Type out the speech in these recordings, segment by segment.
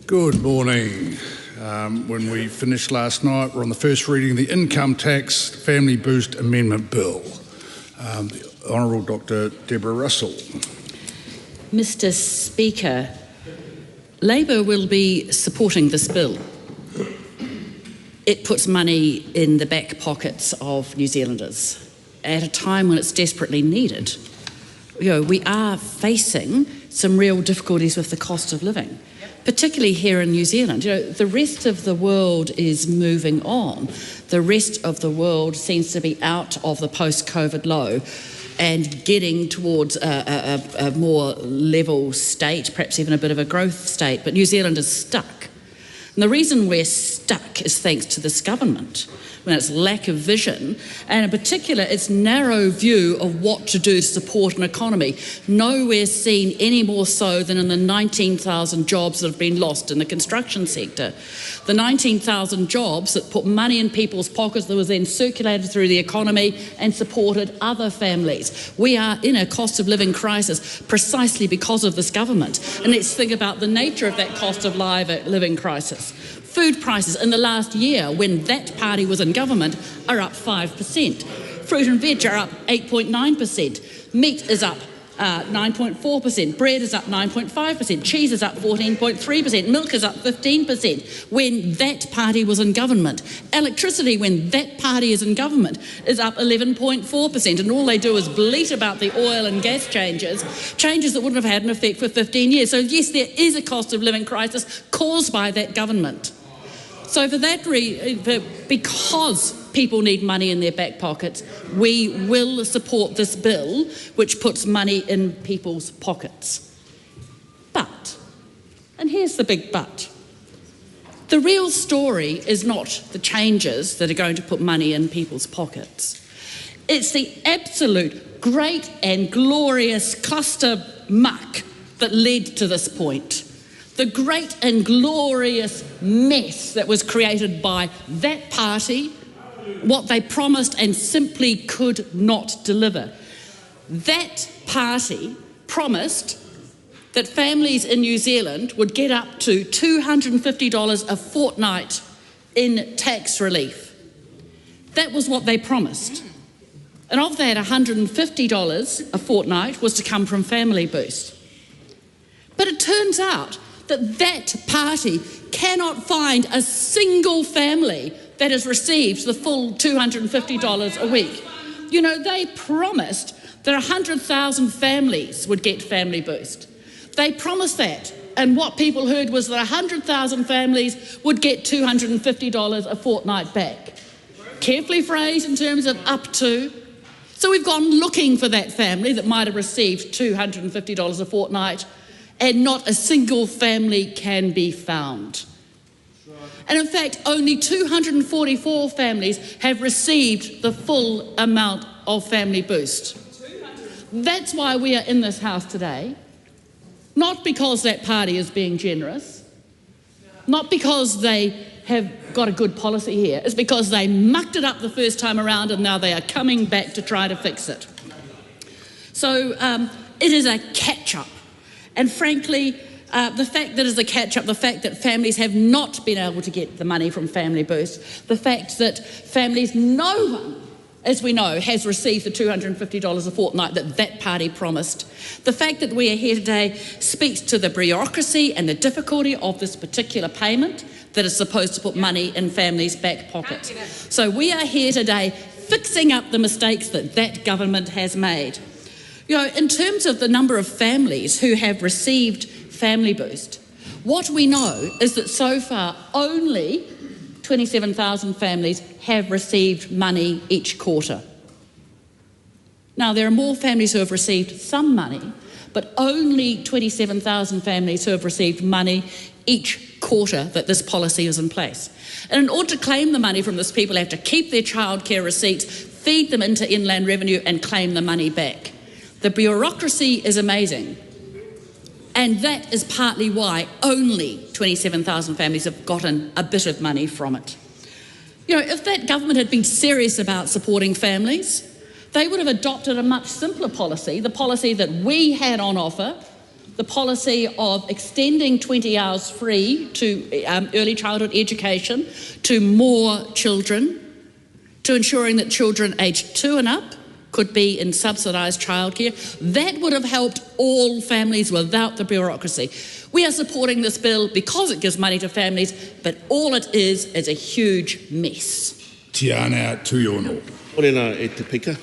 Good morning. When we finished last night, we're on the first reading of the Income Tax Family Boost Amendment Bill. The Honourable Dr. Deborah Russell. Mr. Speaker, Labour will be supporting this bill. It puts money in the back pockets of New Zealanders at a time when it's desperately needed. We are facing some real difficulties with the cost of living, particularly here in New Zealand. The rest of the world is moving on. The rest of the world seems to be out of the post-COVID low and getting towards a more level state, perhaps even a bit of a growth state, but New Zealand is stuck. And the reason we're stuck is thanks to this government, when its lack of vision, and in particular its narrow view of what to do to support an economy. Nowhere seen any more so than in the 19,000 jobs that have been lost in the construction sector. The 19,000 jobs that put money in people's pockets that was then circulated through the economy and supported other families. We are in a cost of living crisis precisely because of this government. And let's think about the nature of that cost of living crisis. Food prices in the last year, when that party was in government, are up 5%. Fruit and veg are up 8.9%. Meat is up 9.4%. Bread is up 9.5%. Cheese is up 14.3%. Milk is up 15% when that party was in government. Electricity, when that party is in government, is up 11.4%. And all they do is bleat about the oil and gas changes that wouldn't have had an effect for 15 years. So yes, there is a cost of living crisis caused by that government. So for that reason, because people need money in their back pockets, we will support this bill which puts money in people's pockets. But, and here's the big but, the real story is not the changes that are going to put money in people's pockets. It's the absolute great and glorious cluster muck that led to this point. The great and glorious mess that was created by that party, what they promised and simply could not deliver. That party promised that families in New Zealand would get up to $250 a fortnight in tax relief. That was what they promised. And of that, $150 a fortnight was to come from Family Boost. But it turns out that party cannot find a single family that has received the full $250 a week. They promised that 100,000 families would get Family Boost. They promised that, and what people heard was that 100,000 families would get $250 a fortnight back. Carefully phrased in terms of up to. So we've gone looking for that family that might have received $250 a fortnight, and not a single family can be found. And in fact, only 244 families have received the full amount of Family Boost. That's why we are in this House today, not because that party is being generous, not because they have got a good policy here, it's because they mucked it up the first time around and now they are coming back to try to fix it. So it is a catch-up. And frankly, the fact that it's a catch-up, the fact that families have not been able to get the money from Family Boost, the fact that families, no one, as we know, has received the $250 a fortnight that party promised. The fact that we are here today speaks to the bureaucracy and the difficulty of this particular payment that is supposed to put money in families' back pocket. So we are here today fixing up the mistakes that government has made. In terms of the number of families who have received Family Boost, what we know is that so far only 27,000 families have received money each quarter. Now, there are more families who have received some money, but only 27,000 families who have received money each quarter that this policy is in place. And in order to claim the money from this, people have to keep their childcare receipts, feed them into inland revenue and claim the money back. The bureaucracy is amazing, and that is partly why only 27,000 families have gotten a bit of money from it. If that government had been serious about supporting families, they would have adopted a much simpler policy, the policy that we had on offer the policy of extending 20 hours free to early childhood education to more children, to ensuring that children aged 2 and up could be in subsidised childcare. That would have helped all families without the bureaucracy. We are supporting this bill because it gives money to families, but all it is a huge mess. Tiana Tuyono. Morena e te pika,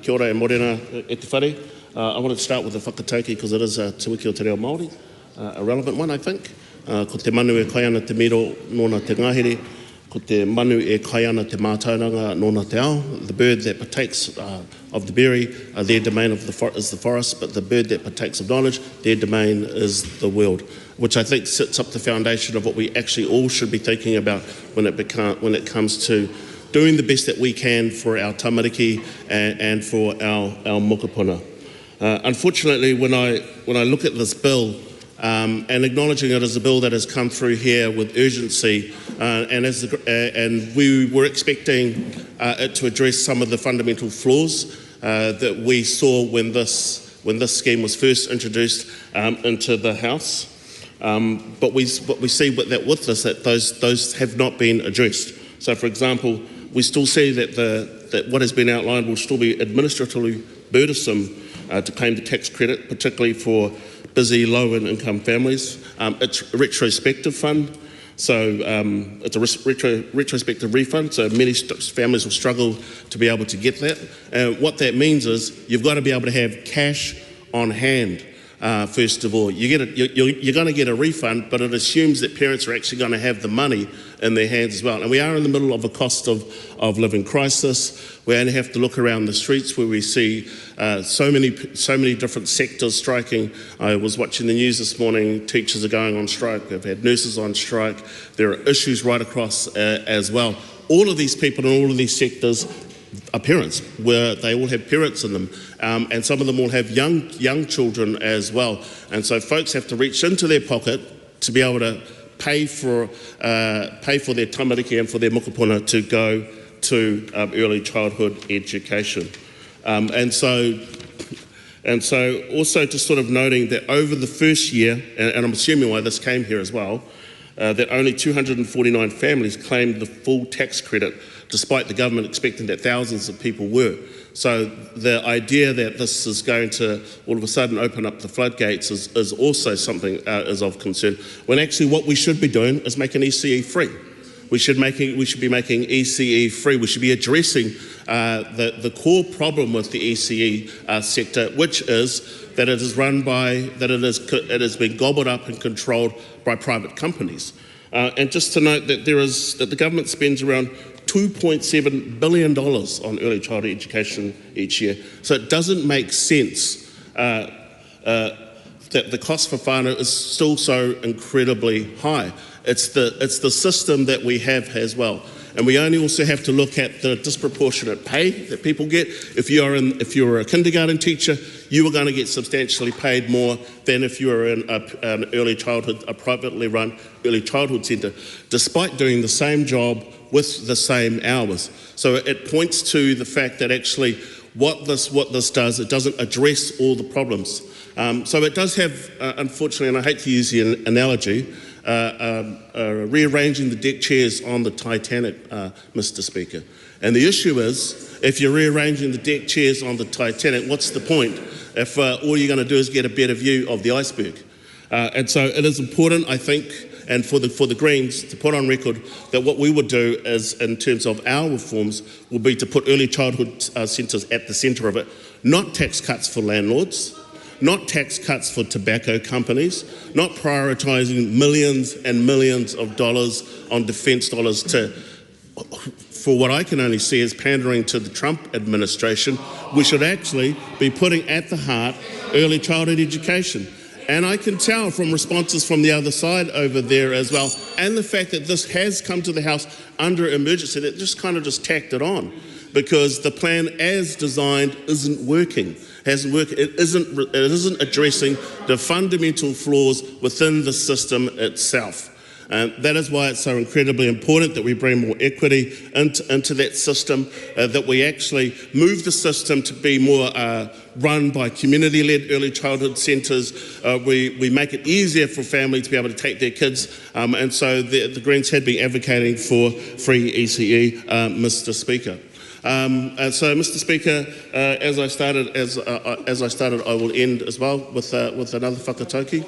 kia ora e morena e te whare. I wanted to start with the whakatauki because it is a Te Wiki o Te Reo Māori, a relevant one I think. Ko te manu e kai ana te miro nōna te ngahere, ko te manu e kai ana te mātauranga nōna te ao. The bird that partakes of the berry, their domain is the forest, but the bird that partakes of knowledge, their domain is the world, which I think sits up the foundation of what we actually all should be thinking about when it comes to doing the best that we can for our tamariki and for our mokopuna. Unfortunately, when I look at this bill and acknowledging it as a bill that has come through here with urgency, and we were expecting it to address some of the fundamental flaws that we saw when this scheme was first introduced into the House, but we see that with this that those have not been addressed. So, for example, we still see that what has been outlined will still be administratively burdensome to claim the tax credit, particularly for busy low and income families. It's a retrospective fund, so it's a retrospective refund, so many families will struggle to be able to get that. What that means is you've got to be able to have cash on hand. First of all, you're going to get a refund, but it assumes that parents are actually going to have the money in their hands as well. And we are in the middle of a cost of living crisis. We only have to look around the streets where we see so many different sectors striking. I was watching the news this morning. Teachers are going on strike. We've had nurses on strike. There are issues right across as well. All of these people in all of these sectors are parents, where they all have parents in them, and some of them will have young children as well. And so folks have to reach into their pocket to be able to pay for their tamariki and for their mokopuna to go to early childhood education. And so also just sort of noting that over the first year, and I'm assuming why this came here as well, that only 249 families claimed the full tax credit, despite the government expecting that thousands of people were. So the idea that this is going to all of a sudden open up the floodgates is also something is of concern, when actually what we should be doing is making ECE free. We should be making ECE free. We should be addressing the core problem with the ECE sector, which is that it is it has been gobbled up and controlled by private companies. And just to note that that the government spends around $2.7 billion on early childhood education each year. So it doesn't make sense that the cost for whānau is still so incredibly high. It's the system that we have as well. And we only also have to look at the disproportionate pay that people get. If you're a kindergarten teacher, you are going to get substantially paid more than if you were in a privately run early childhood centre, despite doing the same job with the same hours. So it points to the fact that actually what this does, it doesn't address all the problems. So it does have, unfortunately, and I hate to use the analogy, rearranging the deck chairs on the Titanic, Mr. Speaker. And the issue is, if you're rearranging the deck chairs on the Titanic, what's the point if all you're going to do is get a better view of the iceberg? And so it is important, I think, and for the Greens to put on record that what we would do is, in terms of our reforms, will be to put early childhood centres at the centre of it, not tax cuts for landlords, not tax cuts for tobacco companies, not prioritising millions and millions of dollars on defence dollars for what I can only see as pandering to the Trump administration. We should actually be putting at the heart early childhood education. And I can tell from responses from the other side over there as well, and the fact that this has come to the House under emergency, that just kind of just tacked it on, because the plan as designed isn't working. Hasn't worked. It isn't addressing the fundamental flaws within the system itself. That is why it's so incredibly important that we bring more equity into that system, that we actually move the system to be more run by community-led early childhood centres. We make it easier for families to be able to take their kids, and so the Greens had been advocating for free ECE, Mr. Speaker. So, Mr. Speaker, as I started, I will end as well with another whakatauki.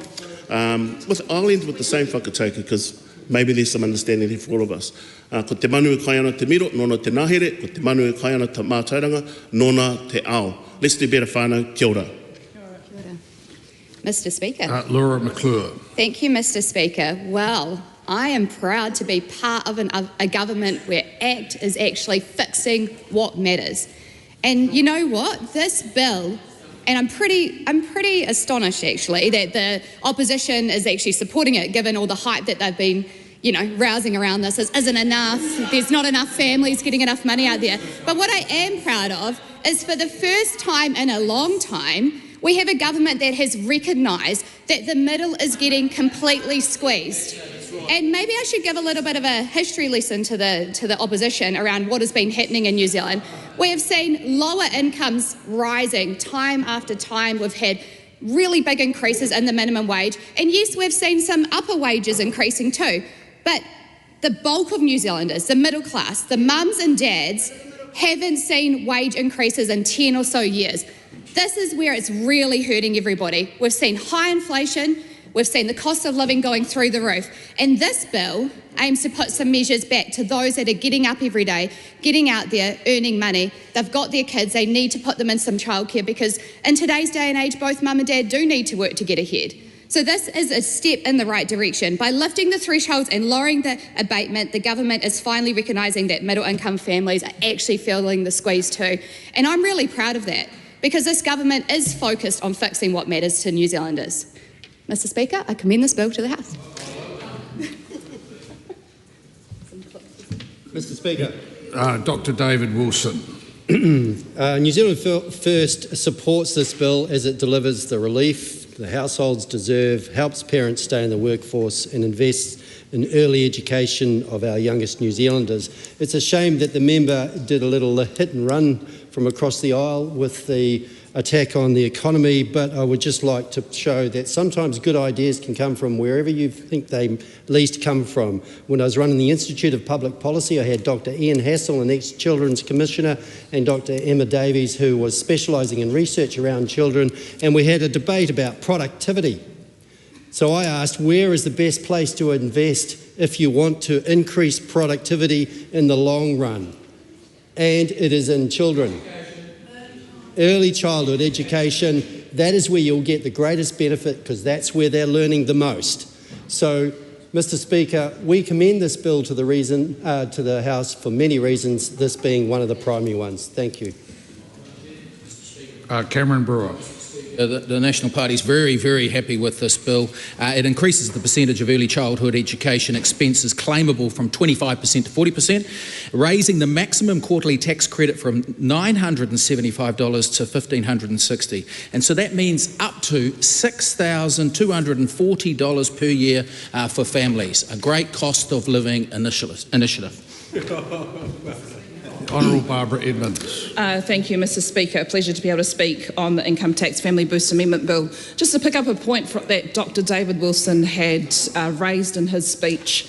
I'll end with the same whakatauki because maybe there's some understanding there for all of us. Ko te manu e kai ana te miro, nona te nahere, ko te manu e kai ana te mātauranga, nona te ao. Let's do better whānau, kia ora. Mr. Speaker. Laura McClure. Thank you, Mr. Speaker. Well, I am proud to be part of a government where ACT is actually fixing what matters. And you know what? This bill, and I'm pretty astonished actually that the opposition is actually supporting it, given all the hype that they've been, rousing around this. Isn't enough. There's not enough families getting enough money out there. But what I am proud of is, for the first time in a long time, we have a government that has recognised that the middle is getting completely squeezed. And maybe I should give a little bit of a history lesson to the opposition around what has been happening in New Zealand. We have seen lower incomes rising time after time. We've had really big increases in the minimum wage. And yes, we've seen some upper wages increasing too. But the bulk of New Zealanders, the middle class, the mums and dads, haven't seen wage increases in 10 or so years. This is where it's really hurting everybody. We've seen high inflation. We've seen the cost of living going through the roof. And this bill aims to put some measures back to those that are getting up every day, getting out there, earning money. They've got their kids. They need to put them in some childcare because in today's day and age, both mum and dad do need to work to get ahead. So this is a step in the right direction. By lifting the thresholds and lowering the abatement, the government is finally recognising that middle income families are actually feeling the squeeze too. And I'm really proud of that because this government is focused on fixing what matters to New Zealanders. Mr. Speaker, I commend this bill to the House. Mr. Speaker. Dr. David Wilson. New Zealand First supports this bill as it delivers the relief the households deserve, helps parents stay in the workforce and invests in early education of our youngest New Zealanders. It's a shame that the member did a little hit and run from across the aisle with the attack on the economy, but I would just like to show that sometimes good ideas can come from wherever you think they least come from. When I was running the Institute of Public Policy, I had Dr. Ian Hassel, an ex-Children's Commissioner, and Dr. Emma Davies, who was specialising in research around children, and we had a debate about productivity. So I asked, where is the best place to invest if you want to increase productivity in the long run? And it is in children. Early childhood education, that is where you'll get the greatest benefit because that's where they're learning the most. So, Mr. Speaker, we commend this bill to the House for many reasons, this being one of the primary ones. Thank you. Cameron Brewer. The National Party is very, very happy with this bill. It increases the percentage of early childhood education expenses claimable from 25% to 40%, raising the maximum quarterly tax credit from $975 to $1,560. And so that means up to $6,240 per year for families. A great cost of living initiative. Honourable Barbara Edmonds. Thank you, Mr. Speaker. A pleasure to be able to speak on the Income Tax Family Boost Amendment Bill. Just to pick up a point that Dr. David Wilson had raised in his speech,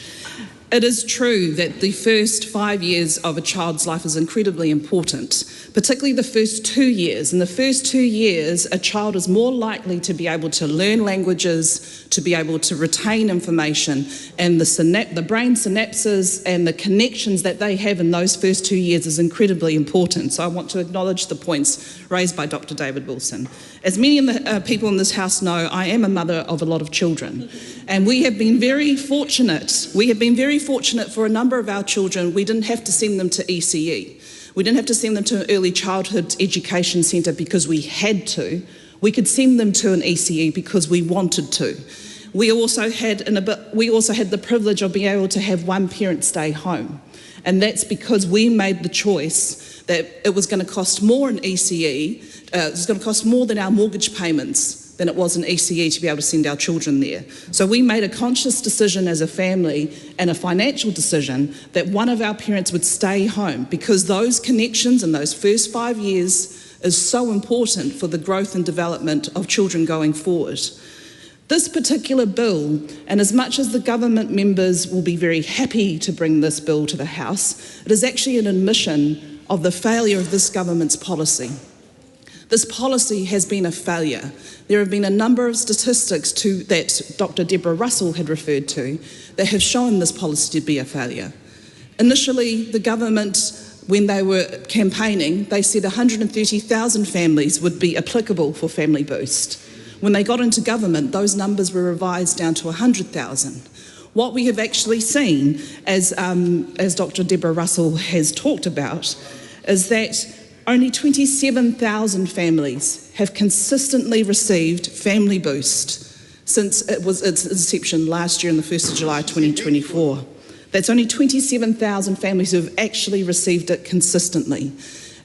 it is true that the first 5 years of a child's life is incredibly important, particularly the first 2 years. In the first 2 years, a child is more likely to be able to learn languages, to be able to retain information, and the brain synapses and the connections that they have in those first 2 years is incredibly important. So I want to acknowledge the points raised by Dr. David Wilson. As many of the people in this House know, I am a mother of a lot of children, and we have been very fortunate. We have been very fortunate for a number of our children. We didn't have to send them to ECE. We didn't have to send them to an early childhood education centre because we had to. We could send them to an ECE because we wanted to. We also had the privilege of being able to have one parent stay home. And that's because we made the choice that it was going to cost more in ECE, it was going to cost more than our mortgage payments than it was in ECE to be able to send our children there. So we made a conscious decision as a family and a financial decision that one of our parents would stay home, because those connections in those first 5 years is so important for the growth and development of children going forward. This particular bill, and as much as the government members will be very happy to bring this bill to the House, it is actually an admission of the failure of this government's policy. This policy has been a failure. There have been a number of statistics that Dr. Deborah Russell had referred to that have shown this policy to be a failure. Initially, the government, when they were campaigning, they said 130,000 families would be applicable for Family Boost. When they got into government, those numbers were revised down to 100,000. What we have actually seen, as Dr. Deborah Russell has talked about, is that only 27,000 families have consistently received Family Boost since it was its inception last year on the 1st of July 2024. That's only 27,000 families who have actually received it consistently.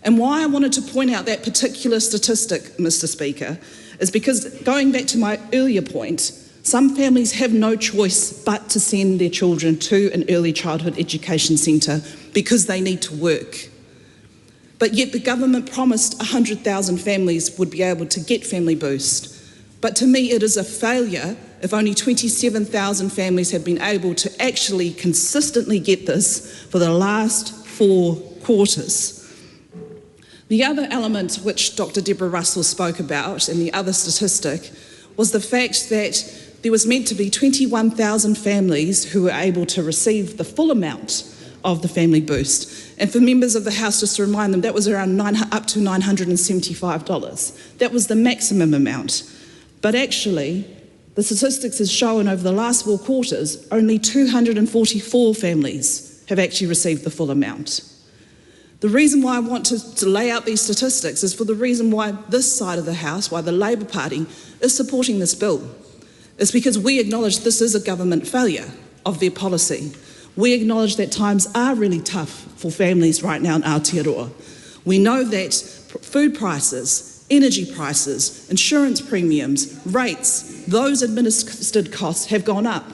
And why I wanted to point out that particular statistic, Mr. Speaker, is because, going back to my earlier point, some families have no choice but to send their children to an early childhood education centre because they need to work. But yet the government promised 100,000 families would be able to get Family Boost. But to me, it is a failure if only 27,000 families have been able to actually consistently get this for the last 4 quarters. The other element which Dr. Deborah Russell spoke about, and the other statistic, was the fact that there was meant to be 21,000 families who were able to receive the full amount of the Family Boost. And for members of the House, just to remind them, that was around up to $975. That was the maximum amount. But actually, the statistics has shown over the last 4 quarters, only 244 families have actually received the full amount. The reason why I want to lay out these statistics is for the reason why this side of the House, why the Labour Party is supporting this bill. It's because we acknowledge this is a government failure of their policy. We acknowledge that times are really tough for families right now in Aotearoa. We know that food prices, energy prices, insurance premiums, rates, those administered costs have gone up.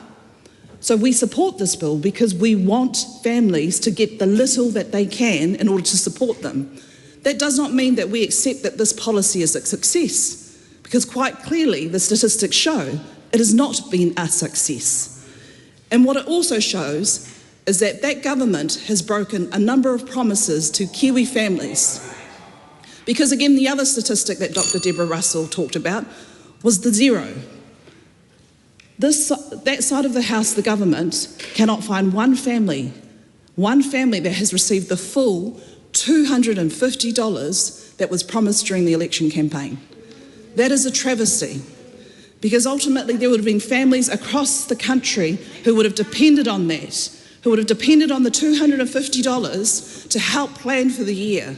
So we support this bill because we want families to get the little that they can in order to support them. That does not mean that we accept that this policy is a success, because quite clearly the statistics show it has not been a success. And what it also shows is that that government has broken a number of promises to Kiwi families. Because again, the other statistic that Dr. Deborah Russell talked about was the zero. That side of the House, the government, cannot find one family that has received the full $250 that was promised during the election campaign. That is a travesty, because ultimately there would have been families across the country who would have depended on that, who would have depended on the $250 to help plan for the year.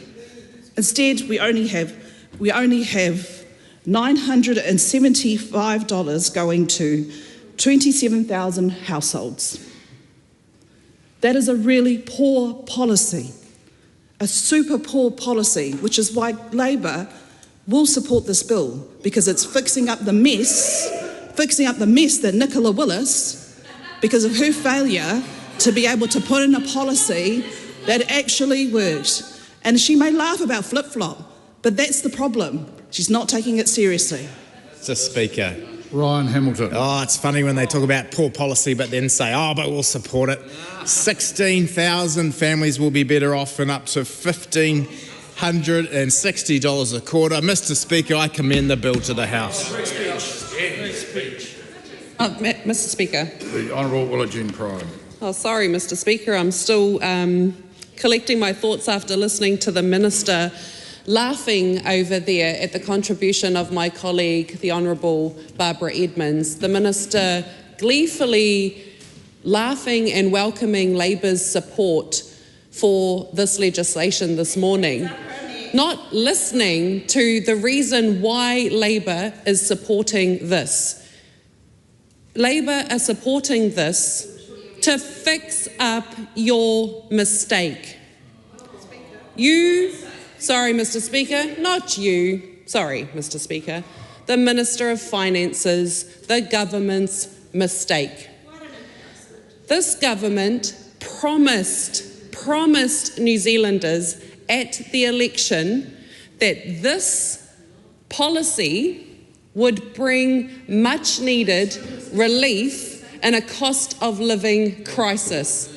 Instead, we only have $975 going to 27,000 households. That is a really poor policy, a super poor policy, which is why Labour will support this bill, because it's fixing up the mess that Nicola Willis, because of her failure to be able to put in a policy that actually worked. And she may laugh about flip-flop, but that's the problem. She's not taking it seriously. Mr. Speaker. Ryan Hamilton. Oh, it's funny when they talk about poor policy but then say, oh, but we'll support it. 16,000 families will be better off and up to $1,560 a quarter. Mr. Speaker, I commend the bill to the House. Mr. Speaker. The Honourable Willa-Jean Pride. Oh, sorry, Mr. Speaker. I'm still collecting my thoughts after listening to the Minister laughing over there at the contribution of my colleague, the Honourable Barbara Edmonds. The Minister gleefully laughing and welcoming Labour's support for this legislation this morning, not listening to the reason why Labour is supporting this. Labour are supporting this to fix up your mistake. Sorry, Mr. Speaker, not you. Sorry, Mr. Speaker. the Minister of Finance's, the government's mistake. This government promised New Zealanders at the election that this policy would bring much needed relief in a cost of living crisis.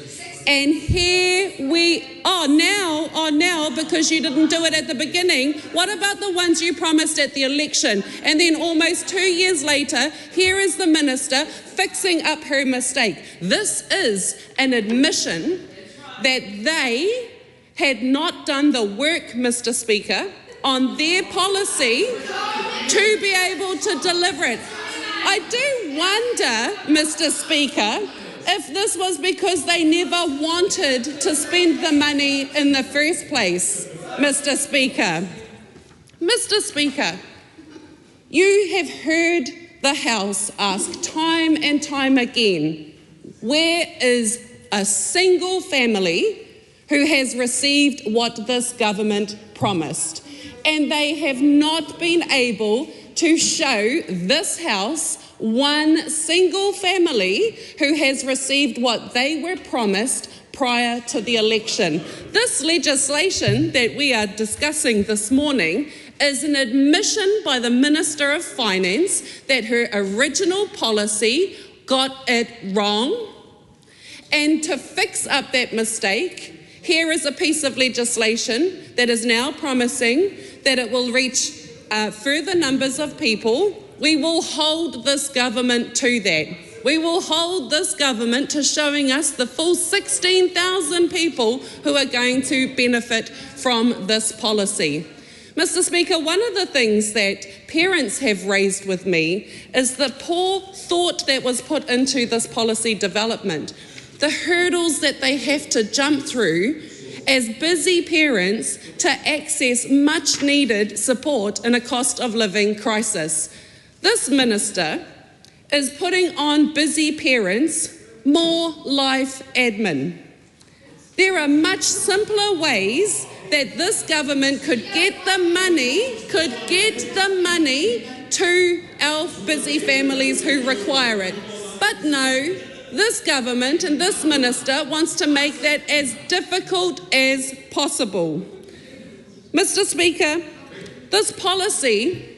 And here we are now, because you didn't do it at the beginning. What about the ones you promised at the election? And then almost 2 years later, here is the minister fixing up her mistake. This is an admission that they had not done the work, Mr. Speaker, on their policy to be able to deliver it. I do wonder, Mr. Speaker, if this was because they never wanted to spend the money in the first place, Mr. Speaker. Mr. Speaker, you have heard the House ask time and time again, where is a single family who has received what this government promised? And they have not been able to show this House one single family who has received what they were promised prior to the election. This legislation that we are discussing this morning is an admission by the Minister of Finance that her original policy got it wrong. And to fix up that mistake, here is a piece of legislation that is now promising that it will reach further numbers of people. We will hold this government to that. We will hold this government to showing us the full 16,000 people who are going to benefit from this policy. Mr. Speaker, one of the things that parents have raised with me is the poor thought that was put into this policy development, the hurdles that they have to jump through as busy parents to access much needed support in a cost of living crisis. This minister is putting on busy parents more life admin. There are much simpler ways that this government could get the money to our busy families who require it. But no, this government and this minister wants to make that as difficult as possible. Mr. Speaker, this policy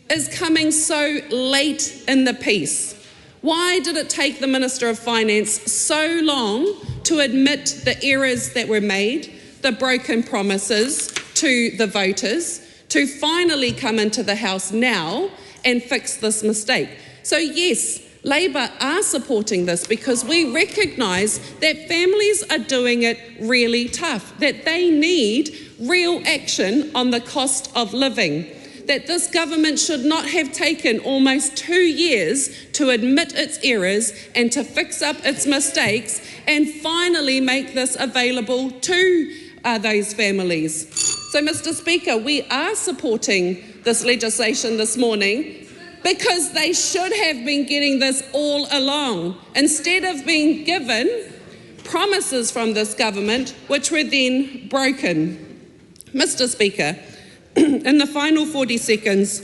is coming so late in the piece. Why did it take the Minister of Finance so long to admit the errors that were made, the broken promises to the voters, to finally come into the House now and fix this mistake? So yes, Labour are supporting this because we recognise that families are doing it really tough, that they need real action on the cost of living, that this government should not have taken almost 2 years to admit its errors and to fix up its mistakes and finally make this available to those families. So, Mr. Speaker, we are supporting this legislation this morning because they should have been getting this all along, instead of being given promises from this government which were then broken. Mr. Speaker, in the final 40 seconds,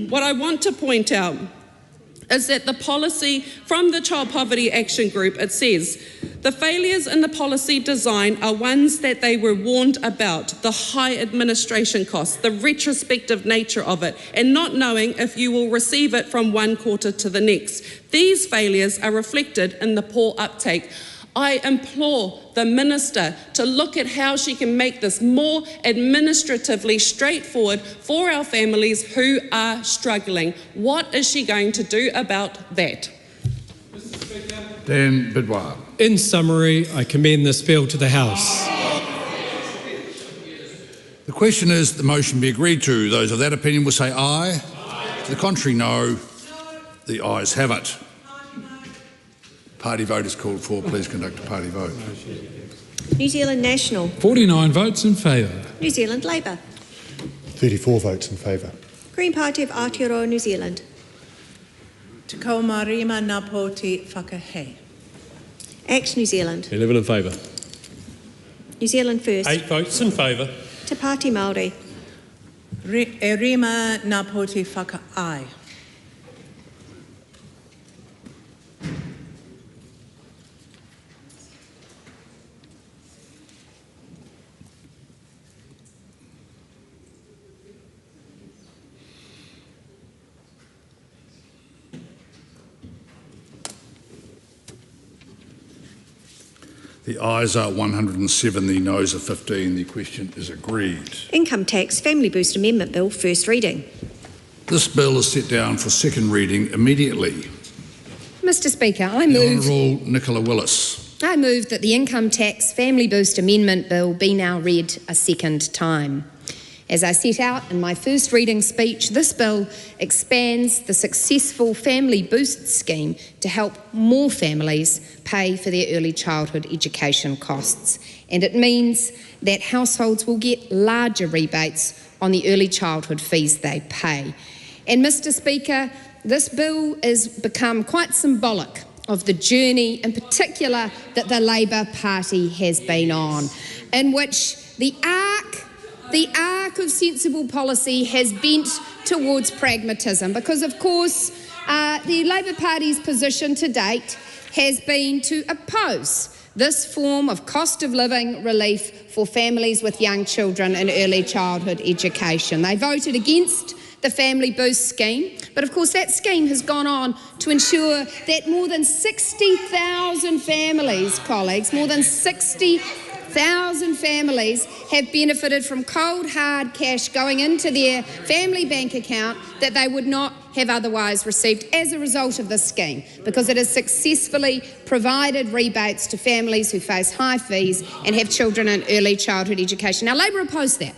what I want to point out is that the policy from the Child Poverty Action Group, it says, the failures in the policy design are ones that they were warned about, the high administration costs, the retrospective nature of it, and not knowing if you will receive it from one quarter to the next. These failures are reflected in the poor uptake. I implore the Minister to look at how she can make this more administratively straightforward for our families who are struggling. What is she going to do about that? Dan Bidwell. In summary, I commend this bill to the House. The question is the motion be agreed to. Those of that opinion will say aye. Aye. To the contrary, no. The ayes have it. Party vote is called for. Please conduct a party vote. New Zealand National. 49 votes in favour. New Zealand Labour. 34 votes in favour. Green Party of Aotearoa, New Zealand. Te kaumarima ngā pōti whakahei. ACT New Zealand. 11 in favour. New Zealand First. 8 votes in favour. Te Pāti Māori. E rima nā poti whakaai. The ayes are 107, the noes are 15. The question is agreed. Income Tax Family Boost Amendment Bill, first reading. This bill is set down for second reading immediately. Mr Speaker, I The move Honourable Nicola Willis. I move that the Income Tax Family Boost Amendment Bill be now read a second time. As I set out in my first reading speech, this bill expands the successful Family Boost scheme to help more families pay for their early childhood education costs. And it means that households will get larger rebates on the early childhood fees they pay. And Mr Speaker, this bill has become quite symbolic of the journey in particular that the Labour Party has been on, in which the arc of sensible policy has bent towards pragmatism, because of course the Labour Party's position to date has been to oppose this form of cost of living relief for families with young children in early childhood education. They voted against the Family Boost scheme, but of course that scheme has gone on to ensure that more than 60,000 families, colleagues, more than 60,000 families have benefited from cold hard cash going into their family bank account that they would not have otherwise received as a result of this scheme, because it has successfully provided rebates to families who face high fees and have children in early childhood education. Now, Labour opposed that,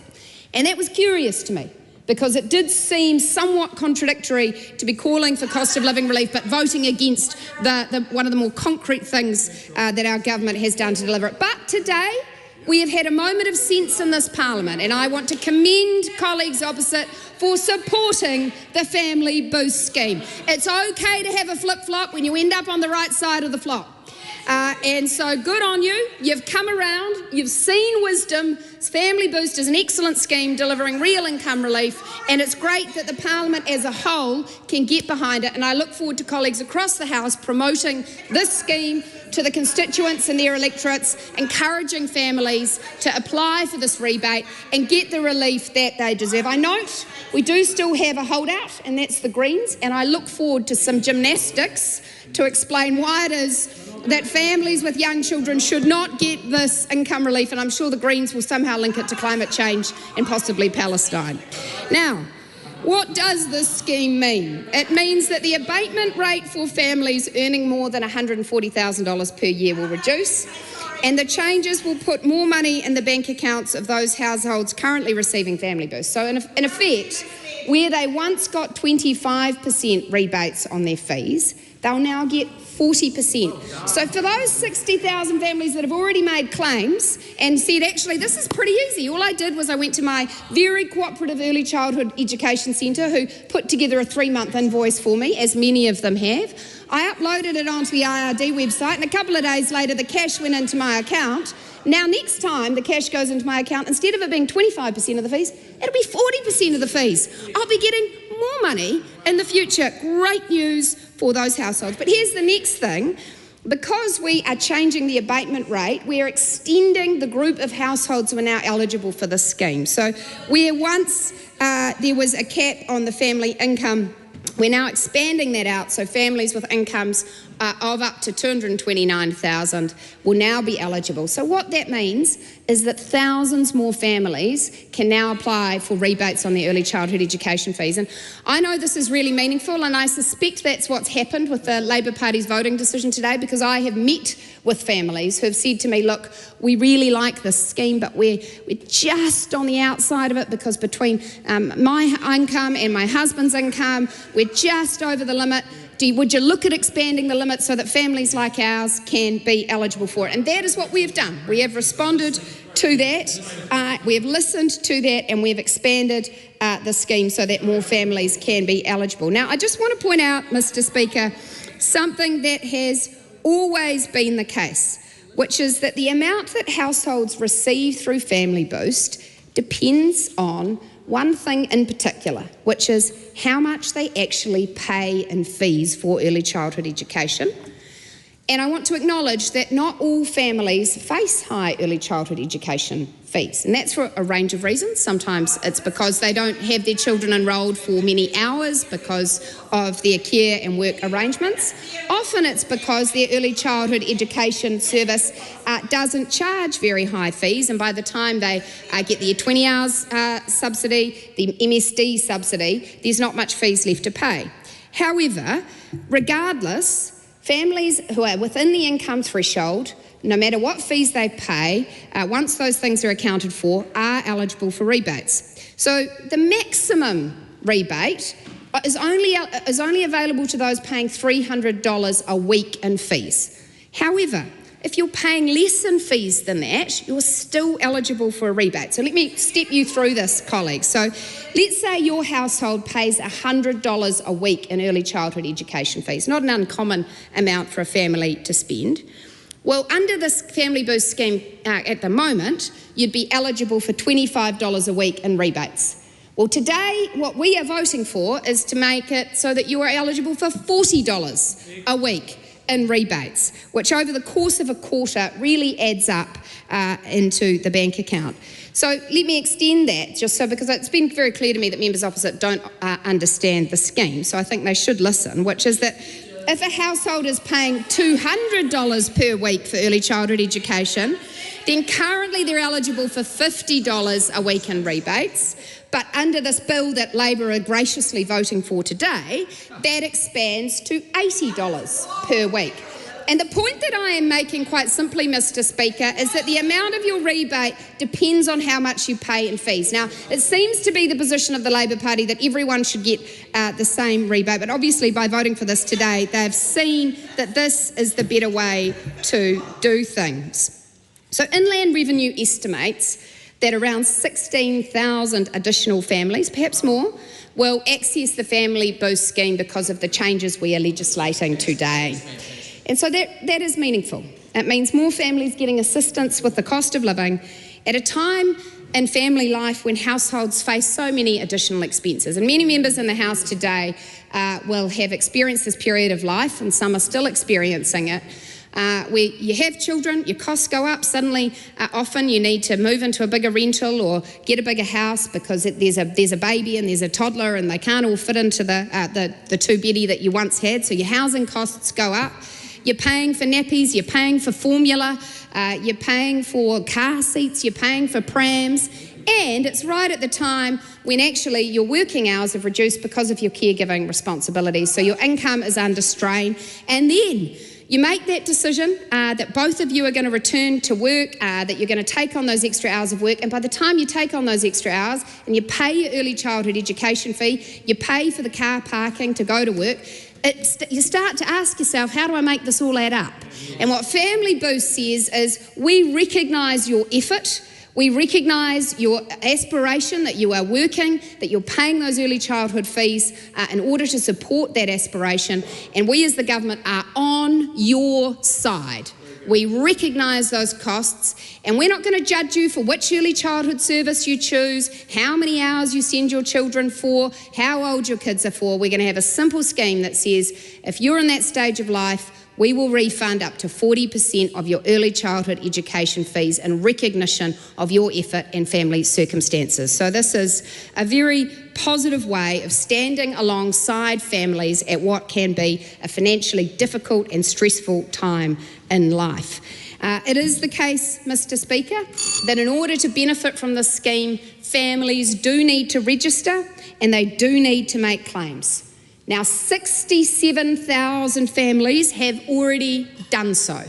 and that was curious to me, because it did seem somewhat contradictory to be calling for cost of living relief but voting against one of the more concrete things that our government has done to deliver it. But today we have had a moment of sense in this Parliament, and I want to commend colleagues opposite for supporting the Family Boost scheme. It's okay to have a flip-flop when you end up on the right side of the flop. And so good on you. You've come around, you've seen wisdom. Family Boost is an excellent scheme delivering real income relief, and it's great that the Parliament as a whole can get behind it, and I look forward to colleagues across the House promoting this scheme to the constituents and their electorates, encouraging families to apply for this rebate and get the relief that they deserve. I note we do still have a holdout, and that's the Greens, and I look forward to some gymnastics to explain why it is that families with young children should not get this income relief, and I'm sure the Greens will somehow link it to climate change and possibly Palestine. Now, what does this scheme mean? It means that the abatement rate for families earning more than $140,000 per year will reduce, and the changes will put more money in the bank accounts of those households currently receiving Family Boost. So in effect, where they once got 25% rebates on their fees, they'll now get 40%. So for those 60,000 families that have already made claims and said, actually, this is pretty easy. All I did was I went to my very cooperative early childhood education centre, who put together a 3-month invoice for me, as many of them have. I uploaded it onto the IRD website, and a couple of days later the cash went into my account. Now, next time the cash goes into my account, instead of it being 25% of the fees, it'll be 40% of the fees. I'll be getting more money in the future. Great news for those households. But here's the next thing. Because we are changing the abatement rate, we are extending the group of households who are now eligible for this scheme. So where once there was a cap on the family income, we're now expanding that out, so families with incomes of up to $229,000 will now be eligible. So what that means is that thousands more families can now apply for rebates on their early childhood education fees. And I know this is really meaningful, and I suspect that's what's happened with the Labour Party's voting decision today, because I have met with families who have said to me, look, we really like this scheme, but we're just on the outside of it, because between my income and my husband's income, we're just over the limit. Would you look at expanding the limit so that families like ours can be eligible for it? And that is what we have done. We have responded to that, we have listened to that, and we have expanded the scheme so that more families can be eligible. Now, I just want to point out, Mr. Speaker, something that has always been the case, which is that the amount that households receive through Family Boost depends on one thing in particular, which is how much they actually pay in fees for early childhood education. And I want to acknowledge that not all families face high early childhood education fees, and that's for a range of reasons. Sometimes it's because they don't have their children enrolled for many hours because of their care and work arrangements. Often it's because their early childhood education service doesn't charge very high fees, and by the time they get their 20 hours subsidy, the MSD subsidy, there's not much fees left to pay. However, regardless, families who are within the income threshold, no matter what fees they pay, once those things are accounted for, are eligible for rebates. So the maximum rebate is only available to those paying $300 a week in fees. However, if you're paying less in fees than that, you're still eligible for a rebate. So let me step you through this, colleagues. So let's say your household pays $100 a week in early childhood education fees, not an uncommon amount for a family to spend. Well, under this Family Boost scheme at the moment, you'd be eligible for $25 a week in rebates. Well, today, what we are voting for is to make it so that you are eligible for $40 a week in rebates, which over the course of a quarter really adds up into the bank account. So let me extend that, just so, because it's been very clear to me that members opposite don't understand the scheme, so I think they should listen, which is that if a household is paying $200 per week for early childhood education, then currently they're eligible for $50 a week in rebates. But under this bill that Labor are graciously voting for today, that expands to $80 per week. And the point that I am making, quite simply, Mr. Speaker, is that the amount of your rebate depends on how much you pay in fees. Now, it seems to be the position of the Labor Party that everyone should get the same rebate, but obviously by voting for this today, they've seen that this is the better way to do things. So Inland Revenue estimates that around 16,000 additional families, perhaps more, will access the Family Boost scheme because of the changes we are legislating today. And so that is meaningful. It means more families getting assistance with the cost of living at a time in family life when households face so many additional expenses. And many members in the House today will have experienced this period of life, and some are still experiencing it, where you have children, your costs go up, suddenly often you need to move into a bigger rental or get a bigger house because there's a baby and there's a toddler and they can't all fit into the two-beddy that you once had, so your housing costs go up. You're paying for nappies, you're paying for formula, you're paying for car seats, you're paying for prams, and it's right at the time when actually your working hours have reduced because of your caregiving responsibilities, so your income is under strain, and then you make that decision that both of you are going to return to work, that you're going to take on those extra hours of work, and by the time you take on those extra hours and you pay your early childhood education fee, you pay for the car parking to go to work, you start to ask yourself, how do I make this all add up? And what Family Boost says is, we recognise your effort, we recognise your aspiration that you are working, that you're paying those early childhood fees in order to support that aspiration, and we as the government are on your side. We recognise those costs, and we're not going to judge you for which early childhood service you choose, how many hours you send your children for, how old your kids are for. We're going to have a simple scheme that says, if you're in that stage of life, we will refund up to 40% of your early childhood education fees in recognition of your effort and family circumstances. So this is a very positive way of standing alongside families at what can be a financially difficult and stressful time in life. It is the case, Mr. Speaker, that in order to benefit from this scheme, families do need to register and they do need to make claims. Now, 67,000 families have already done so,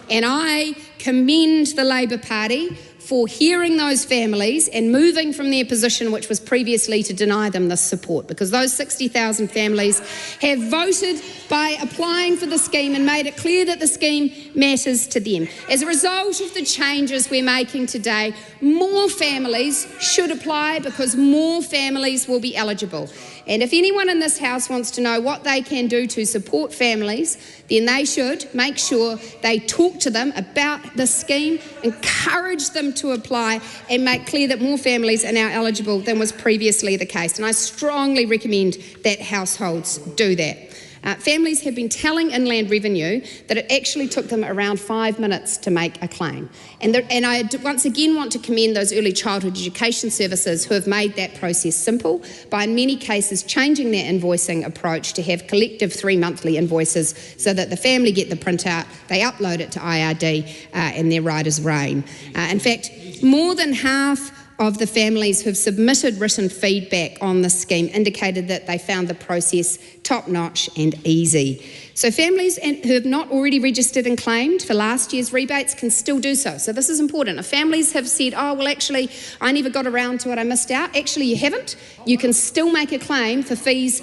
and I commend the Labor Party for hearing those families and moving from their position, which was previously to deny them this support, because those 60,000 families have voted by applying for the scheme and made it clear that the scheme matters to them. As a result of the changes we're making today, more families should apply because more families will be eligible. And if anyone in this House wants to know what they can do to support families, then they should make sure they talk to them about the scheme, encourage them to apply, and make clear that more families are now eligible than was previously the case. And I strongly recommend that households do that. Families have been telling Inland Revenue that it actually took them around 5 minutes to make a claim. And I once again want to commend those early childhood education services who have made that process simple by in many cases changing their invoicing approach to have collective 3 monthly invoices so that the family get the printout, they upload it to IRD and their riders reign. In fact, more than half of the families who've submitted written feedback on this scheme indicated that they found the process top-notch and easy. So families who have not already registered and claimed for last year's rebates can still do so. So this is important. If families have said, oh, well, actually, I never got around to it, I missed out. Actually, you haven't. You can still make a claim for fees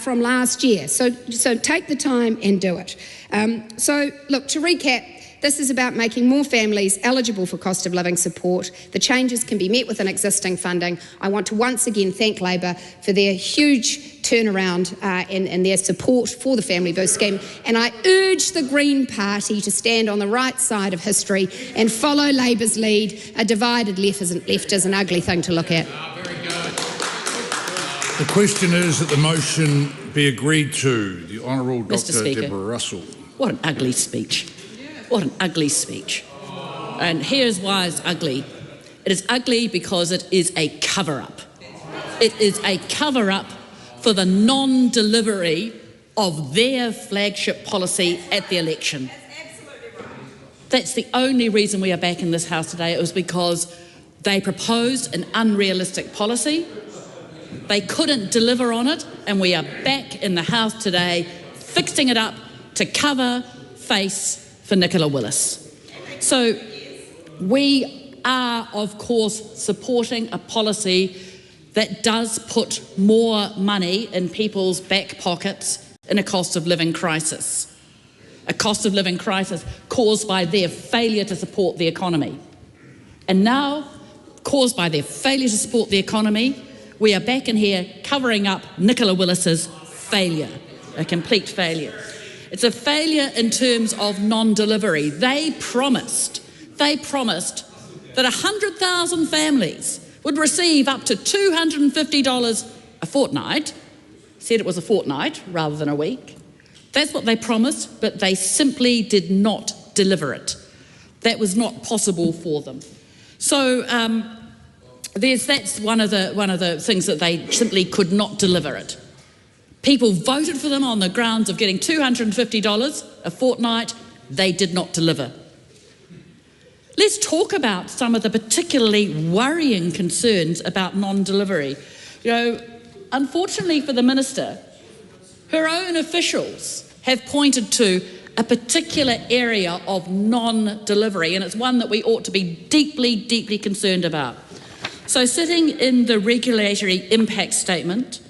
from last year. So take the time and do it. So, look, to recap, this is about making more families eligible for cost of living support. The changes can be met within existing funding. I want to once again thank Labor for their huge turnaround and their support for the Family Boost scheme. And I urge the Green Party to stand on the right side of history and follow Labor's lead. A divided left is an ugly thing to look at. The question is that the motion be agreed to. The Honourable Dr. Deborah Russell. What an ugly speech. What an ugly speech. And here's why it's ugly. It is ugly because it is a cover-up. It is a cover-up for the non-delivery of their flagship policy at the election. That's the only reason we are back in this House today. It was because they proposed an unrealistic policy. They couldn't deliver on it, and we are back in the House today fixing it up to cover face for Nicola Willis. So we are, of course, supporting a policy that does put more money in people's back pockets in a cost of living crisis. A cost of living crisis caused by their failure to support the economy. And now, caused by their failure to support the economy, we are back in here covering up Nicola Willis's failure, a complete failure. It's a failure in terms of non-delivery. They promised that 100,000 families would receive up to $250 a fortnight. Said it was a fortnight rather than a week. That's what they promised, but they simply did not deliver it. That was not possible for them. So that's one of the things that they simply could not deliver it. People voted for them on the grounds of getting $250 a fortnight. They did not deliver. Let's talk about some of the particularly worrying concerns about non-delivery. You know, unfortunately for the Minister, her own officials have pointed to a particular area of non-delivery, and it's one that we ought to be deeply, deeply concerned about. So sitting in the regulatory impact statement,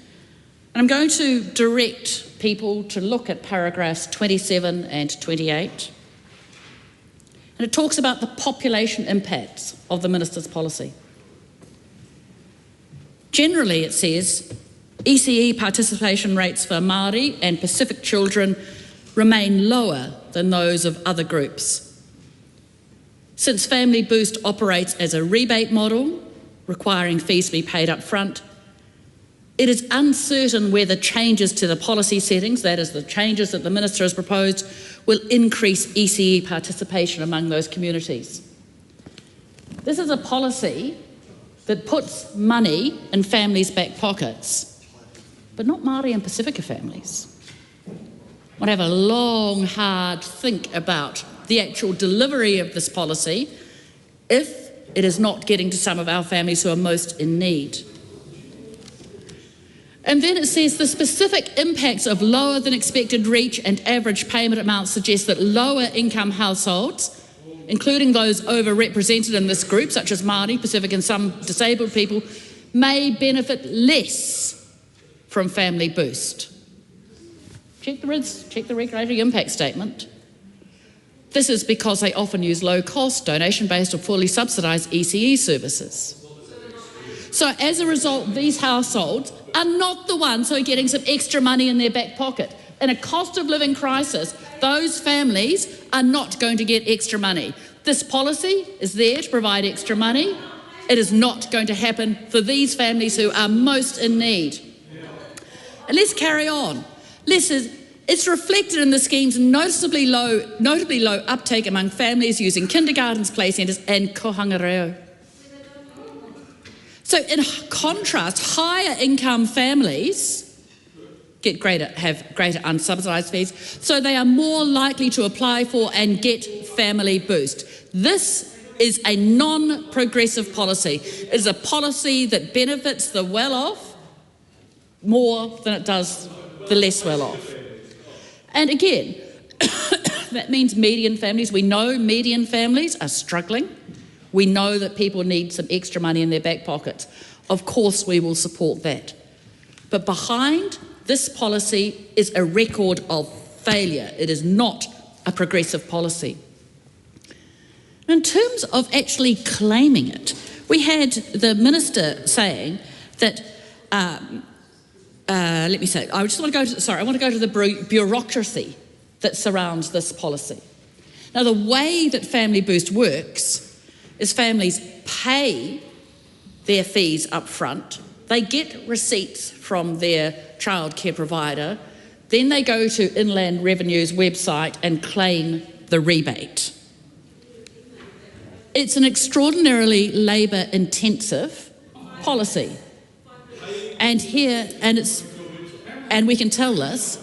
and I'm going to direct people to look at paragraphs 27 and 28. And it talks about the population impacts of the Minister's policy. Generally, it says, ECE participation rates for Māori and Pacific children remain lower than those of other groups. Since Family Boost operates as a rebate model, requiring fees to be paid up front, it is uncertain whether changes to the policy settings, that is the changes that the Minister has proposed, will increase ECE participation among those communities. This is a policy that puts money in families' back pockets, but not Māori and Pacifica families. We'll have a long, hard think about the actual delivery of this policy if it is not getting to some of our families who are most in need. And then it says the specific impacts of lower than expected reach and average payment amounts suggest that lower income households, including those overrepresented in this group, such as Māori, Pacific and some disabled people, may benefit less from Family Boost. Check the regulatory impact statement. This is because they often use low-cost, donation-based or fully subsidised ECE services. So as a result, these households are not the ones who are getting some extra money in their back pocket. In a cost of living crisis, those families are not going to get extra money. This policy is there to provide extra money. It is not going to happen for these families who are most in need. And let's carry on. It's reflected in the scheme's notably low uptake among families using kindergartens, play centres and kohanga reo. So in contrast, higher income families have greater unsubsidised fees, so they are more likely to apply for and get Family Boost. This is a non-progressive policy. It is a policy that benefits the well-off more than it does the less well-off. And again, that means median families. We know median families are struggling. We know that people need some extra money in their back pockets. Of course we will support that. But behind this policy is a record of failure. It is not a progressive policy. In terms of actually claiming it, we had the Minister saying that, I want to go to the bureaucracy that surrounds this policy. Now, the way that Family Boost works is families pay their fees up front, they get receipts from their childcare provider, then they go to Inland Revenue's website and claim the rebate. It's an extraordinarily labour-intensive policy. And we can tell this,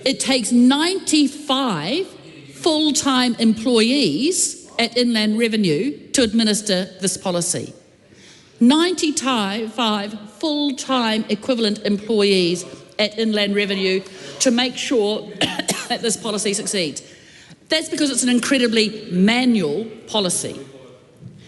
it takes 95 full-time employees at Inland Revenue to administer this policy. 95 full-time equivalent employees at Inland Revenue to make sure that this policy succeeds. That's because it's an incredibly manual policy.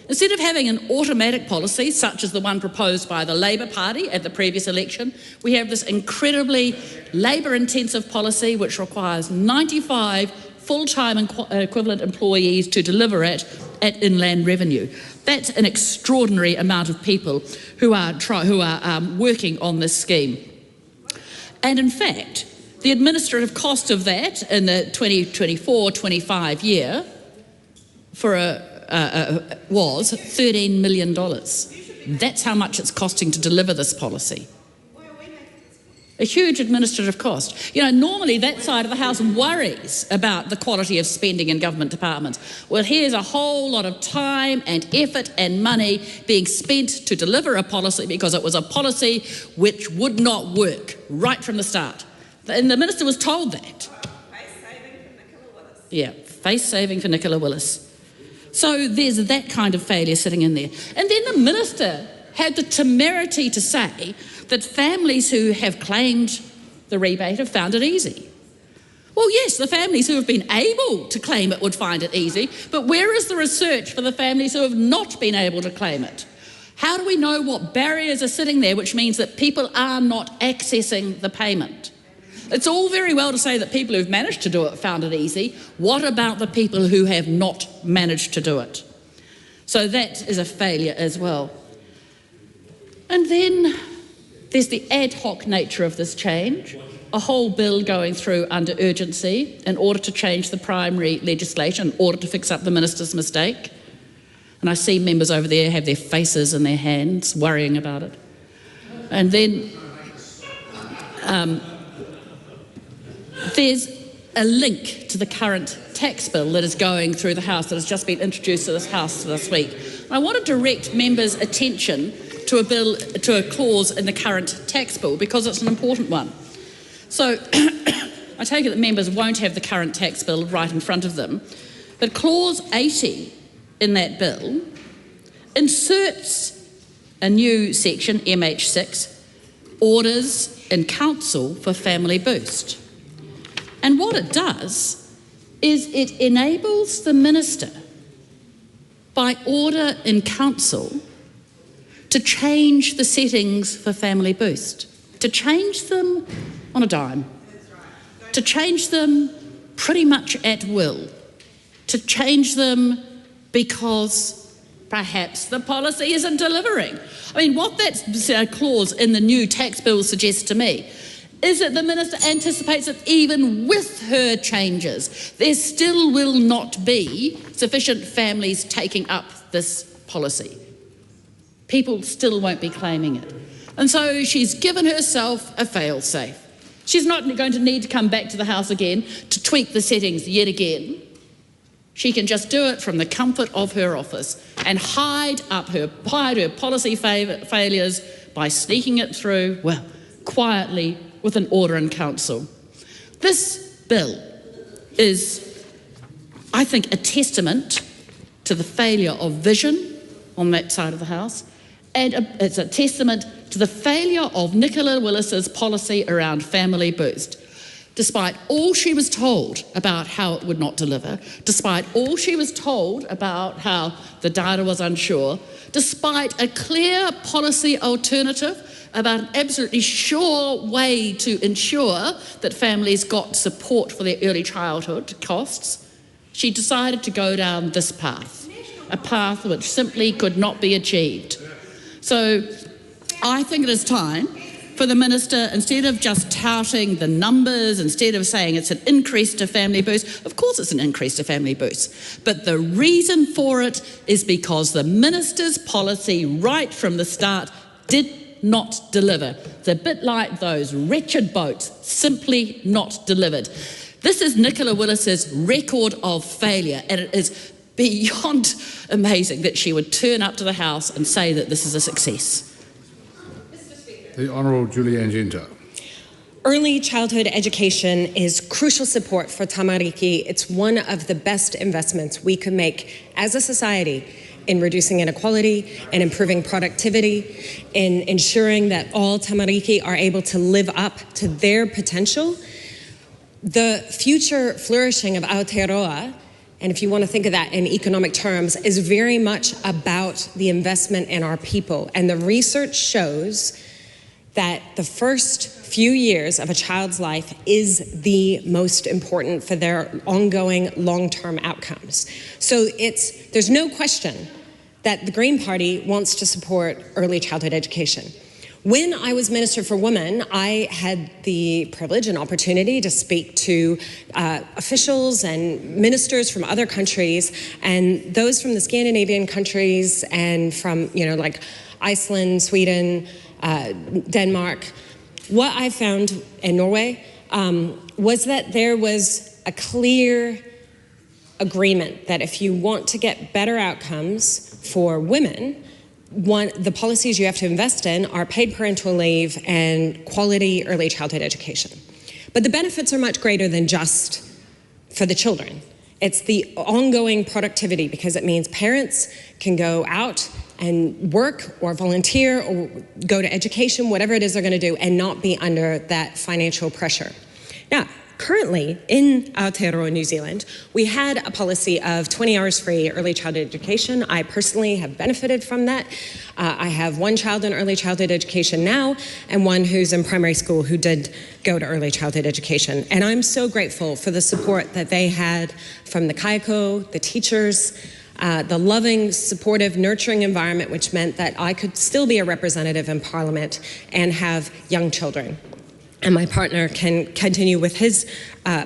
Instead of having an automatic policy, such as the one proposed by the Labour Party at the previous election, we have this incredibly labour-intensive policy which requires 95 full-time equivalent employees to deliver it at Inland Revenue. That's an extraordinary amount of people who are working on this scheme. And in fact, the administrative cost of that in the 2024-25 year was $13 million. That's how much it's costing to deliver this policy. A huge administrative cost. You know, normally that side of the House worries about the quality of spending in government departments. Well, here's a whole lot of time and effort and money being spent to deliver a policy because it was a policy which would not work right from the start. And the Minister was told that. Face-saving for Nicola Willis. Yeah, face-saving for Nicola Willis. So there's that kind of failure sitting in there. And then the Minister had the temerity to say that families who have claimed the rebate have found it easy. Well, yes, the families who have been able to claim it would find it easy, but where is the research for the families who have not been able to claim it? How do we know what barriers are sitting there, which means that people are not accessing the payment? It's all very well to say that people who've managed to do it found it easy. What about the people who have not managed to do it? So that is a failure as well. And then there's the ad hoc nature of this change, a whole bill going through under urgency in order to change the primary legislation, in order to fix up the Minister's mistake. And I see members over there have their faces in their hands, worrying about it. And then there's a link to the current tax bill that is going through the House, that has just been introduced to this House this week. I want to direct members' attention to a clause in the current tax bill because it's an important one. So I take it that members won't have the current tax bill right in front of them, but clause 80 in that bill inserts a new section, MH6, orders in council for Family Boost. And what it does is it enables the Minister, by order in council, to change the settings for Family Boost, to change them on a dime, to change them pretty much at will, to change them because perhaps the policy isn't delivering. I mean, what that clause in the new tax bill suggests to me is that the Minister anticipates that even with her changes, there still will not be sufficient families taking up this policy. People still won't be claiming it. And so she's given herself a fail-safe. She's not going to need to come back to the House again to tweak the settings yet again. She can just do it from the comfort of her office and hide her policy failures by sneaking it through, well, quietly with an order in council. This bill is, I think, a testament to the failure of vision on that side of the House, and it's a testament to the failure of Nicola Willis's policy around Family Boost. Despite all she was told about how it would not deliver, despite all she was told about how the data was unsure, despite a clear policy alternative about an absolutely sure way to ensure that families got support for their early childhood costs, she decided to go down this path, a path which simply could not be achieved. So I think it is time for the Minister, instead of just touting the numbers, instead of saying it's an increase to Family Boost, of course it's an increase to Family Boost, but the reason for it is because the Minister's policy right from the start did not deliver. It's a bit like those wretched boats, simply not delivered. This is Nicola Willis's record of failure, and it is beyond amazing that she would turn up to the House and say that this is a success. The Honourable Julianne Genter. Early childhood education is crucial support for tamariki. It's one of the best investments we could make as a society in reducing inequality and improving productivity, in ensuring that all tamariki are able to live up to their potential. The future flourishing of Aotearoa, and if you want to think of that in economic terms, is very much about the investment in our people. And the research shows that the first few years of a child's life is the most important for their ongoing long-term outcomes. So there's no question that the Green Party wants to support early childhood education. When I was Minister for Women, I had the privilege and opportunity to speak to officials and ministers from other countries, and those from the Scandinavian countries and from, like Iceland, Sweden, Denmark. What I found in Norway was that there was a clear agreement that if you want to get better outcomes for women, the policies you have to invest in are paid parental leave and quality early childhood education. But the benefits are much greater than just for the children. It's the ongoing productivity, because it means parents can go out and work or volunteer or go to education, whatever it is they're going to do, and not be under that financial pressure. Now, currently in Aotearoa, New Zealand, we had a policy of 20 hours free early childhood education. I personally have benefited from that. I have one child in early childhood education now and one who's in primary school who did go to early childhood education. And I'm so grateful for the support that they had from the kaiko, the teachers, the loving, supportive, nurturing environment, which meant that I could still be a representative in Parliament and have young children. And my partner can continue with his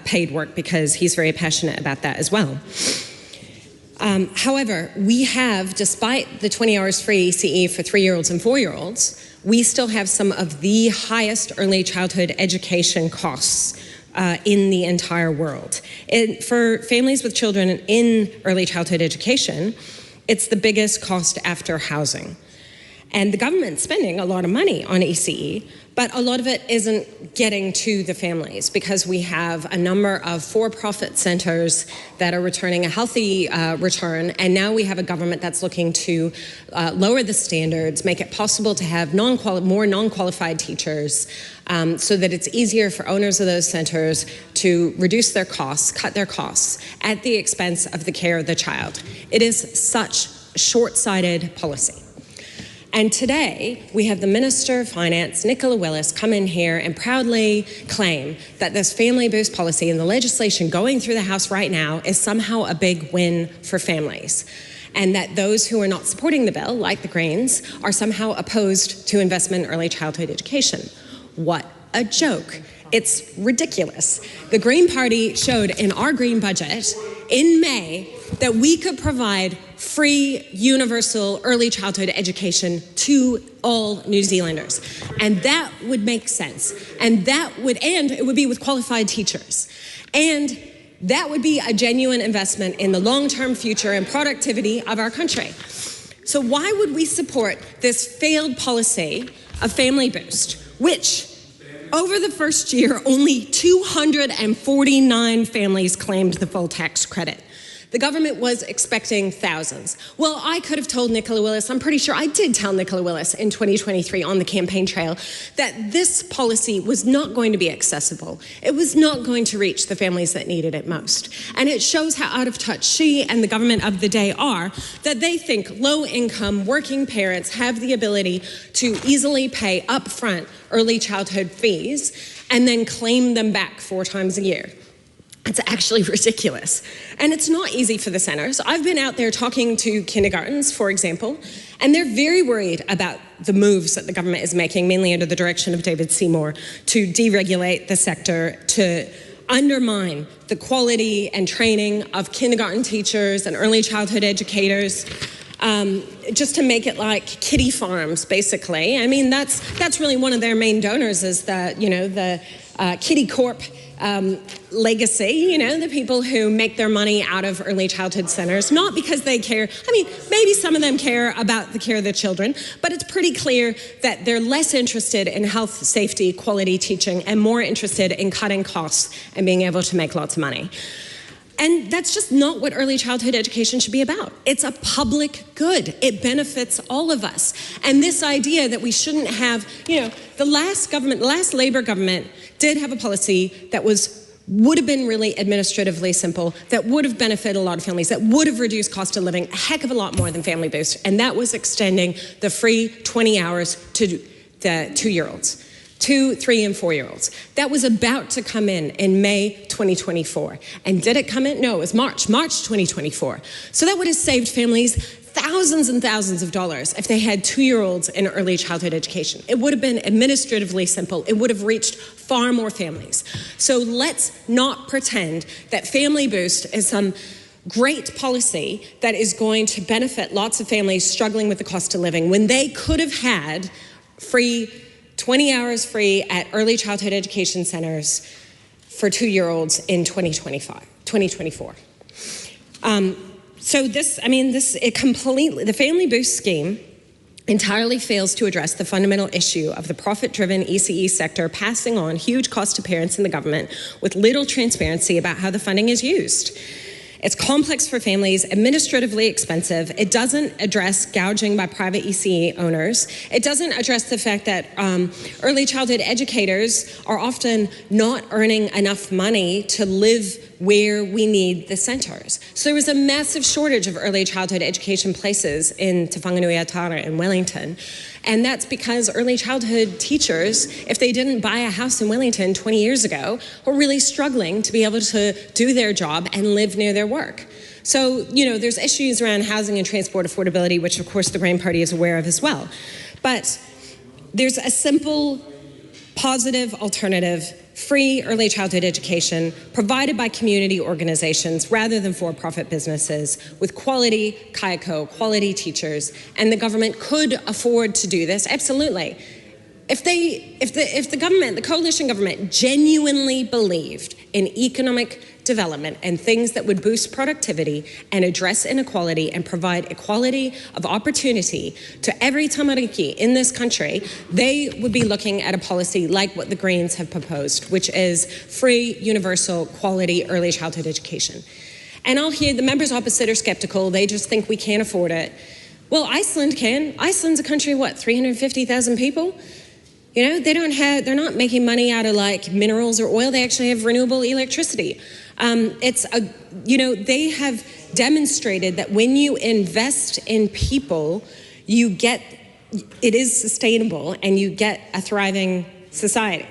paid work because he's very passionate about that as well. However, we have, despite the 20 hours free CE for 3-year-olds and 4-year-olds, we still have some of the highest early childhood education costs in the entire world. For families with children in early childhood education, it's the biggest cost after housing. And the government's spending a lot of money on ECE, but a lot of it isn't getting to the families because we have a number of for-profit centres that are returning a healthy return, and now we have a government that's looking to lower the standards, make it possible to have more non-qualified teachers, so that it's easier for owners of those centres to reduce their costs, cut their costs, at the expense of the care of the child. It is such short-sighted policy. And today, we have the Minister of Finance, Nicola Willis, come in here and proudly claim that this family boost policy and the legislation going through the House right now is somehow a big win for families. and that those who are not supporting the bill, like the Greens, are somehow opposed to investment in early childhood education. What a joke. It's ridiculous. The Green Party showed in our Green budget in May that we could provide free, universal early childhood education to all New Zealanders. And that would make sense. And it would be with qualified teachers. And that would be a genuine investment in the long-term future and productivity of our country. So why would we support this failed policy of Family Boost, which over the first year, only 249 families claimed the full tax credit? The government was expecting thousands. Well, I could have told Nicola Willis, I'm pretty sure I did tell Nicola Willis in 2023 on the campaign trail, that this policy was not going to be accessible. It was not going to reach the families that needed it most. And it shows how out of touch she and the government of the day are, that they think low-income working parents have the ability to easily pay upfront early childhood fees and then claim them back 4 times a year. It's actually ridiculous. And it's not easy for the centres. I've been out there talking to kindergartens, for example, and they're very worried about the moves that the government is making, mainly under the direction of David Seymour, to deregulate the sector, to undermine the quality and training of kindergarten teachers and early childhood educators, just to make it like kiddie farms, basically. I mean, that's really one of their main donors is the Kiddie Corp legacy, the people who make their money out of early childhood centres, not because they care. I mean, maybe some of them care about the care of their children, but it's pretty clear that they're less interested in health, safety, quality teaching, and more interested in cutting costs and being able to make lots of money. And that's just not what early childhood education should be about. It's a public good. It benefits all of us. And this idea that we shouldn't have, the last Labour government did have a policy that would have been really administratively simple, that would have benefited a lot of families, that would have reduced cost of living a heck of a lot more than Family Boost, and that was extending the free 20 hours to the 2-year-olds. 2, 3, and 4-year-olds. That was about to come in May 2024. And did it come in? No, it was March 2024. So that would have saved families thousands and thousands of dollars if they had 2-year-olds in early childhood education. It would have been administratively simple. It would have reached far more families. So let's not pretend that Family Boost is some great policy that is going to benefit lots of families struggling with the cost of living when they could have had free 20 hours free at early childhood education centres for 2-year-olds in 2024. The Family Boost scheme entirely fails to address the fundamental issue of the profit-driven ECE sector passing on huge costs to parents and the government with little transparency about how the funding is used. It's complex for families, administratively expensive. It doesn't address gouging by private ECE owners. It doesn't address the fact that early childhood educators are often not earning enough money to live where we need the centres. So there was a massive shortage of early childhood education places in Te Whanganui Aotearoa in Wellington. And that's because early childhood teachers, if they didn't buy a house in Wellington 20 years ago, were really struggling to be able to do their job and live near their work. So, there's issues around housing and transport affordability, which of course the Green Party is aware of as well. But there's a simple, positive alternative, free early childhood education provided by community organizations rather than for-profit businesses with quality kaiako, quality teachers, and the government could afford to do this, absolutely. If the government, the coalition government, genuinely believed in economic development and things that would boost productivity and address inequality and provide equality of opportunity to every tamariki in this country, they would be looking at a policy like what the Greens have proposed, which is free, universal, quality early childhood education. And I'll hear the members opposite are skeptical. They just think we can't afford it. Well, Iceland can. Iceland's a country of 350,000 people? They're not making money out of minerals or oil. They actually have renewable electricity. They have demonstrated that when you invest in people, it is sustainable and you get a thriving society.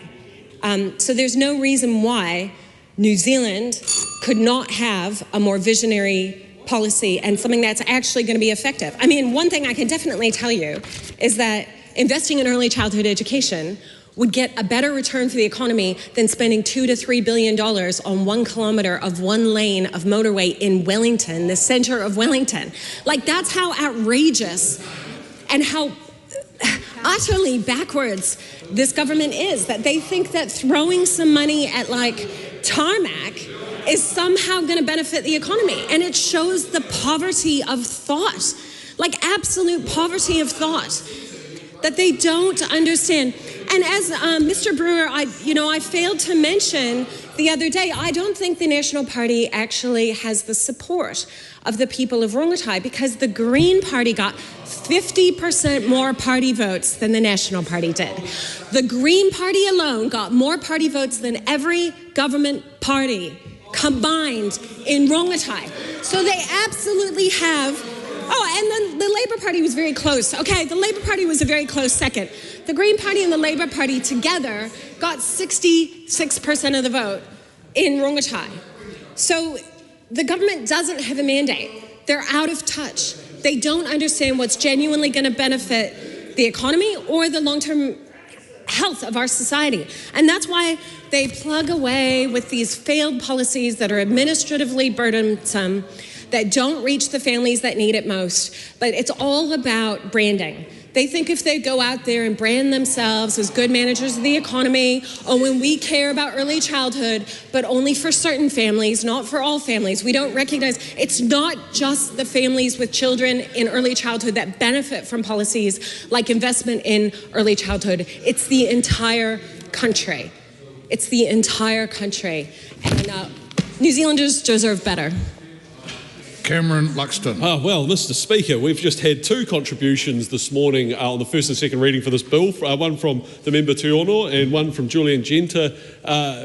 So there's no reason why New Zealand could not have a more visionary policy and something that's actually going to be effective. I mean, one thing I can definitely tell you is that investing in early childhood education would get a better return for the economy than spending $2 to $3 billion on 1 kilometre of 1 lane of motorway in Wellington, the centre of Wellington. Like, that's how outrageous and how utterly backwards this government is, that they think that throwing some money at, like, tarmac is somehow going to benefit the economy. And it shows the poverty of thought, like absolute poverty of thought, that they don't understand. And as Mr. Brewer, I failed to mention the other day, I don't think the National Party actually has the support of the people of Rongotai, because the Green Party got 50% more party votes than the National Party did. The Green Party alone got more party votes than every government party combined in Rongotai. So they absolutely have. Oh, and then the Labour Party was very close. Okay, the Labour Party was a very close second. The Green Party and the Labour Party together got 66% of the vote in Rongotai. So the government doesn't have a mandate. They're out of touch. They don't understand what's genuinely going to benefit the economy or the long-term health of our society. And that's why they plug away with these failed policies that are administratively burdensome, that don't reach the families that need it most. But it's all about branding. They think if they go out there and brand themselves as good managers of the economy, or when we care about early childhood, but only for certain families, not for all families. We don't recognize it's not just the families with children in early childhood that benefit from policies like investment in early childhood. It's the entire country. It's the entire country. And New Zealanders deserve better. Cameron Luxon. Well, Mr. Speaker, we've just had 2 contributions this morning on the first and second reading for this bill, one from the member Tuono and one from Julian Genter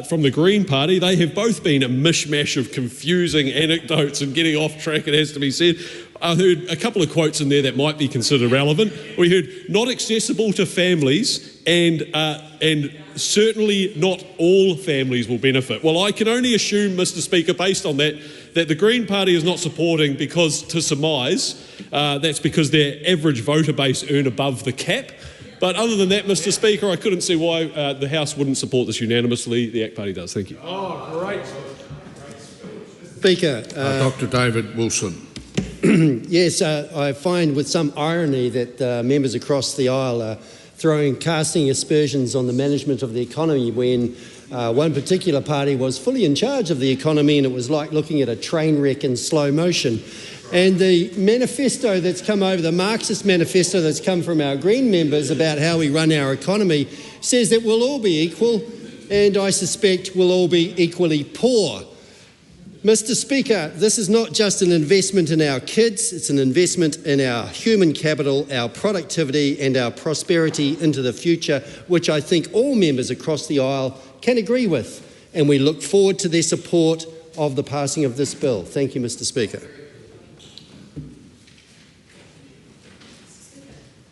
from the Green Party. They have both been a mishmash of confusing anecdotes and getting off track, it has to be said. I heard a couple of quotes in there that might be considered relevant. We heard not accessible to families and certainly not all families will benefit. Well, I can only assume, Mr. Speaker, based on that the Green Party is not supporting because, to surmise, that's because their average voter base earn above the cap. But other than that, Mr. Speaker, I couldn't see why the House wouldn't support this unanimously. The ACT Party does. Thank you. Oh, great. Speaker. Dr. David Wilson. Yes, I find with some irony that members across the aisle are casting aspersions on the management of the economy when one particular party was fully in charge of the economy, and it was like looking at a train wreck in slow motion. And the manifesto that's come over, the Marxist manifesto that's come from our Green members about how we run our economy, says that we'll all be equal, and I suspect we'll all be equally poor. Mr. Speaker, this is not just an investment in our kids, it's an investment in our human capital, our productivity and our prosperity into the future, which I think all members across the aisle can agree with. And we look forward to their support of the passing of this bill. Thank you, Mr. Speaker.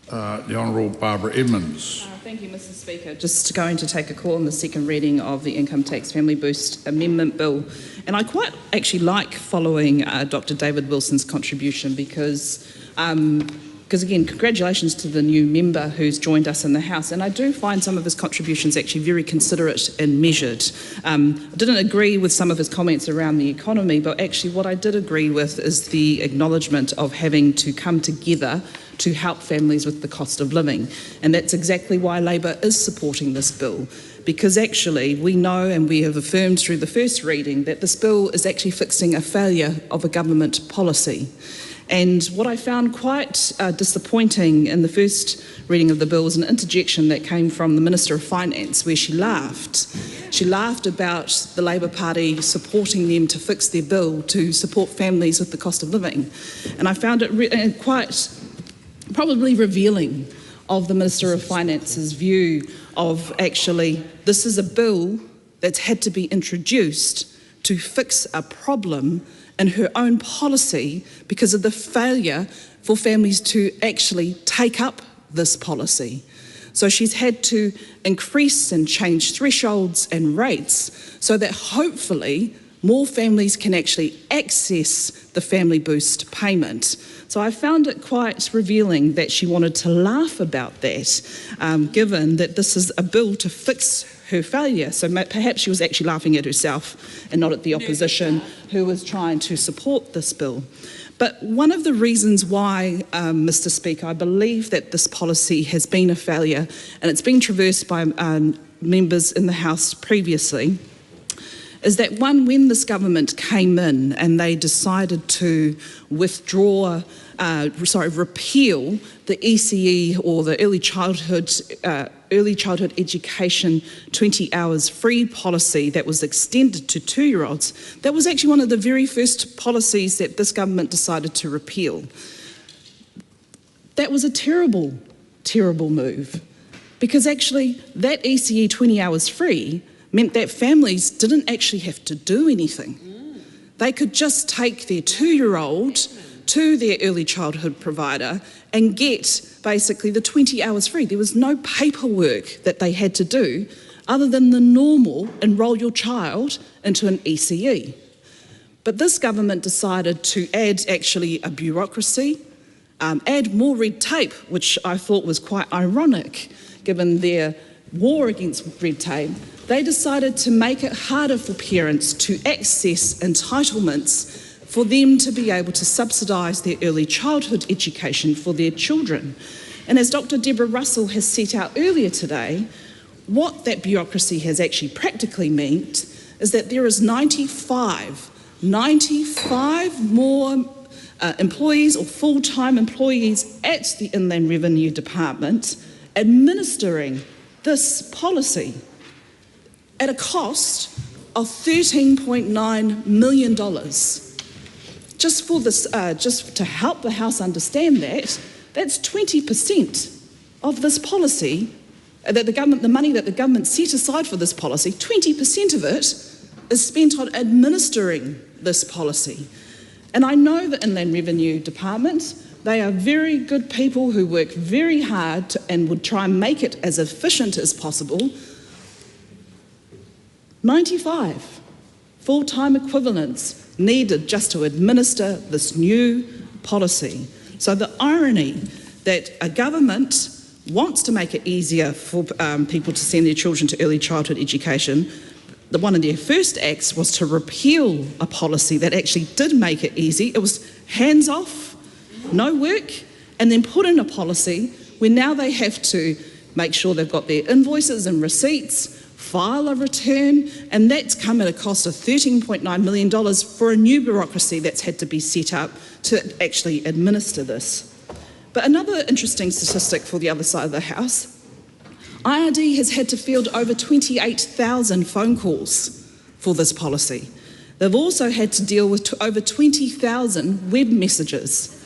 The Honourable Barbara Edmonds. Thank you, Mr. Speaker. Just going to take a call on the second reading of the Income Tax Family Boost Amendment Bill. And I quite actually like following Dr. David Wilson's contribution because again, congratulations to the new member who's joined us in the House. And I do find some of his contributions actually very considerate and measured. I didn't agree with some of his comments around the economy, but actually what I did agree with is the acknowledgement of having to come together to help families with the cost of living. And that's exactly why Labour is supporting this bill, because actually we know and we have affirmed through the first reading that this bill is actually fixing a failure of a government policy. And what I found quite disappointing in the first reading of the bill was an interjection that came from the Minister of Finance, where she laughed. She laughed about the Labour Party supporting them to fix their bill to support families with the cost of living. And I found it quite probably revealing of the Minister of Finance's view of actually this is a bill that's had to be introduced to fix a problem in her own policy because of the failure for families to actually take up this policy. So she's had to increase and change thresholds and rates so that hopefully more families can actually access the Family Boost payment. So I found it quite revealing that she wanted to laugh about that, given that this is a bill to fix her failure. So perhaps she was actually laughing at herself and not at the opposition who was trying to support this bill. But one of the reasons why, Mr. Speaker, I believe that this policy has been a failure, and it's been traversed by members in the House previously, is that when this government came in and they decided to repeal the ECE, or the early childhood education 20 hours free policy that was extended to 2-year-olds, that was actually one of the very first policies that this government decided to repeal. That was a terrible, terrible move, because actually that ECE 20 hours free meant that families didn't actually have to do anything. They could just take their 2-year-old to their early childhood provider and get basically the 20 hours free. There was no paperwork that they had to do other than the normal enrol your child into an ECE. But this government decided to add actually a bureaucracy, add more red tape, which I thought was quite ironic given their war against red tape. They decided to make it harder for parents to access entitlements for them to be able to subsidise their early childhood education for their children. And as Dr. Deborah Russell has set out earlier today, what that bureaucracy has actually practically meant is that there is 95 more employees or full-time employees at the Inland Revenue Department administering this policy at a cost of $13.9 million. Just for this, just to help the House understand that, that's 20% of this policy that the government, the money that the government set aside for this policy, 20% of it is spent on administering this policy. And I know the Inland Revenue Department, they are very good people who work very hard and would try and make it as efficient as possible. 95 full-time equivalents needed just to administer this new policy. So the irony that a government wants to make it easier for people to send their children to early childhood education, one of their first acts was to repeal a policy that actually did make it easy. It was hands off, no work, and then put in a policy where now they have to make sure they've got their invoices and receipts, file a return, and that's come at a cost of $13.9 million for a new bureaucracy that's had to be set up to actually administer this. But another interesting statistic for the other side of the House, IRD has had to field over 28,000 phone calls for this policy. They've also had to deal with over 20,000 web messages.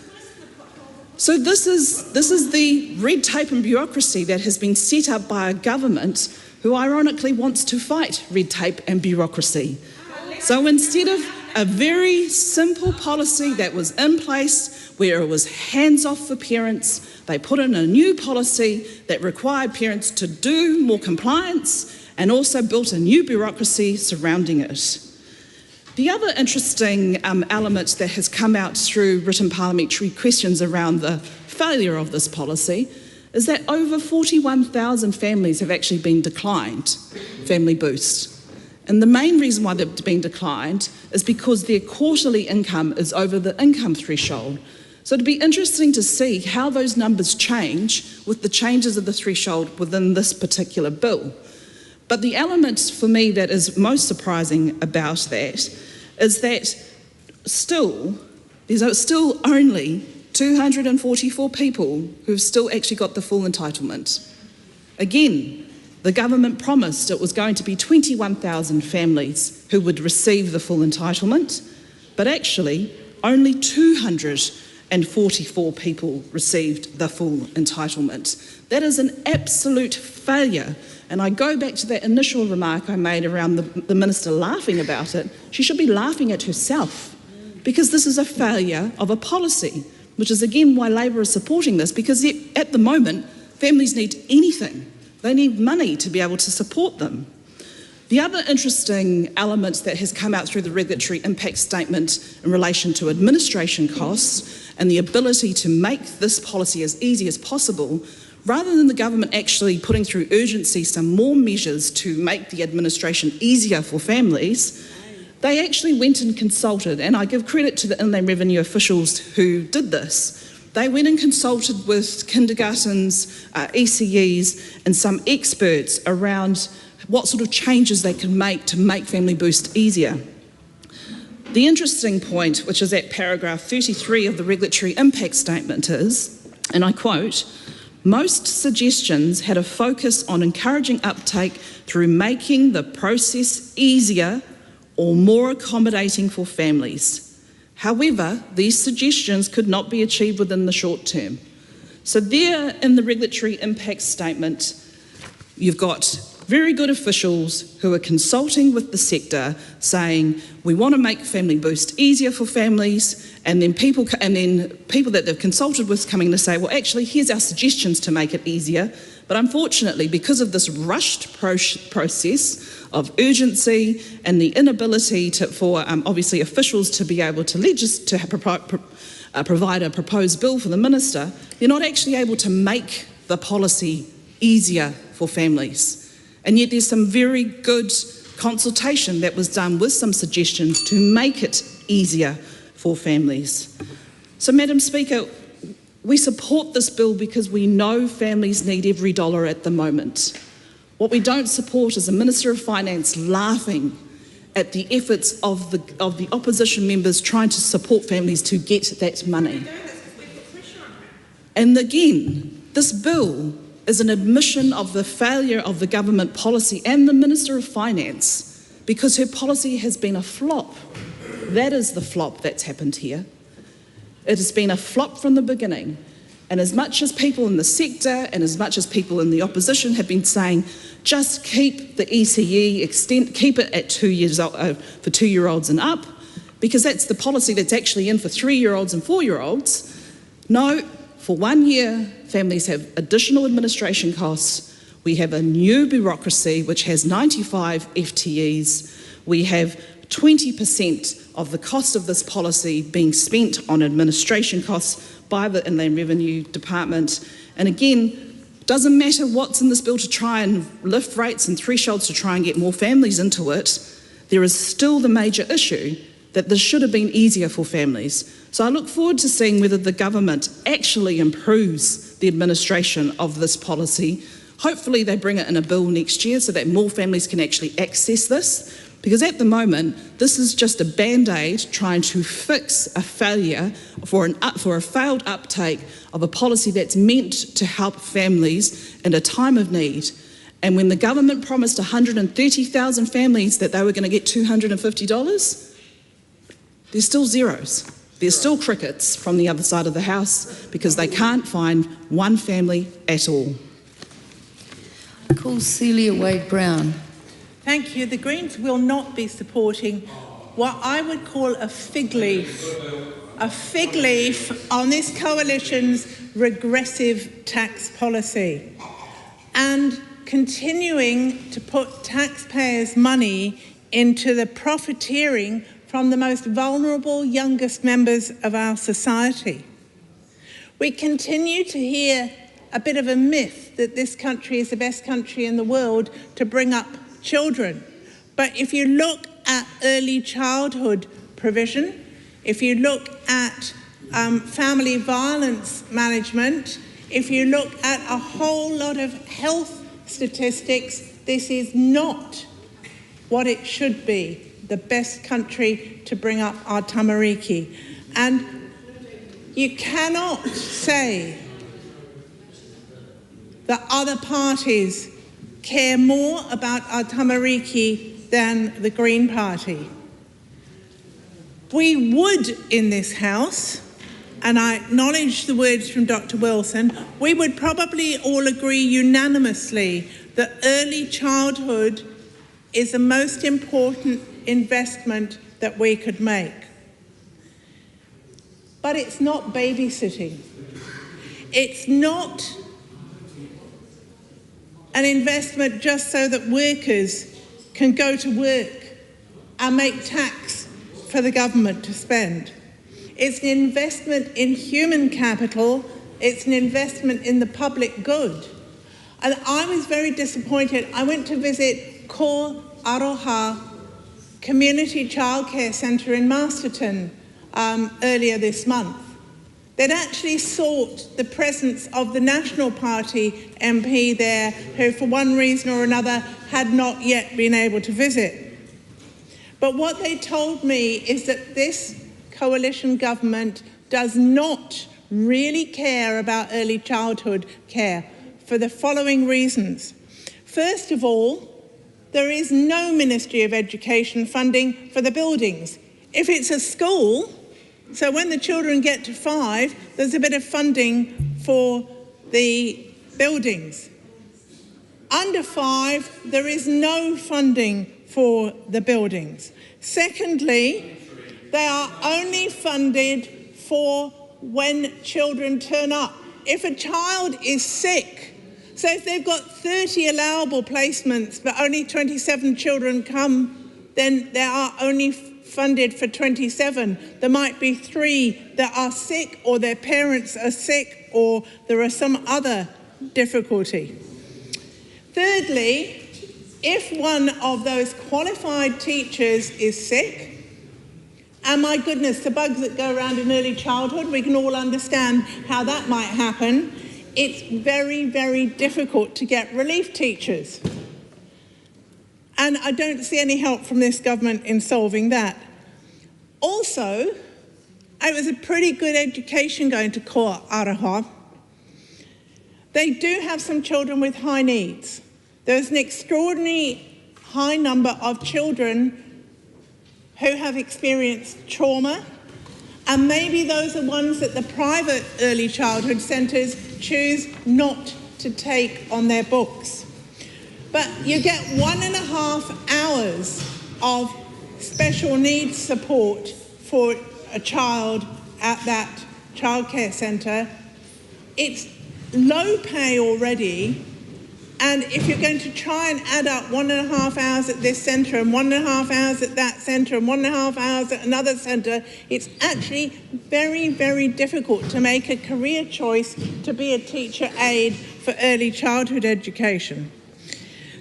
So this is the red tape and bureaucracy that has been set up by a government who ironically wants to fight red tape and bureaucracy. So instead of a very simple policy that was in place where it was hands off for parents, they put in a new policy that required parents to do more compliance and also built a new bureaucracy surrounding it. The other interesting element that has come out through written parliamentary questions around the failure of this policy is that over 41,000 families have actually been declined Family Boost. And the main reason why they've been declined is because their quarterly income is over the income threshold. So it'd be interesting to see how those numbers change with the changes of the threshold within this particular bill. But the element for me that is most surprising about that is that there's still only 244 people who've still actually got the full entitlement. Again, the government promised it was going to be 21,000 families who would receive the full entitlement, but actually only 244 people received the full entitlement. That is an absolute failure. And I go back to that initial remark I made around the minister laughing about it. She should be laughing at herself, because this is a failure of a policy, which is again why Labor is supporting this, because at the moment, families need anything. They need money to be able to support them. The other interesting element that has come out through the regulatory impact statement in relation to administration costs and the ability to make this policy as easy as possible, rather than the government actually putting through urgency some more measures to make the administration easier for families, they actually went and consulted, and I give credit to the Inland Revenue officials who did this. They went and consulted with kindergartens, ECEs and some experts around what sort of changes they can make to make Family Boost easier. The interesting point, which is at paragraph 33 of the regulatory impact statement is, and I quote, "Most suggestions had a focus on encouraging uptake through making the process easier or more accommodating for families. However, these suggestions could not be achieved within the short term." So there in the regulatory impact statement, you've got very good officials who are consulting with the sector saying, we want to make Family Boost easier for families, and then people that they've consulted with coming to say, well, actually, here's our suggestions to make it easier. But unfortunately, because of this rushed process of urgency and the inability for obviously officials to be able to provide a proposed bill for the minister, they're not actually able to make the policy easier for families. And yet there's some very good consultation that was done with some suggestions to make it easier for families. So, Madam Speaker, we support this bill because we know families need every dollar at the moment. What we don't support is the Minister of Finance laughing at the efforts of the opposition members trying to support families to get that money. And again, this bill is an admission of the failure of the government policy and the Minister of Finance, because her policy has been a flop. That is the flop that's happened here. It has been a flop from the beginning. And as much as people in the sector and as much as people in the opposition have been saying, just keep the ECE, keep it at 2 years old, for 2-year-olds and up, because that's the policy that's actually in for 3-year-olds and 4-year-olds. No, for 1 year, families have additional administration costs. We have a new bureaucracy which has 95 FTEs. We have 20% of the cost of this policy being spent on administration costs by the Inland Revenue Department. And again, doesn't matter what's in this bill to try and lift rates and thresholds to try and get more families into it, there is still the major issue that this should have been easier for families. So I look forward to seeing whether the government actually improves the administration of this policy. Hopefully they bring it in a bill next year so that more families can actually access this, because at the moment this is just a band-aid trying to fix a failure for a failed uptake of a policy that's meant to help families in a time of need. And when the government promised 130,000 families that they were going to get $250, there's still zeros. There's still crickets from the other side of the house because they can't find one family at all. I call Celia Wade-Brown. Thank you. The Greens will not be supporting what I would call a fig leaf on this coalition's regressive tax policy, and continuing to put taxpayers' money into the profiteering from the most vulnerable, youngest members of our society. We continue to hear a bit of a myth that this country is the best country in the world to bring up children. But if you look at early childhood provision, if you look at family violence management, if you look at a whole lot of health statistics, this is not what it should be, the best country to bring up our tamariki. And you cannot say that other parties care more about our tamariki than the Green Party. We would in this House, and I acknowledge the words from Dr. Wilson, we would probably all agree unanimously that early childhood is the most important investment that we could make. But it's not babysitting. It's not an investment just so that workers can go to work and make tax for the government to spend. It's an investment in human capital. It's an investment in the public good. And I was very disappointed. I went to visit Aotearoa Community Childcare Centre in Masterton earlier this month. They'd actually sought the presence of the National Party MP there, who for one reason or another had not yet been able to visit. But what they told me is that this coalition government does not really care about early childhood care for the following reasons. First of all, there is no Ministry of Education funding for the buildings. If it's a school, so when the children get to 5, there's a bit of funding for the buildings. Under 5, there is no funding for the buildings. Secondly, they are only funded for when children turn up. If a child is sick, so if they've got 30 allowable placements but only 27 children come, then they are only funded for 27. There might be 3 that are sick, or their parents are sick, or there are some other difficulty. Thirdly, if one of those qualified teachers is sick, and my goodness, the bugs that go around in early childhood, we can all understand how that might happen. It's very, very difficult to get relief teachers. And I don't see any help from this government in solving that. Also, it was a pretty good education going to Aotearoa. They do have some children with high needs. There's an extraordinarily high number of children who have experienced trauma, and maybe those are ones that the private early childhood centres choose not to take on their books. But you get 1.5 hours of special needs support for a child at that childcare centre. It's low pay already, and if you're going to try and add up 1.5 hours at this centre and 1.5 hours at that centre and 1.5 hours at another centre, it's actually very, very difficult to make a career choice to be a teacher aide for early childhood education.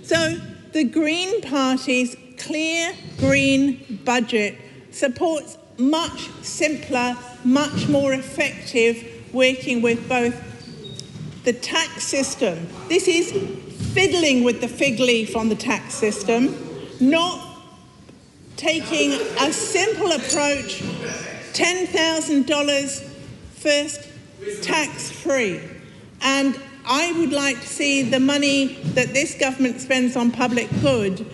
So the Green Party's clear green budget supports much simpler, much more effective working with both the tax system. This is fiddling with the fig leaf on the tax system, not taking a simple approach, $10,000 first tax-free. And I would like to see the money that this government spends on public good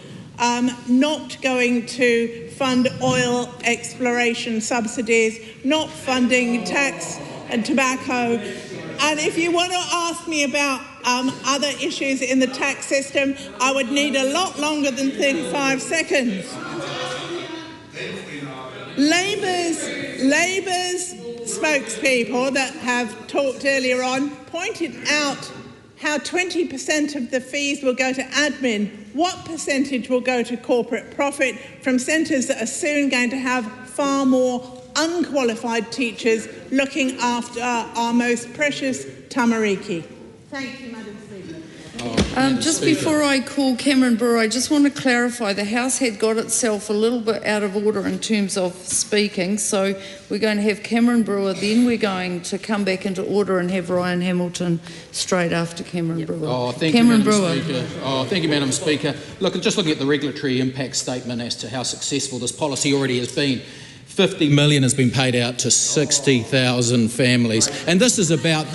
not going to fund oil exploration subsidies, not funding tax and tobacco. And if you want to ask me about other issues in the tax system, I would need a lot longer than 35 seconds. Labour's spokespeople that have talked earlier on pointed out how 20% of the fees will go to admin. What percentage will go to corporate profit from centres that are soon going to have far more unqualified teachers looking after our most precious tamariki? Thank you, Madam Speaker. Just before I call Cameron Brewer, I just want to clarify the House had got itself a little bit out of order in terms of speaking, so we're going to have Cameron Brewer, then we're going to come back into order and have Ryan Hamilton straight after Cameron Brewer. Oh, thank you, Madam Speaker. Oh, thank you, Madam Speaker. Look, just looking at the regulatory impact statement as to how successful this policy already has been. $50 million has been paid out to 60,000 families, and this is about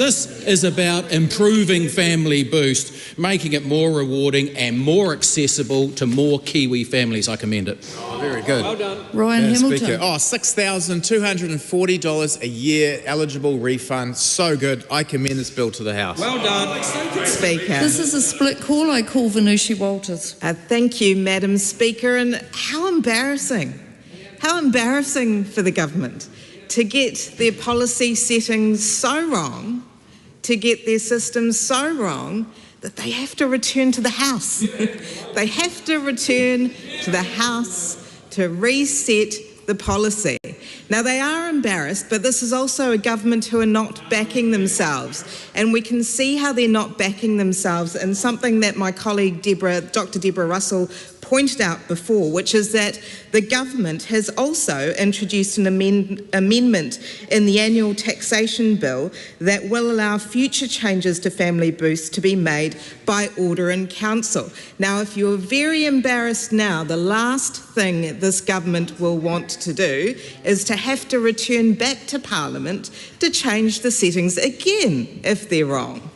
improving Family Boost, making it more rewarding and more accessible to more Kiwi families. I commend it. Oh, very good. Well done, Ryan Hamilton. Speaker. Oh, $6,240 a year eligible refund. So good. I commend this bill to the House. Well done, Speaker. This is a split call. I call Venushi Walters. Thank you, Madam Speaker. And how embarrassing. How embarrassing for the government to get their policy settings so wrong, to get their systems so wrong, that they have to return to the House. They have to return to the House to reset the policy. Now, they are embarrassed, but this is also a government who are not backing themselves. And we can see how they're not backing themselves in something that my colleague Dr. Deborah Russell pointed out before, which is that the government has also introduced an amendment in the annual taxation bill that will allow future changes to family boost to be made by order in council. Now, if you're very embarrassed now, the last thing this government will want to do is to have to return back to Parliament to change the settings again if they're wrong.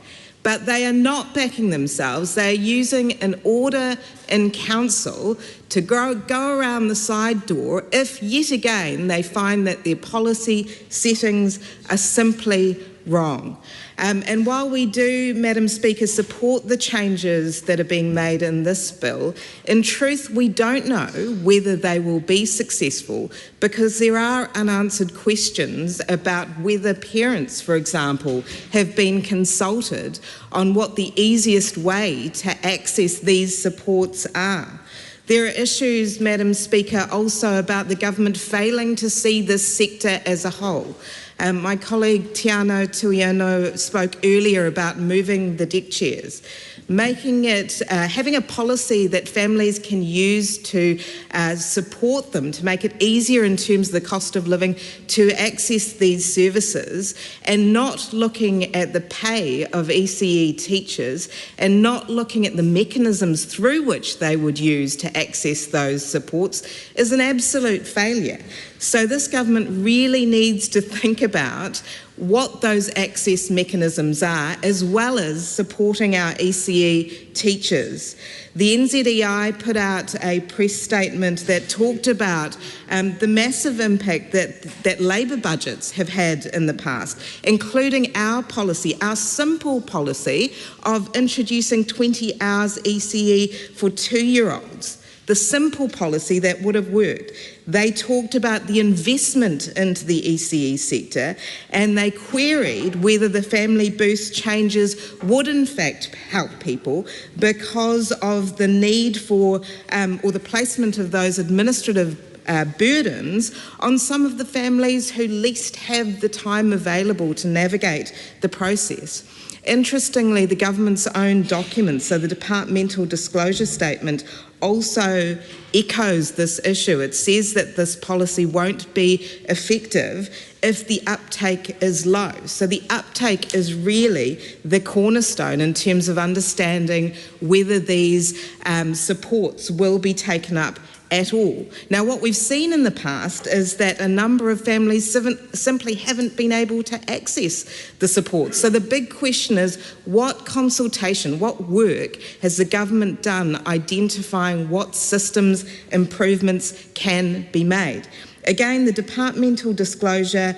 But they are not backing themselves. They are using an order in council to go around the side door if yet again they find that their policy settings are simply wrong. And while we do, Madam Speaker, support the changes that are being made in this bill, in truth we don't know whether they will be successful because there are unanswered questions about whether parents, for example, have been consulted on what the easiest way to access these supports are. There are issues, Madam Speaker, also about the government failing to see this sector as a whole. My colleague Tiano Tuiono spoke earlier about moving the deck chairs, making it, having a policy that families can use to support them, to make it easier in terms of the cost of living to access these services, and not looking at the pay of ECE teachers and not looking at the mechanisms through which they would use to access those supports is an absolute failure. So this government really needs to think about what those access mechanisms are, as well as supporting our ECE teachers. The NZEI put out a press statement that talked about the massive impact that Labour budgets have had in the past, including our policy, our simple policy of introducing 20 hours ECE for 2-year-olds. The simple policy that would have worked. They talked about the investment into the ECE sector and they queried whether the family boost changes would in fact help people because of the need for or the placement of those administrative burdens on some of the families who least have the time available to navigate the process. Interestingly, the government's own documents, so the departmental disclosure statement, also echoes this issue. It says that this policy won't be effective if the uptake is low. So the uptake is really the cornerstone in terms of understanding whether these supports will be taken up at all. Now, what we've seen in the past is that a number of families simply haven't been able to access the support. So the big question is, what consultation, what work has the government done identifying what systems improvements can be made? Again, the departmental disclosure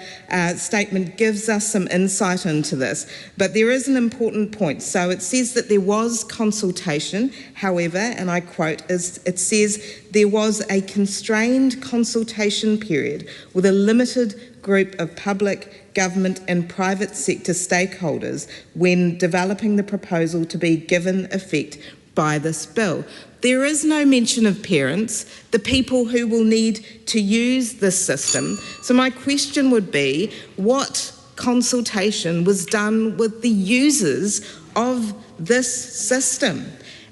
statement gives us some insight into this, but there is an important point. So it says that there was consultation, however, and I quote, it says there was a constrained consultation period with a limited group of public, government and private sector stakeholders when developing the proposal to be given effect by this bill. There is no mention of parents, the people who will need to use this system. So my question would be, what consultation was done with the users of this system?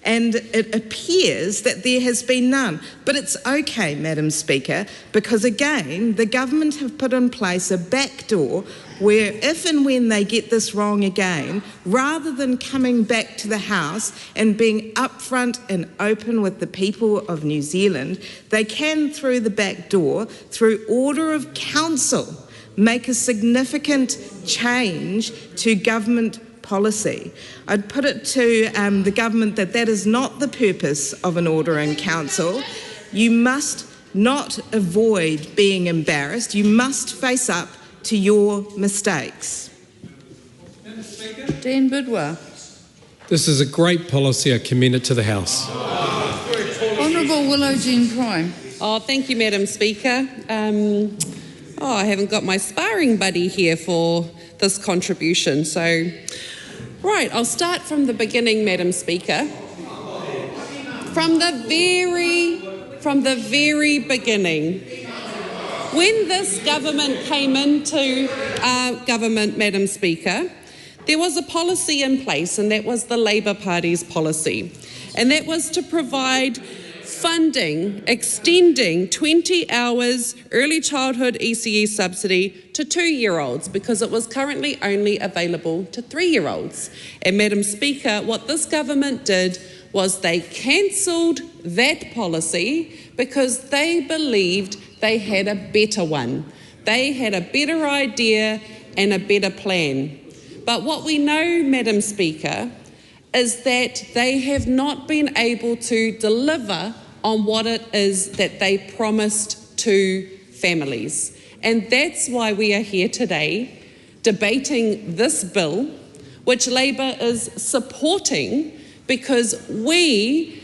And it appears that there has been none. But it's okay, Madam Speaker, because again, the government have put in place a backdoor where if and when they get this wrong again, rather than coming back to the House and being upfront and open with the people of New Zealand, they can, through the back door, through order of council, make a significant change to government policy. I'd put it to the government that that is not the purpose of an order in council. You must not avoid being embarrassed. You must face up to your mistakes. Dan Bidwell. This is a great policy. I commend it to the House. Honourable Willow Jean Prime. Oh, thank you, Madam Speaker. I haven't got my sparring buddy here for this contribution, so Right, I'll start from the beginning, Madam Speaker. From the very beginning. When this government came into government, Madam Speaker, there was a policy in place, and that was the Labour Party's policy. And that was to provide funding, extending 20 hours early childhood ECE subsidy to 2-year-olds, because it was currently only available to 3-year-olds. And Madam Speaker, what this government did was they cancelled that policy because they believed they had a better one. They had a better idea and a better plan. But what we know, Madam Speaker, is that they have not been able to deliver on what it is that they promised to families. And that's why we are here today debating this bill, which Labour is supporting, because we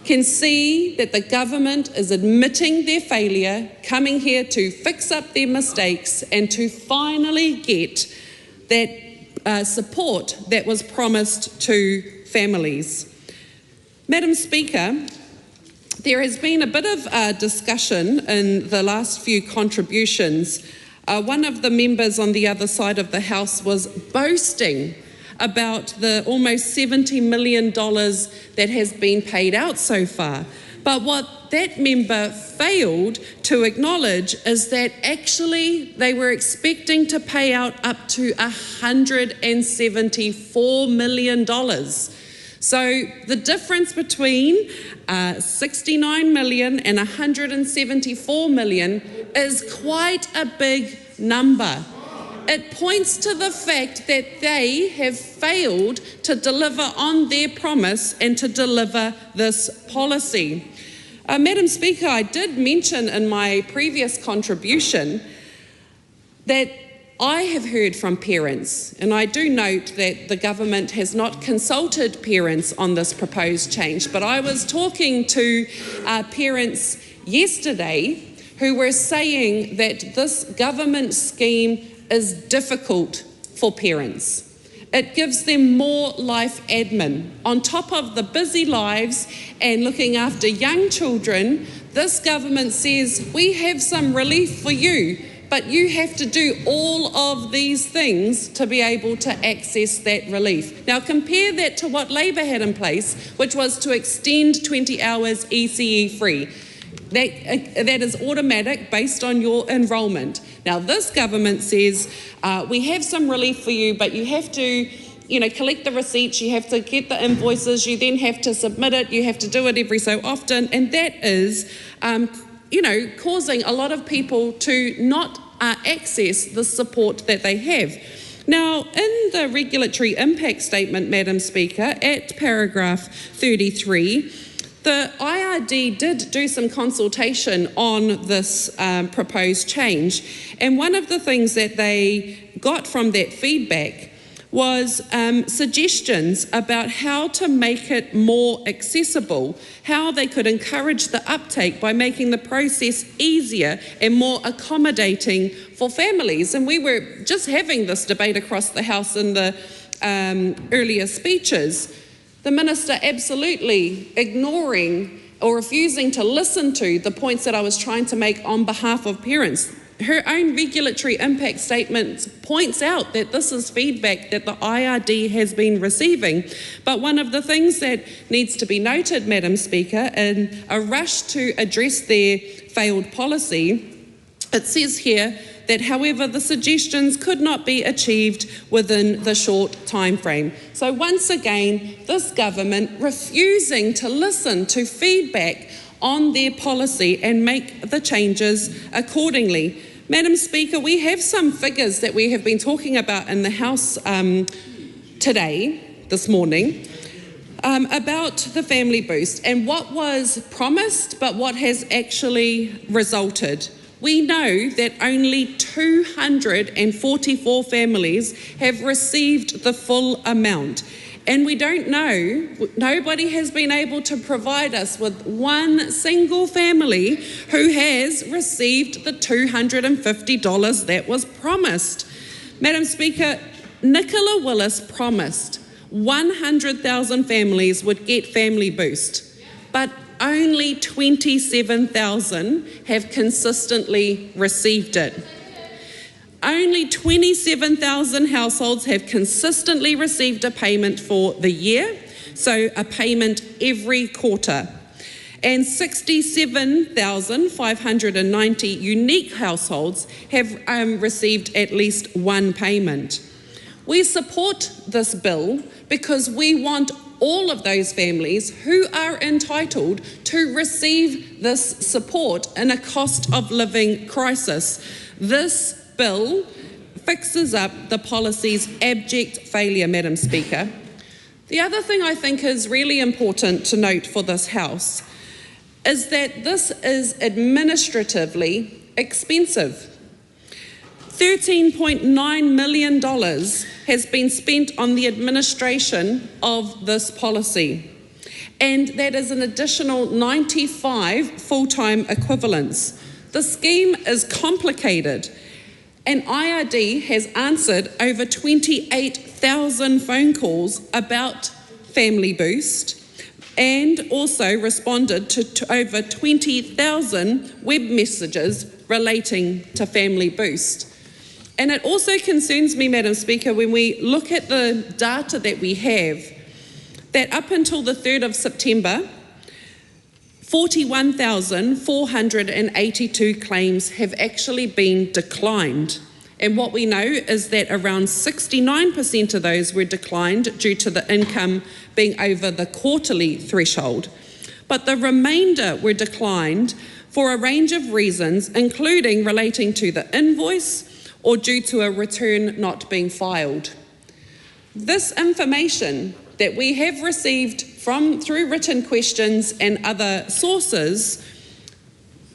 can see that the government is admitting their failure, coming here to fix up their mistakes and to finally get that support that was promised to families. Madam Speaker, there has been a bit of discussion in the last few contributions. One of the members on the other side of the House was boasting about the almost $70 million that has been paid out so far. But what that member failed to acknowledge is that actually they were expecting to pay out up to $174 million. So the difference between 69 million and 174 million is quite a big number. It points to the fact that they have failed to deliver on their promise and to deliver this policy. Madam Speaker, I did mention in my previous contribution that I have heard from parents, and I do note that the government has not consulted parents on this proposed change, but I was talking to parents yesterday who were saying that this government scheme is difficult for parents. It gives them more life admin. On top of the busy lives and looking after young children, this government says, we have some relief for you, but you have to do all of these things to be able to access that relief. Now compare that to what Labour had in place, which was to extend 20 hours ECE free. That is automatic based on your enrolment. Now this government says, we have some relief for you, but you have to collect the receipts, you have to get the invoices, you then have to submit it, you have to do it every so often, and that is causing a lot of people to not access the support that they have. Now, in the regulatory impact statement, Madam Speaker, at paragraph 33, the IRD did do some consultation on this proposed change, and one of the things that they got from that feedback was suggestions about how to make it more accessible, how they could encourage the uptake by making the process easier and more accommodating for families. And we were just having this debate across the House in the earlier speeches. The Minister absolutely ignoring or refusing to listen to the points that I was trying to make on behalf of parents. Her own regulatory impact statement points out that this is feedback that the IRD has been receiving. But one of the things that needs to be noted, Madam Speaker, in a rush to address their failed policy, it says here that, however, the suggestions could not be achieved within the short time frame. So once again, this government refusing to listen to feedback on their policy and make the changes accordingly. Madam Speaker, we have some figures that we have been talking about in the House this morning, about the family boost and what was promised but what has actually resulted. We know that only 244 families have received the full amount. And we don't know, nobody has been able to provide us with one single family who has received the $250 that was promised. Madam Speaker, Nicola Willis promised 100,000 families would get Family Boost, but only 27,000 have consistently received it. Only 27,000 households have consistently received a payment for the year, so a payment every quarter. And 67,590 unique households have received at least one payment. We support this bill because we want all of those families who are entitled to receive this support in a cost of living crisis. This bill fixes up the policy's abject failure, Madam Speaker. The other thing I think is really important to note for this House is that this is administratively expensive. $13.9 million has been spent on the administration of this policy, and that is an additional 95 full-time equivalents. The scheme is complicated, and IRD has answered over 28,000 phone calls about Family Boost and also responded to over 20,000 web messages relating to Family Boost. And it also concerns me, Madam Speaker, when we look at the data that we have, that up until the 3rd of September, 41,482 claims have actually been declined. And what we know is that around 69% of those were declined due to the income being over the quarterly threshold. But the remainder were declined for a range of reasons, including relating to the invoice or due to a return not being filed. This information that we have received through written questions and other sources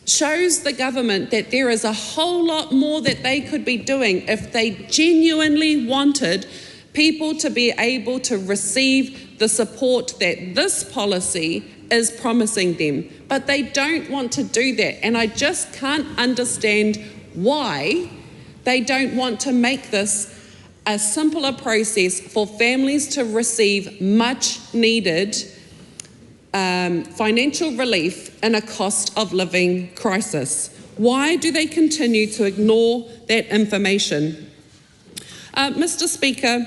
shows the government that there is a whole lot more that they could be doing if they genuinely wanted people to be able to receive the support that this policy is promising them. But they don't want to do that, and I just can't understand why they don't want to make this a simpler process for families to receive much needed financial relief in a cost of living crisis. Why do they continue to ignore that information? Mr. Speaker,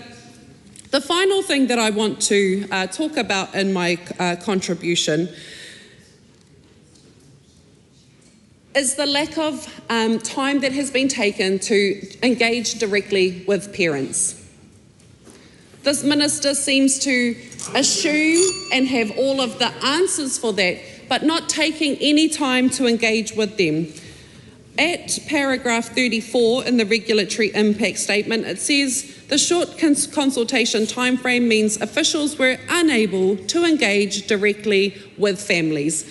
the final thing that I want to talk about in my contribution is the lack of time that has been taken to engage directly with parents. This minister seems to assume and have all of the answers for that, but not taking any time to engage with them. At paragraph 34 in the regulatory impact statement, it says the short consultation timeframe means officials were unable to engage directly with families.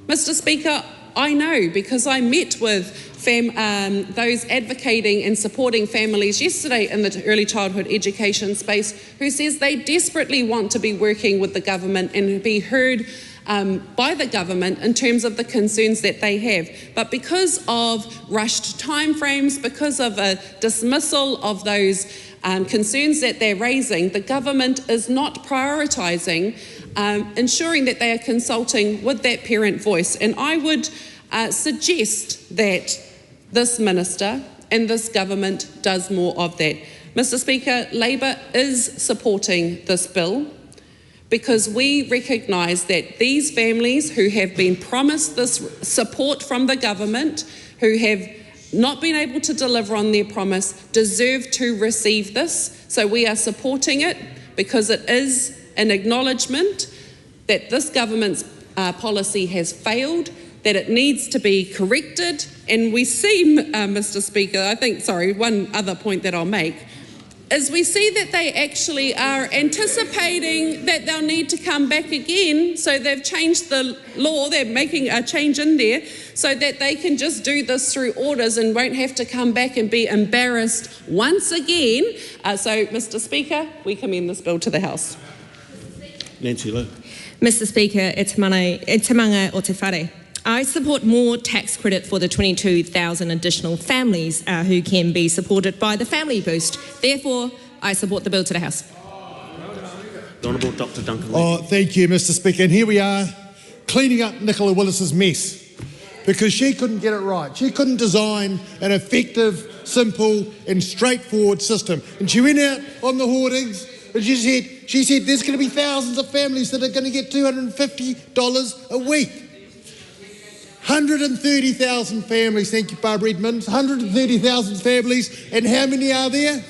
Mr. Speaker, I know because I met with those advocating and supporting families yesterday in the early childhood education space who says they desperately want to be working with the government and be heard by the government in terms of the concerns that they have. But because of rushed timeframes, because of a dismissal of those concerns that they're raising, the government is not prioritising ensuring that they are consulting with that parent voice. And I would suggest that this minister and this government does more of that. Mr. Speaker, Labor is supporting this bill because we recognise that these families who have been promised this support from the government, who have not been able to deliver on their promise, deserve to receive this. So we are supporting it because it is an acknowledgement that this government's policy has failed, that it needs to be corrected. And we see, Mr. Speaker, one other point that I'll make, is we see that they actually are anticipating that they'll need to come back again. So they've changed the law, they're making a change in there so that they can just do this through orders and won't have to come back and be embarrassed once again. So, Mr. Speaker, we commend this bill to the House. Nancy Lowe. Mr. Speaker, e tamanga o te whare. I support more tax credit for the 22,000 additional families who can be supported by the Family Boost. Therefore, I support the bill to the House. The Honourable Dr Duncan. Oh, thank you, Mr Speaker. And here we are, cleaning up Nicola Willis's mess, because she couldn't get it right. She couldn't design an effective, simple and straightforward system. And she went out on the hoardings and she said there's going to be thousands of families that are going to get $250 a week. 130,000 families, thank you, Barbara Edmonds, 130,000 families, and how many are there?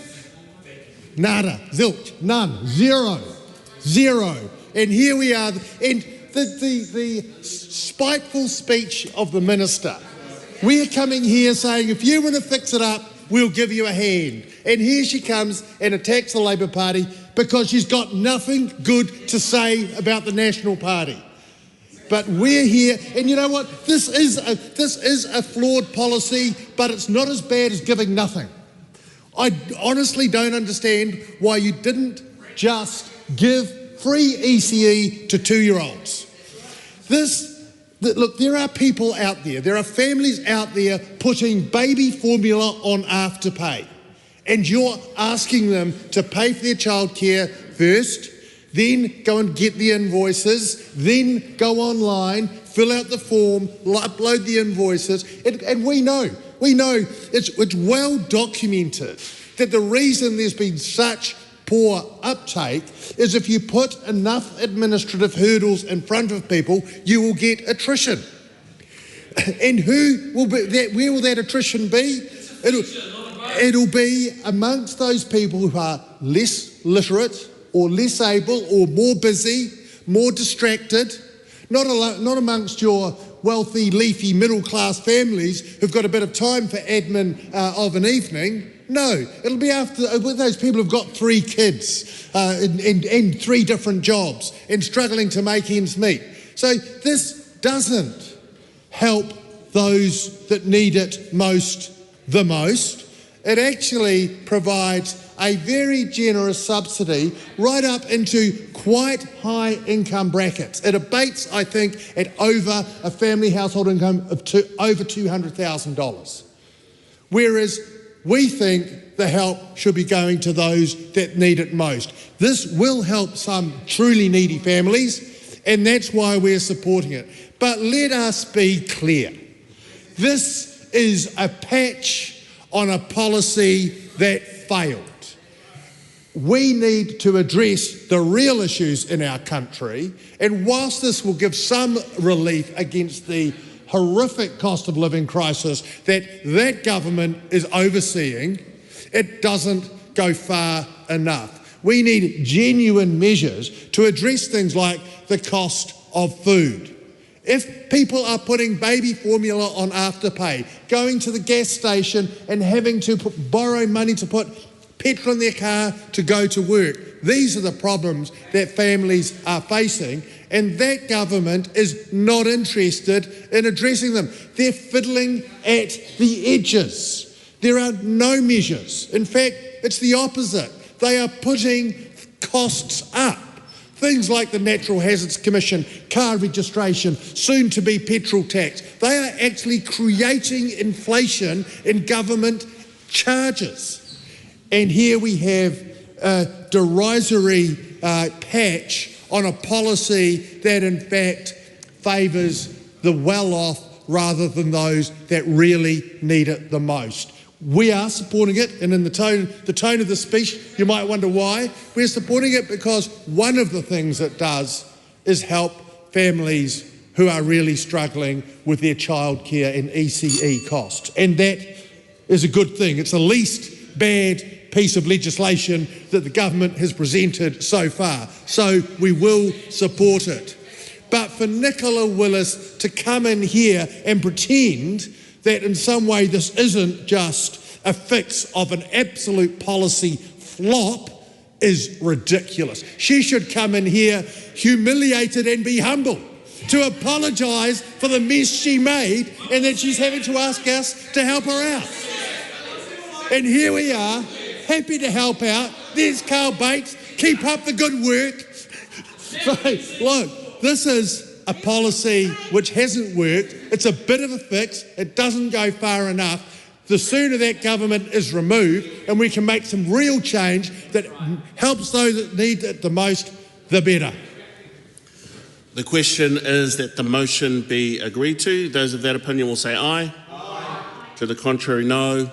Nada, zilch, none, zero. And here we are, and the spiteful speech of the minister. We're coming here saying, if you want to fix it up, we'll give you a hand. And here she comes and attacks the Labour Party because she's got nothing good to say about the National Party. But we're here, and you know what? This is a flawed policy, but it's not as bad as giving nothing. I honestly don't understand why you didn't just give free ECE to 2-year-olds. Look, there are people out there, there are families out there putting baby formula on Afterpay, and you're asking them to pay for their childcare first, then go and get the invoices, then go online, fill out the form, upload the invoices, and we know it's well documented that the reason there's been such poor uptake is if you put enough administrative hurdles in front of people, you will get attrition. And where will that attrition be? It'll be amongst those people who are less literate or less able or more busy, more distracted, not amongst your wealthy, leafy, middle-class families who've got a bit of time for admin of an evening. No, it'll be with those people who've got 3 kids and 3 different jobs and struggling to make ends meet. So this doesn't help those that need it most the most. It actually provides a very generous subsidy right up into quite high income brackets. It abates, I think, at over a family household income of over $200,000. Whereas we think the help should be going to those that need it most. This will help some truly needy families, and that's why we're supporting it. But let us be clear. This is a patch on a policy that failed. We need to address the real issues in our country, and whilst this will give some relief against the horrific cost of living crisis that government is overseeing, it doesn't go far enough. We need genuine measures to address things like the cost of food. If people are putting baby formula on Afterpay, going to the gas station and having to borrow money to put petrol in their car to go to work, these are the problems that families are facing, and that government is not interested in addressing them. They're fiddling at the edges. There are no measures. In fact, it's the opposite. They are putting costs up. Things like the Natural Hazards Commission, car registration, soon to be petrol tax. They are actually creating inflation in government charges. And here we have a derisory patch on a policy that in fact favours the well-off rather than those that really need it the most. We are supporting it, and in the tone of the speech, you might wonder why. We're supporting it because one of the things it does is help families who are really struggling with their childcare and ECE costs. And that is a good thing. It's the least bad piece of legislation that the government has presented so far. So we will support it. But for Nicola Willis to come in here and pretend that in some way this isn't just a fix of an absolute policy flop is ridiculous. She should come in here humiliated and be humble to apologise for the mess she made and that she's having to ask us to help her out. And here we are, happy to help out. There's Carl Bates, keep up the good work. So, look, this is a policy which hasn't worked. It's a bit of a fix. It doesn't go far enough. The sooner that government is removed and we can make some real change that helps those that need it the most, the better. The question is that the motion be agreed to. Those of that opinion will say aye. Aye. To the contrary, no.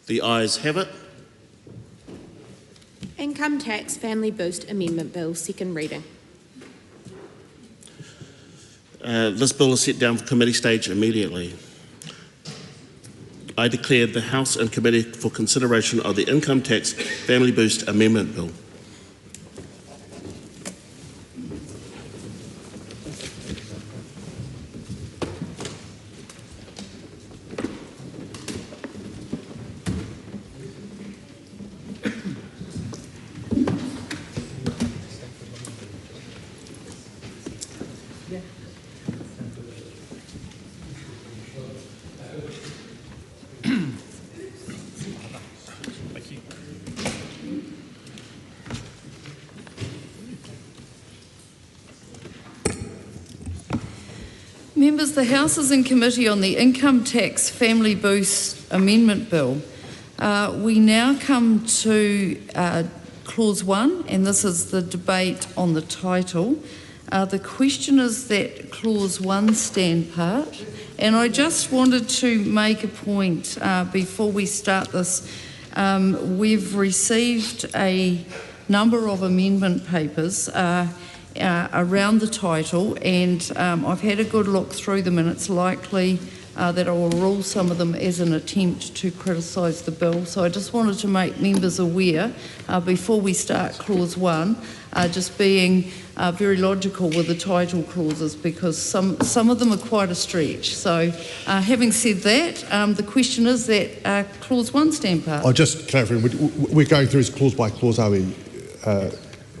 The ayes have it. Income Tax Family Boost Amendment Bill, second reading. This bill is set down for committee stage immediately. I declare the House in committee for consideration of the Income Tax Family Boost Amendment Bill. Members, the House is in committee on the Income Tax Family Boost Amendment Bill. We now come to Clause 1, and this is the debate on the title. The question is that Clause 1 stand part, and I just wanted to make a point before we start this. We've received a number of amendment papers around the title, and I've had a good look through them, and it's likely that I will rule some of them as an attempt to criticise the bill. So I just wanted to make members aware before we start Clause 1, just being very logical with the title clauses, because some of them are quite a stretch. So having said that, the question is that Clause 1 stand part. I'll just clarify, we're going through this clause by clause, are we?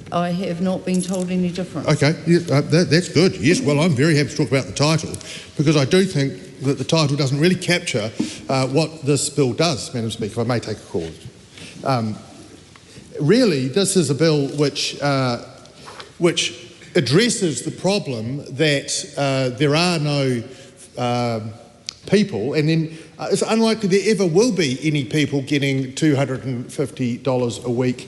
I have not been told any different. Okay, yeah, that's good. Yes, well, I'm very happy to talk about the title, because I do think that the title doesn't really capture what this bill does, Madam Speaker, if I may take a call. Really, this is a bill which addresses the problem that there are no people, and then it's unlikely there ever will be any people getting $250 a week,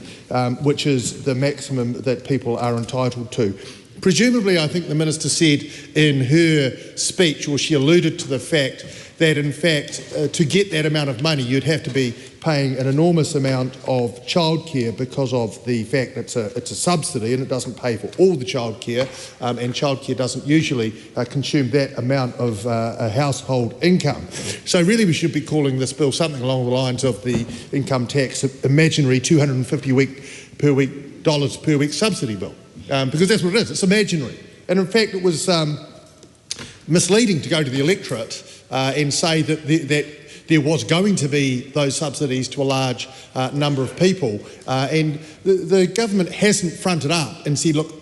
which is the maximum that people are entitled to. Presumably, I think the Minister said in her speech, or she alluded to the fact that, in fact, to get that amount of money, you'd have to be paying an enormous amount of childcare because of the fact that it's a subsidy and it doesn't pay for all the childcare, and childcare doesn't usually consume that amount of a household income. So really we should be calling this bill something along the lines of the income tax imaginary $250 per week subsidy bill, because that's what it is, it's imaginary. And in fact it was misleading to go to the electorate and say that there was going to be those subsidies to a large number of people, and the government hasn't fronted up and said, look,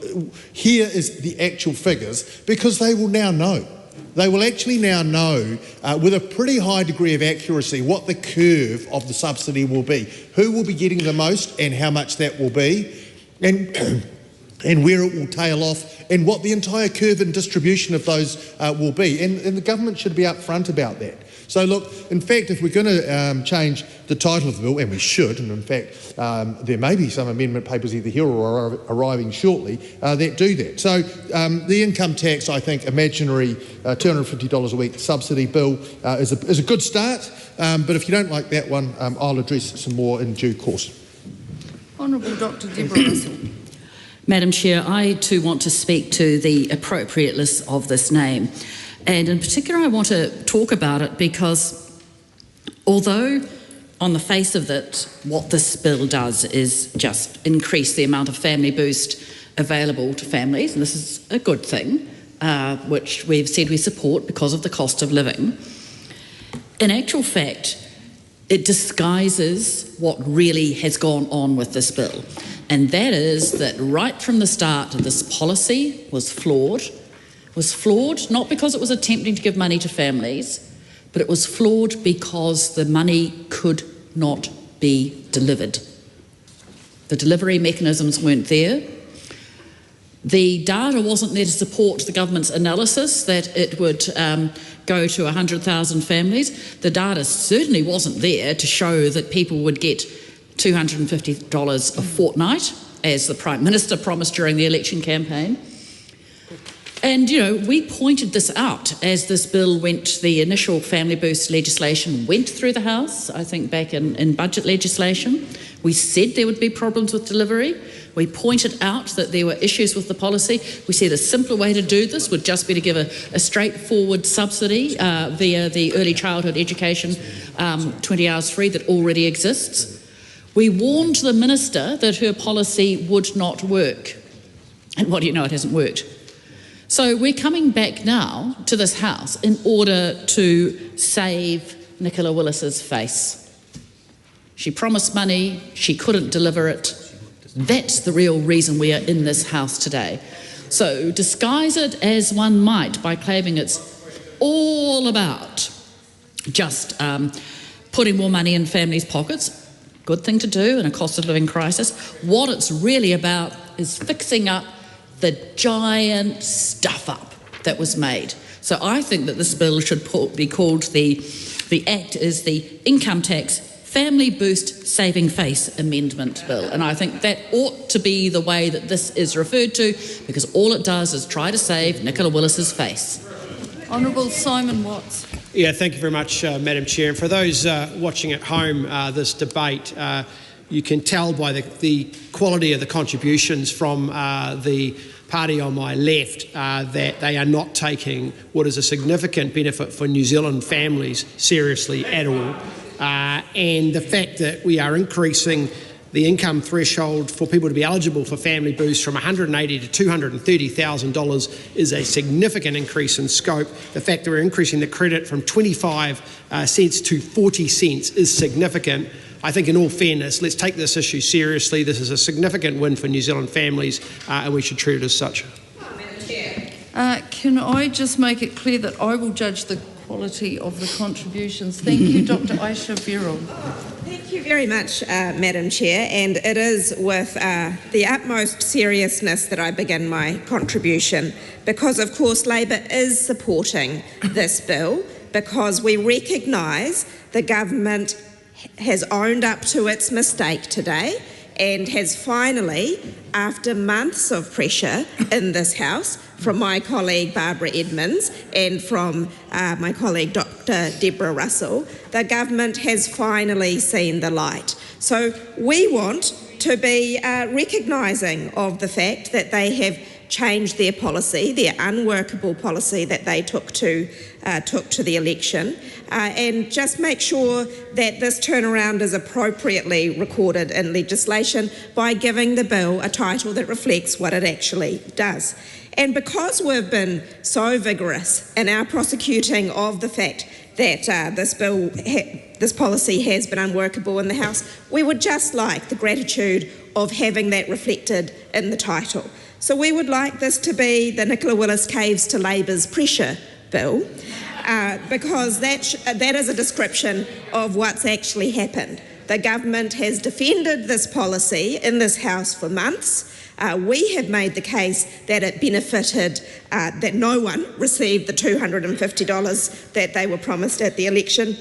here is the actual figures, because they will now know. They will actually now know with a pretty high degree of accuracy what the curve of the subsidy will be, who will be getting the most and how much that will be, and where it will tail off, and what the entire curve and distribution of those will be. And the government should be upfront about that. So look, in fact, if we're going to change the title of the bill, and we should, and in fact there may be some amendment papers either here or arriving shortly that do that. So the income tax, I think, imaginary $250 a week subsidy bill is a good start, but if you don't like that one, I'll address some more in due course. Honourable Dr. Deborah Russell. Madam Chair, I too want to speak to the appropriateness of this name. And in particular, I want to talk about it because although on the face of it, what this bill does is just increase the amount of family boost available to families, and this is a good thing, which we've said we support because of the cost of living. In actual fact, it disguises what really has gone on with this bill. And that is that right from the start, this policy was flawed. Was flawed not because it was attempting to give money to families, but it was flawed because the money could not be delivered. The delivery mechanisms weren't there. The data wasn't there to support the government's analysis that it would go to 100,000 families. The data certainly wasn't there to show that people would get $250 a fortnight. as the Prime Minister promised during the election campaign. And, you know, we pointed this out as this bill the initial family boost legislation went through the House, I think back in budget legislation. We said there would be problems with delivery. We pointed out that there were issues with the policy. We said a simpler way to do this would just be to give a straightforward subsidy via the early childhood education 20 hours free that already exists. We warned the Minister that her policy would not work. And what do you know, it hasn't worked. So we're coming back now to this House in order to save Nicola Willis's face. She promised money, she couldn't deliver it. That's the real reason we are in this House today. So disguise it as one might by claiming it's all about just putting more money in families' pockets. Good thing to do in a cost of living crisis. What it's really about is fixing up the giant stuff up that was made. So I think that this bill should be called the Act is the Income Tax Family Boost Saving Face Amendment Bill. And I think that ought to be the way that this is referred to, because all it does is try to save Nicola Willis's face. Honourable Simon Watts. Yeah, thank you very much, Madam Chair. And for those watching at home this debate, you can tell by the quality of the contributions from the party on my left that they are not taking what is a significant benefit for New Zealand families seriously at all. And the fact that we are increasing the income threshold for people to be eligible for family boost from $180,000 to $230,000 is a significant increase in scope. The fact that we're increasing the credit from 25 cents to 40 cents is significant. I think in all fairness, let's take this issue seriously. This is a significant win for New Zealand families and we should treat it as such. Can I just make it clear that I will judge the quality of the contributions? Thank you, Dr. Aisha Viral. Thank you very much, Madam Chair, and it is with the utmost seriousness that I begin my contribution, because of course Labor is supporting this bill, because we recognise the government has owned up to its mistake today and has finally, after months of pressure in this House from my colleague Barbara Edmonds and from my colleague Dr. Deborah Russell, the government has finally seen the light. So we want to be recognising of the fact that they have changed their policy, their unworkable policy that they took to the election, and just make sure that this turnaround is appropriately recorded in legislation by giving the bill a title that reflects what it actually does. And because we've been so vigorous in our prosecuting of the fact that this policy has been unworkable in the House, we would just like the gratitude of having that reflected in the title. So we would like this to be the Nicola Willis Caves to Labor's Pressure Bill, because that is a description of what's actually happened. The government has defended this policy in this House for months. We have made the case that it benefited, that no one received the $250 that they were promised at the election.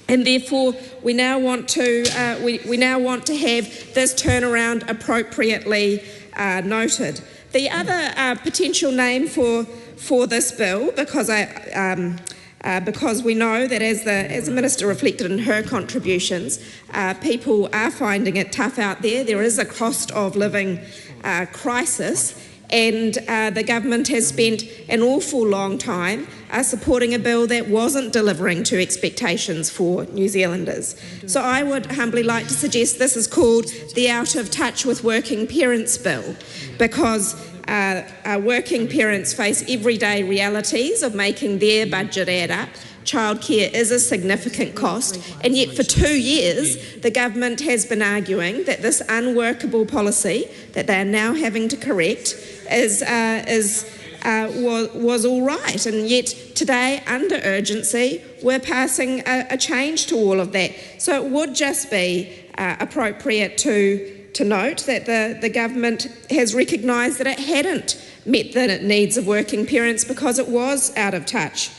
And therefore, we now want to have this turnaround appropriately noted. The other potential name for this bill, because we know that as the Minister reflected in her contributions, people are finding it tough out there. There is a cost of living crisis, and the government has spent an awful long time supporting a bill that wasn't delivering to expectations for New Zealanders. So I would humbly like to suggest this is called the Out of Touch with Working Parents Bill, because working parents face everyday realities of making their budget add up. Childcare is a significant cost, and yet for 2 years the government has been arguing that this unworkable policy that they are now having to correct was all right, and yet today, under urgency, we're passing a change to all of that. So it would just be appropriate to note that the government has recognised that it hadn't met the needs of working parents because it was out of touch.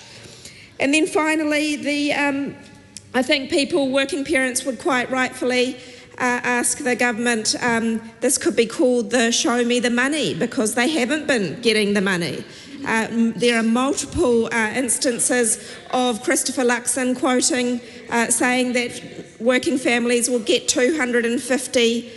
And then finally, I think working parents would quite rightfully ask the government, this could be called the show me the money, because they haven't been getting the money. There are multiple instances of Christopher Luxon quoting, saying that working families will get $250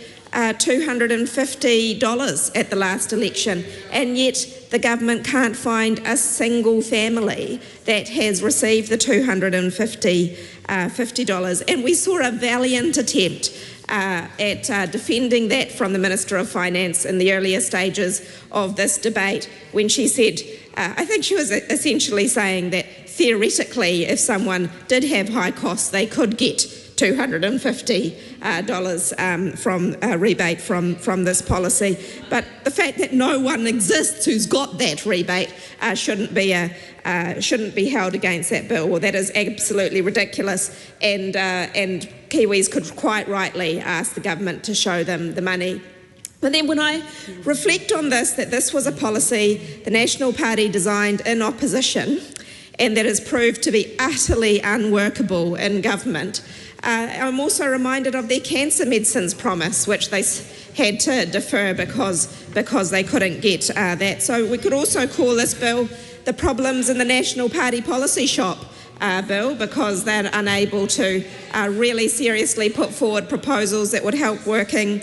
at the last election, and yet the government can't find a single family that has received the $250. And we saw a valiant attempt at defending that from the Minister of Finance in the earlier stages of this debate, when she said, I think she was essentially saying that theoretically, if someone did have high costs, they could get $250 from a rebate from this policy. But the fact that no one exists who's got that rebate shouldn't be held against that bill. Well, that is absolutely ridiculous, and Kiwis could quite rightly ask the government to show them the money. But then when I reflect on this, that this was a policy the National Party designed in opposition, and that has proved to be utterly unworkable in government, I'm also reminded of their cancer medicines promise, which they had to defer because they couldn't get that. So we could also call this bill the problems in the National Party policy shop bill, because they're unable to really seriously put forward proposals that would help working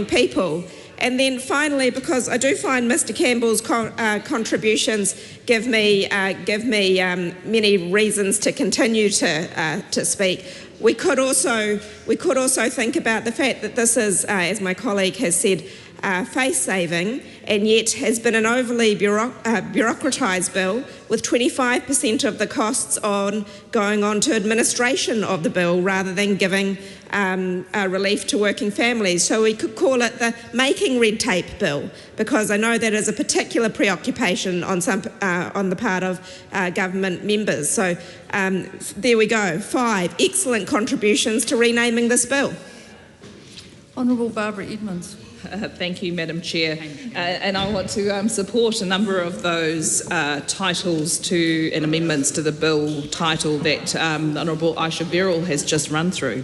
people. And then finally, because I do find Mr. Campbell's contributions give me many reasons to continue to speak. We could also think about the fact that this is, as my colleague has said, face-saving, and yet has been an overly bureaucratised bill, with 25% of the costs going on to administration of the bill rather than giving relief to working families. So we could call it the making red tape bill, because I know that is a particular preoccupation on the part of government members. So there we go, 5 excellent contributions to renaming this bill. Honourable Barbara Edmonds. Thank you, Madam Chair. And I want to support a number of those titles to and amendments to the bill title that the Honourable Aisha Verrill has just run through,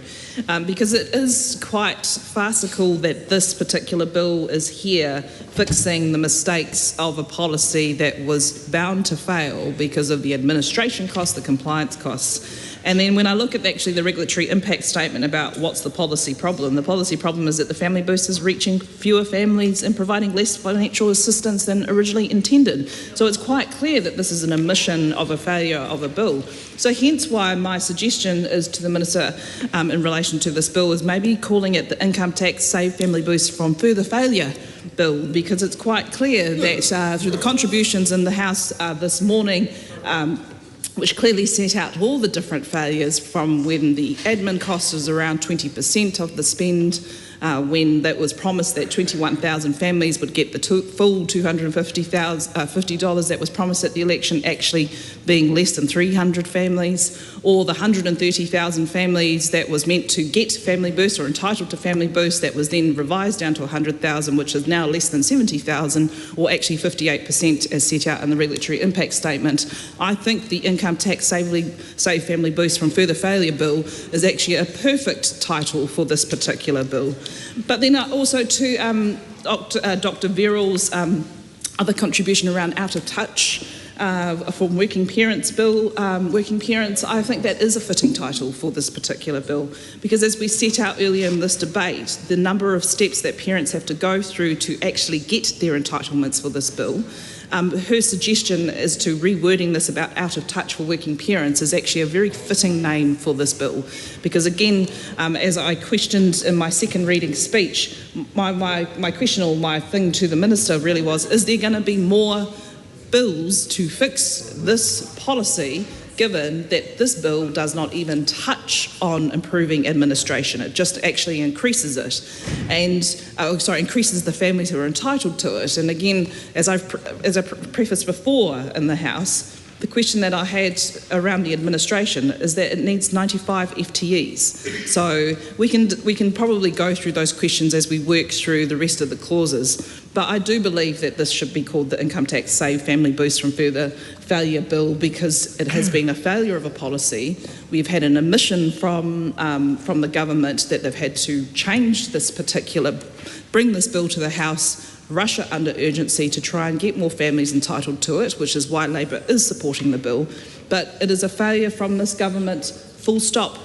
because it is quite farcical that this particular bill is here fixing the mistakes of a policy that was bound to fail because of the administration costs, the compliance costs. And then when I look at actually the regulatory impact statement about what's the policy problem is that the Family Boost is reaching fewer families and providing less financial assistance than originally intended. So it's quite clear that this is an omission of a failure of a bill. So hence why my suggestion is to the Minister in relation to this bill is maybe calling it the Income Tax Save Family Boost from Further Failure bill, because it's quite clear that through the contributions in the House this morning, which clearly set out all the different failures, from when the admin cost was around 20% of the spend, when that was promised that 21,000 families would get the full $250 that was promised at the election, actually being less than 300 families, or the 130,000 families that was meant to get Family Boost or entitled to Family Boost that was then revised down to 100,000, which is now less than 70,000, or actually 58% as set out in the regulatory impact statement. I think the Income Tax Save Family Boost from Further Failure bill is actually a perfect title for this particular bill. But then also to Dr. Verrill's other contribution around out of touch from Working Parents Bill, Working Parents, I think that is a fitting title for this particular bill, because as we set out earlier in this debate, the number of steps that parents have to go through to actually get their entitlements for this bill. Her suggestion as to rewording this about out of touch for working parents is actually a very fitting name for this bill, because again, as I questioned in my second reading speech, my question or my thing to the Minister really was, is there going to be more bills to fix this policy, given that this bill does not even touch on improving administration? It just actually increases it, and increases the families who are entitled to it. And again, as I prefaced before in the House, The question that I had around the administration is that it needs 95 FTEs. So we can probably go through those questions as we work through the rest of the clauses. But I do believe that this should be called the Income Tax Save Family Boost from Further Failure Bill, because it has been a failure of a policy. We've had an admission from the government that they've had to change this bring this bill to the House, rush it under urgency to try and get more families entitled to it, which is why Labor is supporting the bill. But it is a failure from this government, full stop.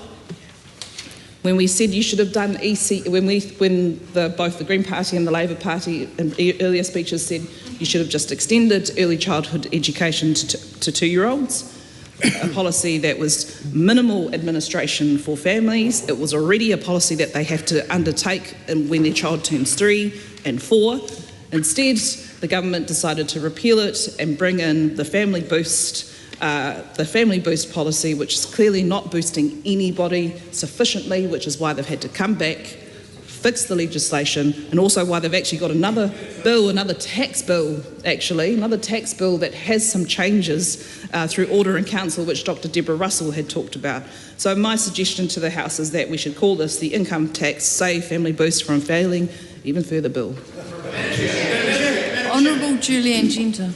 When we said you should have done when both the Green Party and the Labor Party in earlier speeches said you should have just extended early childhood education to 2-year-olds, a policy that was minimal administration for families. It was already a policy that they have to undertake when their child turns 3 and 4. Instead, the government decided to repeal it and bring in the Family Boost policy, which is clearly not boosting anybody sufficiently, which is why they've had to come back, fix the legislation, and also why they've actually got another tax bill that has some changes through Order in Council, which Dr. Deborah Russell had talked about. So my suggestion to the House is that we should call this the Income Tax Save Family Boost from Failing Even Further Bill. Honourable Julianne Genter.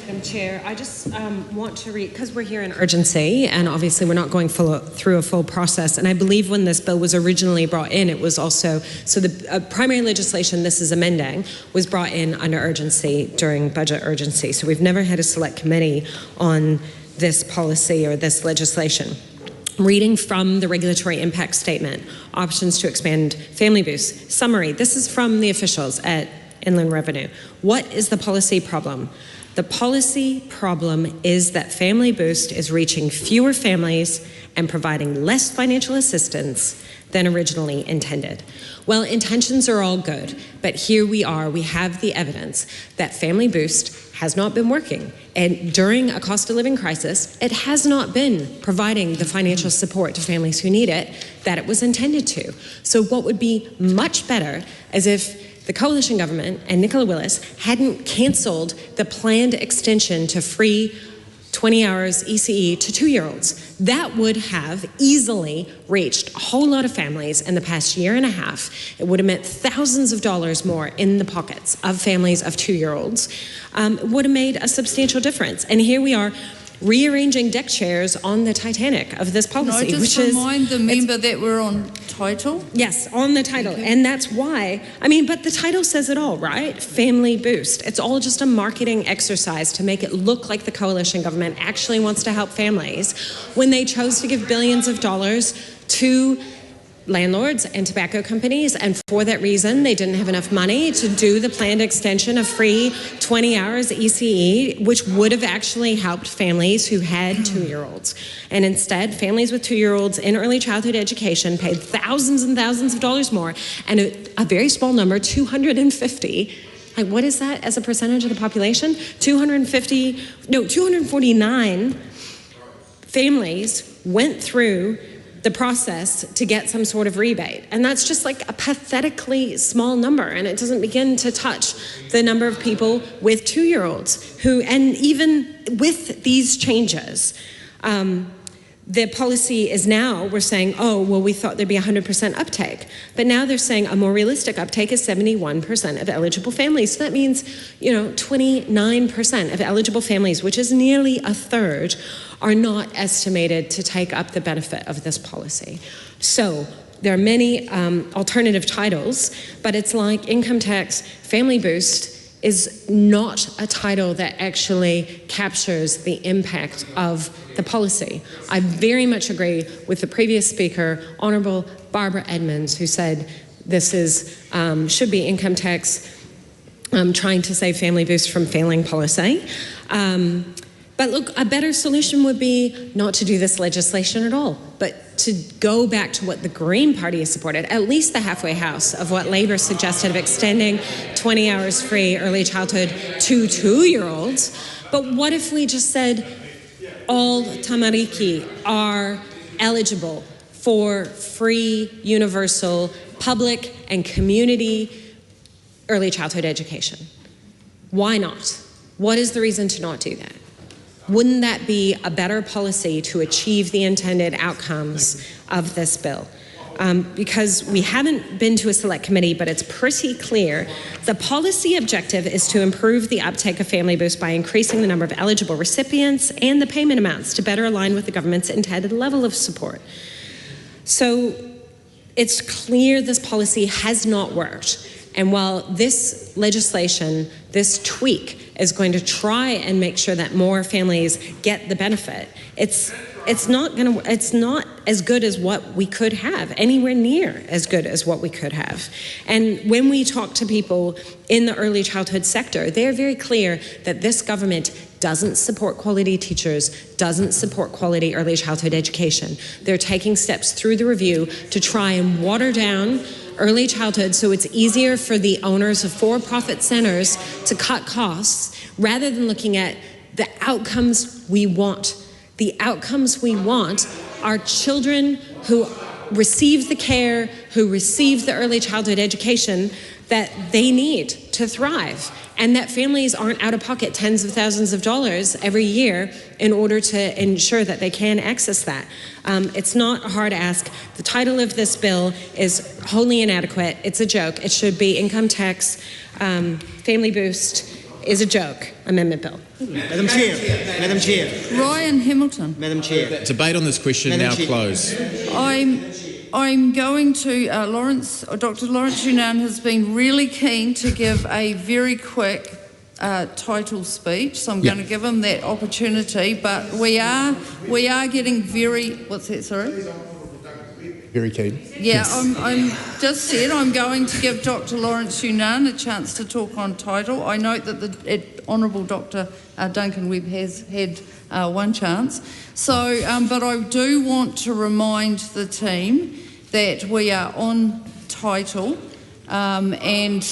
Madam Chair, I just want to read, because we're here in urgency, and obviously we're not going through a full process, and I believe when this bill was originally brought in, it was also, so the primary legislation this is amending was brought in under urgency during budget urgency, so we've never had a select committee on this policy or this legislation. Reading from the regulatory impact statement, options to expand family boost. Summary, this is from the officials at Inland Revenue. What is the policy problem? The policy problem is that Family Boost is reaching fewer families and providing less financial assistance than originally intended. Well, intentions are all good, but here we are, we have the evidence that Family Boost has not been working. And during a cost of living crisis, it has not been providing the financial support to families who need it that it was intended to. So what would be much better is if the coalition government and Nicola Willis hadn't cancelled the planned extension to free 20 hours ECE to 2-year-olds. That would have easily reached a whole lot of families in the past year and a half. It would have meant thousands of dollars more in the pockets of families of 2-year-olds. It would have made a substantial difference. And here we are rearranging deck chairs on the Titanic of this policy, Can I just remind the member that we're on title? Yes, on the title. And that's why, but the title says it all, right? Family Boost. It's all just a marketing exercise to make it look like the coalition government actually wants to help families when they chose to give billions of dollars to landlords and tobacco companies, and for that reason they didn't have enough money to do the planned extension of free 20 hours ECE, which would have actually helped families who had 2-year-olds. And instead, families with 2-year-olds in early childhood education paid thousands and thousands of dollars more, and a very small number, 250, like what is that as a percentage of the population? 249 families went through the process to get some sort of rebate. And that's just like a pathetically small number, and it doesn't begin to touch the number of people with 2-year-olds who, and even with these changes, the policy is now, we're saying, oh, well, we thought there'd be 100% uptake. But now they're saying a more realistic uptake is 71% of eligible families. So that means, 29% of eligible families, which is nearly a third, are not estimated to take up the benefit of this policy. So there are many alternative titles, but it's like Income Tax Family Boost is not a title that actually captures the impact of the policy. I very much agree with the previous speaker, Honourable Barbara Edmonds, who said this is should be income tax trying to save Family Boost from failing policy. But look, a better solution would be not to do this legislation at all, but to go back to what the Green Party has supported, at least the halfway house of what Labor suggested of extending 20 hours free early childhood to 2-year-olds. But what if we just said all tamariki are eligible for free, universal, public and community early childhood education? Why not? What is the reason to not do that? Wouldn't that be a better policy to achieve the intended outcomes of this bill? Because we haven't been to a select committee, but it's pretty clear the policy objective is to improve the uptake of Family Boost by increasing the number of eligible recipients and the payment amounts to better align with the government's intended level of support. So it's clear this policy has not worked. And while this legislation, this tweak, is going to try and make sure that more families get the benefit, it's not as good as what we could have, anywhere near as good as what we could have. And when we talk to people in the early childhood sector, they're very clear that this government doesn't support quality teachers, doesn't support quality early childhood education. They're taking steps through the review to try and water down early childhood so it's easier for the owners of for-profit centers to cut costs rather than looking at the outcomes we want. The outcomes we want are children who receive the care, who receive the early childhood education that they need to thrive, and that families aren't out of pocket tens of thousands of dollars every year in order to ensure that they can access that. It's not a hard ask. The title of this bill is wholly inadequate. It's a joke. It should be income tax, Family Boost is a joke amendment bill. Madam Chair. Ryan Hamilton. Madam Chair. Debate on this question now closed. I'm going to Dr. Lawrence Yunnan has been really keen to give a very quick title speech, so I'm going to give him that opportunity. But we are getting very, what's that? Sorry. Very keen. Yeah, I'm just said I'm going to give Dr. Lawrence Yunnan a chance to talk on title. I note that the Honourable Dr. Duncan Webb has had one chance. So, but I do want to remind the team that we are on title and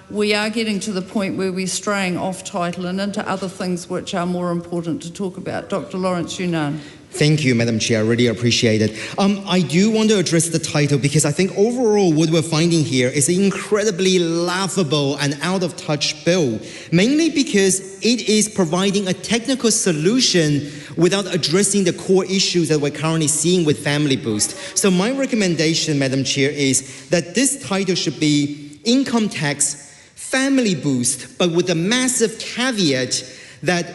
we are getting to the point where we're straying off title and into other things which are more important to talk about. Dr. Lawrence Yunnan. Thank you, Madam Chair. I really appreciate it. I do want to address the title because I think overall what we're finding here is an incredibly laughable and out-of-touch bill, mainly because it is providing a technical solution without addressing the core issues that we're currently seeing with Family Boost. So my recommendation, Madam Chair, is that this title should be Income Tax Family Boost, but with a massive caveat that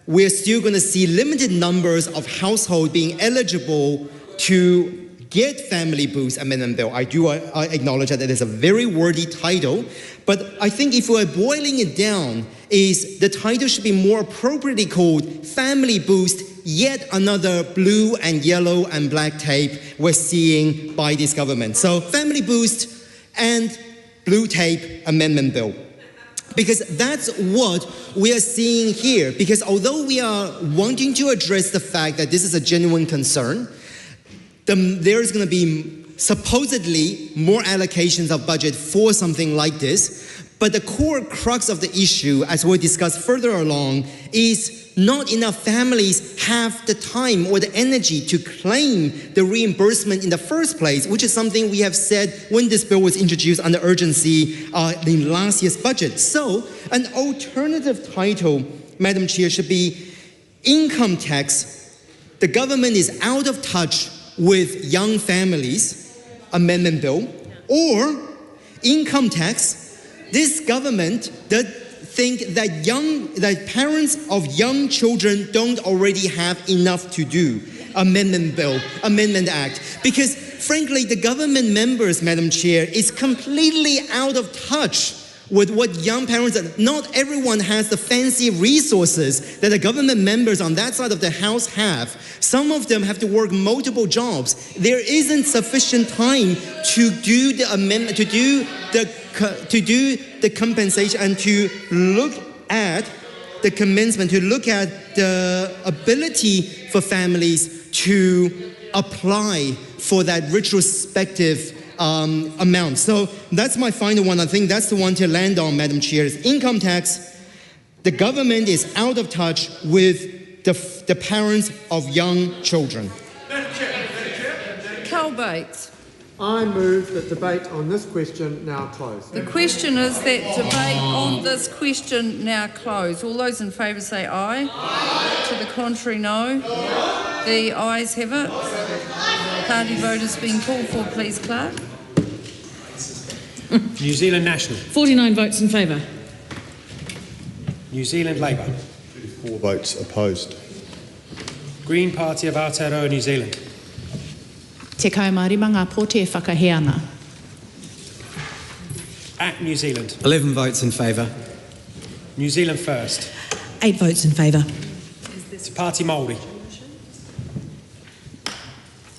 we're still going to see limited numbers of households being eligible to get Family Boost Amendment Bill. I acknowledge that it is a very wordy title, but I think if we're boiling it down, is the title should be more appropriately called Family Boost, yet another blue and yellow and black tape we're seeing by this government. So Family Boost and blue tape amendment bill. Because that's what we are seeing here. Because although we are wanting to address the fact that this is a genuine concern, there is going to be supposedly more allocations of budget for something like this. But the core crux of the issue, as we'll discuss further along, is not enough families have the time or the energy to claim the reimbursement in the first place, which is something we have said when this bill was introduced under urgency in last year's budget. So an alternative title, Madam Chair, should be Income Tax. The government is out of touch with young families, amendment bill, or Income Tax. This government does think that parents of young children don't already have enough to do. Amendment Act. Because frankly, the government members, Madam Chair, is completely out of touch with what young parents are. Not everyone has the fancy resources that the government members on that side of the house have. Some of them have to work multiple jobs. There isn't sufficient time to do the amendment, to do the compensation and to look at the commencement, to look at the ability for families to apply for that retrospective amount. So that's my final one. I think that's the one to land on, Madam Chair, is income tax. The government is out of touch with the parents of young children. Carl Bates. I move that debate on this question now close. The question is that debate on this question now close. All those in favour say aye. Aye. To the contrary, no. The ayes have it. Party vote is being called for, please, Clerk. New Zealand National. 49 votes in favour. New Zealand Labour. 4 votes opposed. Green Party of Aotearoa, New Zealand. Te kaumārima ngā pōti e whakahē ana. ACT New Zealand. 11 votes in favour. New Zealand First. 8 votes in favour. Te Party Māori.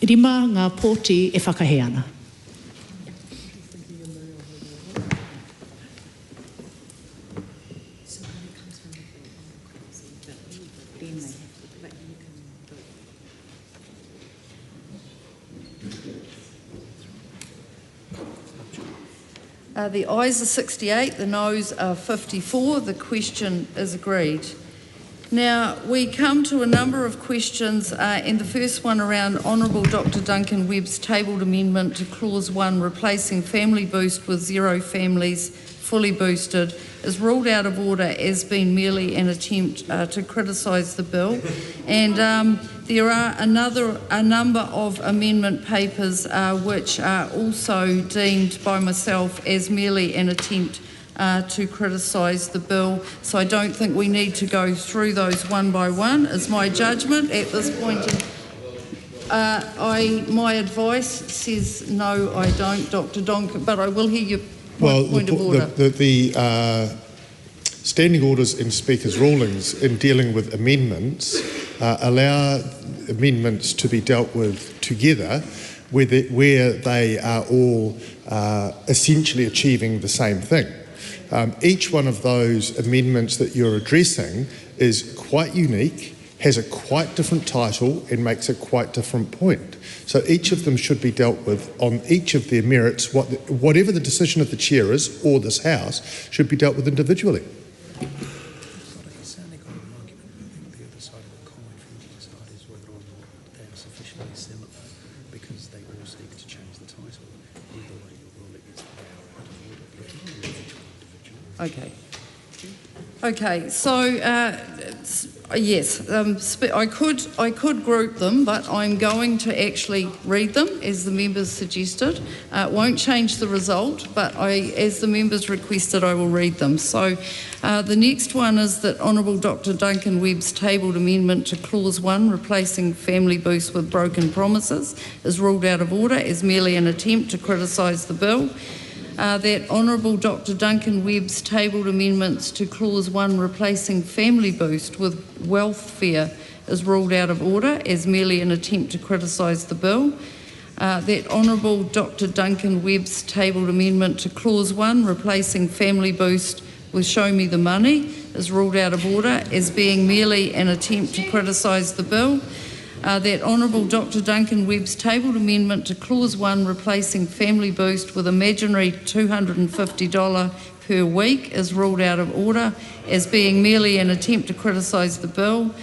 Rima ngā pōti e whakahē ana. The ayes are 68, the noes are 54. The question is agreed. Now, we come to a number of questions, and the first one around Honourable Dr Duncan Webb's tabled amendment to Clause 1, replacing family boost with 0 families fully boosted, is ruled out of order as being merely an attempt to criticise the bill. And there are a number of amendment papers which are also deemed by myself as merely an attempt to criticise the bill. So I don't think we need to go through those one by one, is my judgment at this point. My advice says no, I don't, Dr Duncan, but I will hear your point of order. The standing orders in Speaker's rulings in dealing with amendments allow amendments to be dealt with together where they are all essentially achieving the same thing. Each one of those amendments that you're addressing is quite unique, has a quite different title and makes a quite different point. So each of them should be dealt with on each of their merits. Whatever the decision of the chair is, or this House, should be dealt with individually. Okay. So yes, I could group them, but I'm going to actually read them as the members suggested. It won't change the result, but as the members requested, I will read them. So the next one is that Honourable Dr Duncan Webb's tabled amendment to Clause 1, replacing family boost with broken promises, is ruled out of order as merely an attempt to criticise the bill. That Honourable Dr Duncan Webb's tabled amendments to Clause 1, replacing family boost with welfare, is ruled out of order as merely an attempt to criticise the bill. That Honourable Dr Duncan Webb's tabled amendment to Clause 1, replacing family boost with show me the money, is ruled out of order as being merely an attempt to criticise the bill. That Honourable Dr Duncan Webb's tabled amendment to Clause 1, replacing family boost with imaginary $250 per week, is ruled out of order as being merely an attempt to criticise the bill.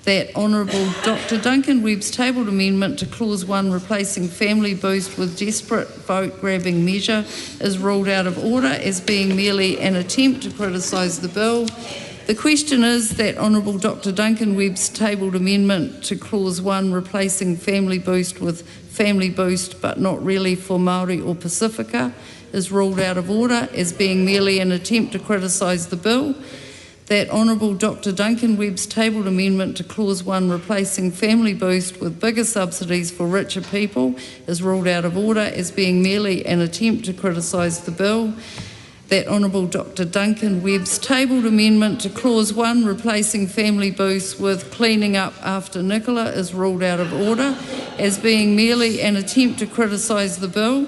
That Honourable Dr Duncan Webb's tabled amendment to Clause 1, replacing family boost with desperate vote-grabbing measure, is ruled out of order as being merely an attempt to criticise the bill. The question is that Honourable Dr Duncan Webb's tabled amendment to Clause 1, replacing family boost with family boost but not really for Māori or Pacifica, is ruled out of order as being merely an attempt to criticise the bill. That Honourable Dr Duncan Webb's tabled amendment to Clause 1, replacing family boost with bigger subsidies for richer people, is ruled out of order as being merely an attempt to criticise the bill. That Honourable Dr Duncan Webb's tabled amendment to Clause 1, replacing family boost with cleaning up after Nicola, is ruled out of order as being merely an attempt to criticise the bill.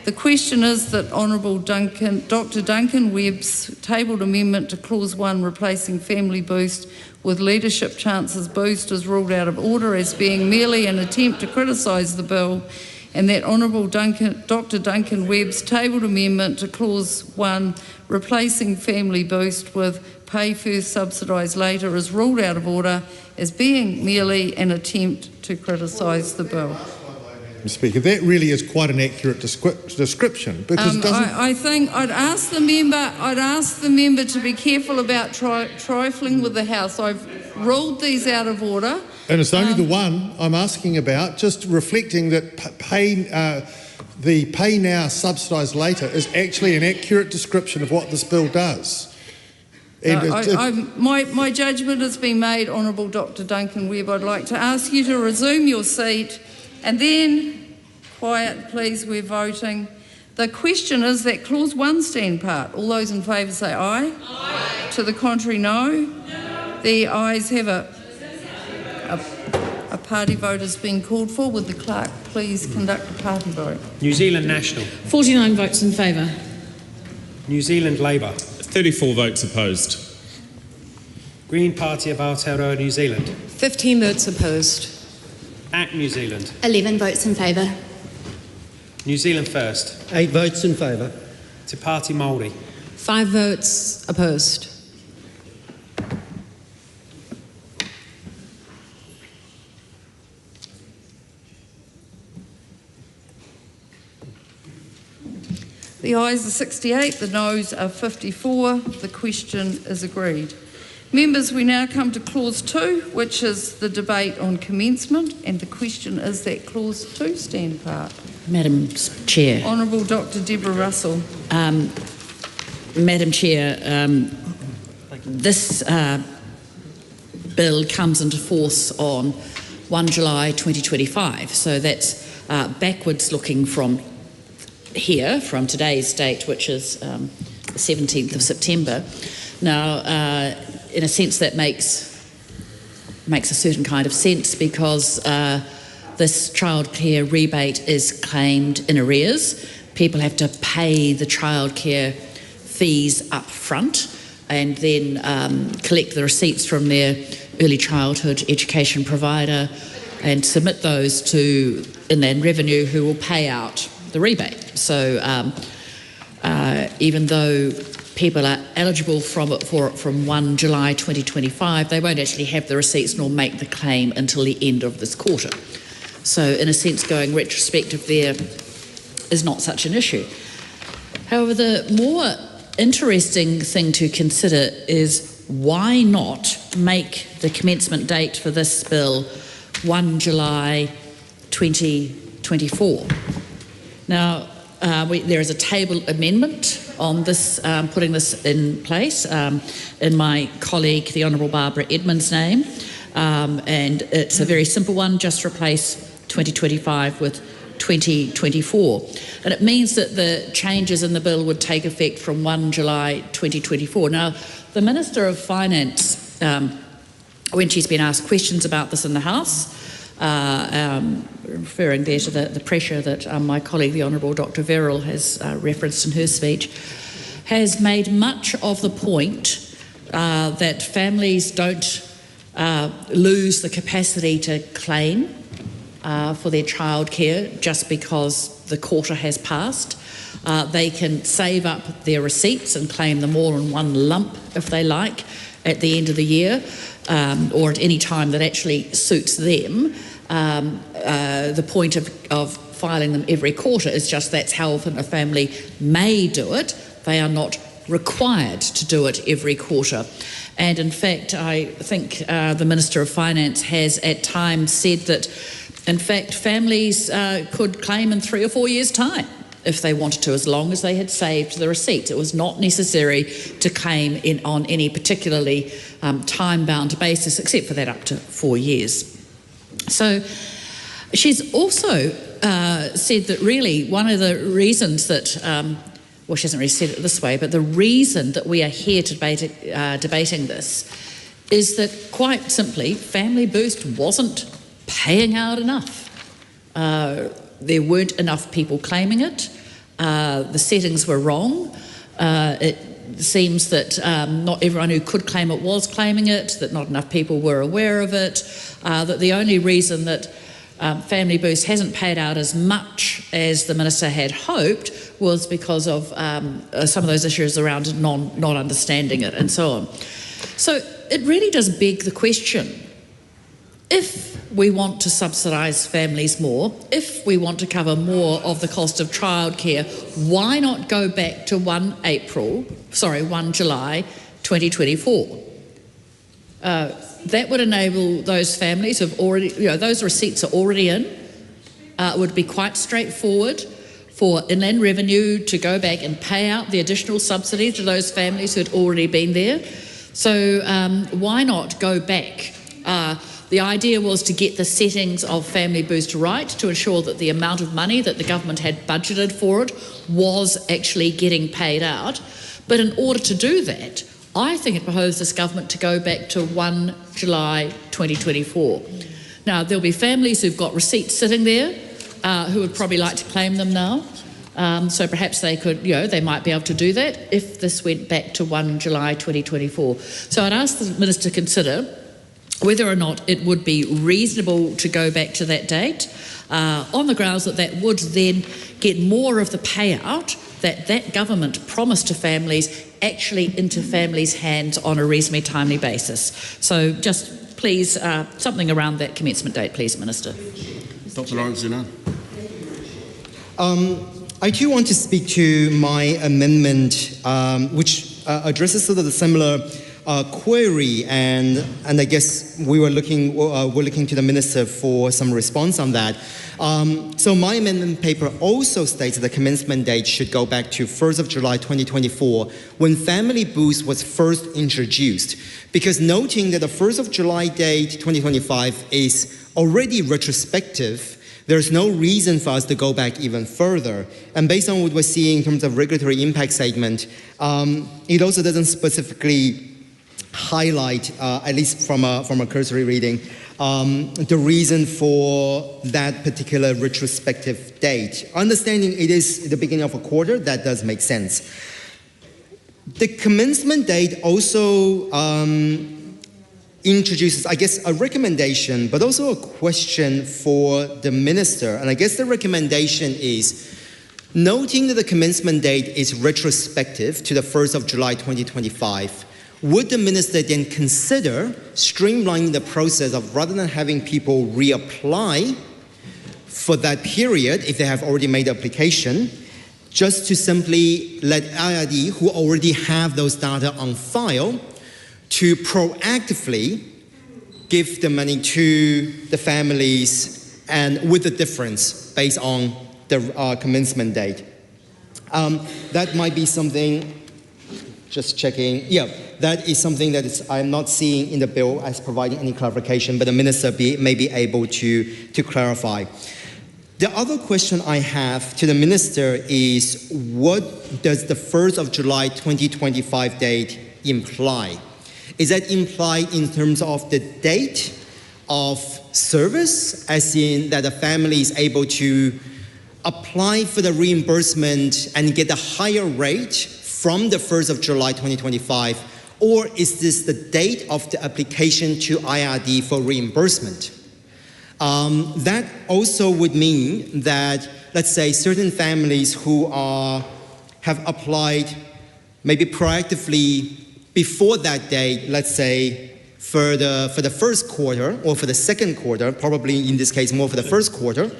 The question is that Honourable Dr Duncan Webb's tabled amendment to Clause 1, replacing family boost with leadership chances boost, is ruled out of order as being merely an attempt to criticise the bill. And that Honourable Dr Duncan Webb's tabled amendment to Clause 1, replacing family boost with pay first, subsidise later, is ruled out of order as being merely an attempt to criticise the bill. Madam Speaker. That really is quite an accurate description because it doesn't... I think I'd ask the member to be careful about trifling with the House. I've ruled these out of order. And it's only the one I'm asking about, just reflecting that the pay now, subsidised later is actually an accurate description of what this bill does. And my judgment has been made, Honourable Dr Duncan Webb. I'd like to ask you to resume your seat and then, quiet please, we're voting. The question is that clause 1 stand part. All those in favour say aye. Aye. To the contrary, no. No. The ayes have it. A party vote has been called for. Would the clerk please conduct a party vote? New Zealand National. 49 votes in favour. New Zealand Labour. 34 votes opposed. Green Party of Aotearoa, New Zealand. 15 votes opposed. ACT New Zealand. 11 votes in favour. New Zealand First. 8 votes in favour. Te Pāti Māori. 5 votes opposed. The ayes are 68, the noes are 54. The question is agreed. Members, we now come to clause 2, which is the debate on commencement, and the question is that clause 2 stand part. Madam Chair. Honourable Dr Deborah Russell. Madam Chair, this bill comes into force on 1 July 2025, so that's backwards looking from here, from today's date, which is the 17th of September. Now, in a sense, that makes a certain kind of sense because this childcare rebate is claimed in arrears. People have to pay the childcare fees up front and then collect the receipts from their early childhood education provider and submit those to Inland Revenue, who will pay out the rebate. So even though people are eligible for it from 1 July 2025, they won't actually have the receipts nor make the claim until the end of this quarter. So in a sense, going retrospective there is not such an issue. However, the more interesting thing to consider is why not make the commencement date for this bill 1 July 2024? Now, there is a table amendment on this, putting this in place in my colleague, the Honourable Barbara Edmonds' name, and it's a very simple one, just replace 2025 with 2024. And it means that the changes in the bill would take effect from 1 July 2024. Now, the Minister of Finance, when she's been asked questions about this in the House, referring there to the pressure that my colleague, the Honourable Dr Verrill, has referenced in her speech, has made much of the point that families don't lose the capacity to claim for their childcare just because the quarter has passed. They can save up their receipts and claim them all in one lump if they like at the end of the year, or at any time that actually suits them. The point of filing them every quarter is just that's how often a family may do it. They are not required to do it every quarter. And in fact, I think the Minister of Finance has at times said that, in fact, families could claim in 3 or 4 years' time if they wanted to, as long as they had saved the receipts. It was not necessary to claim on any particularly time-bound basis, except for that up to 4 years. So she's also said that really one of the reasons that, well, she hasn't really said it this way, but the reason that we are here debating this is that, quite simply, Family Boost wasn't paying out enough. There weren't enough people claiming it. The settings were wrong. It seems that not everyone who could claim it was claiming it, that not enough people were aware of it, that the only reason that Family Boost hasn't paid out as much as the Minister had hoped was because of some of those issues around not understanding it and so on. So it really does beg the question, if we want to subsidise families more, if we want to cover more of the cost of childcare, why not go back to 1 July 2024? That would enable those families who've already, those receipts are already in. It would be quite straightforward for Inland Revenue to go back and pay out the additional subsidy to those families who had already been there. So why not go back? The idea was to get the settings of Family Boost right, to ensure that the amount of money that the government had budgeted for it was actually getting paid out. But in order to do that, I think it behoves this government to go back to 1 July 2024. Now, there'll be families who've got receipts sitting there who would probably like to claim them now. So perhaps they could, they might be able to do that if this went back to 1 July 2024. So I'd ask the Minister to consider whether or not it would be reasonable to go back to that date on the grounds that that would then get more of the payout that government promised to families actually into families' hands on a reasonably timely basis. So just please, something around that commencement date, please, Minister. Dr. Lawrence Zenon. I too want to speak to my amendment, which addresses sort of the similar query, and I guess we're looking to the Minister for some response on that. So my amendment paper also states that the commencement date should go back to 1st of July 2024, when Family Boost was first introduced, because noting that the 1st of July date 2025 is already retrospective, there's no reason for us to go back even further. And based on what we're seeing in terms of regulatory impact statement, it also doesn't specifically highlight, at least from a cursory reading, the reason for that particular retrospective date. Understanding it is the beginning of a quarter, that does make sense. The commencement date also introduces, I guess, a recommendation, but also a question for the Minister. And I guess the recommendation is, noting that the commencement date is retrospective to the 1st of July 2025, would the Minister then consider streamlining the process of, rather than having people reapply for that period if they have already made the application, just to simply let IRD, who already have those data on file, to proactively give the money to the families, and with the difference based on the commencement date. That might be something, just checking, that is something that I'm not seeing in the bill as providing any clarification, but the Minister may be able to clarify. The other question I have to the Minister is, what does the 1st of July 2025 date imply? Is that implied in terms of the date of service, as in that the family is able to apply for the reimbursement and get a higher rate from the 1st of July 2025, or is this the date of the application to IRD for reimbursement? That also would mean that, let's say, certain families who have applied maybe proactively before that date, let's say for the first quarter or for the second quarter, probably in this case more for the first quarter,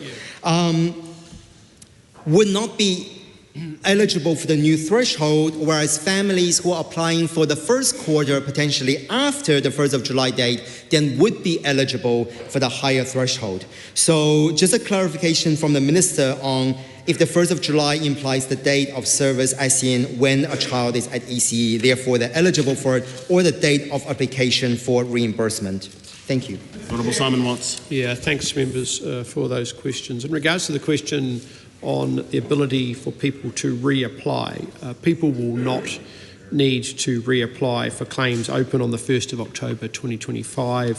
would not be eligible for the new threshold, whereas families who are applying for the first quarter potentially after the 1st of July date then would be eligible for the higher threshold. So just a clarification from the Minister on if the 1st of July implies the date of service as in when a child is at ECE, therefore they're eligible for it, or the date of application for reimbursement. Thank you. Honourable Simon Watts. Yeah, thanks members for those questions. In regards to the question on the ability for people to reapply, people will not need to reapply for claims open on the 1st of October 2025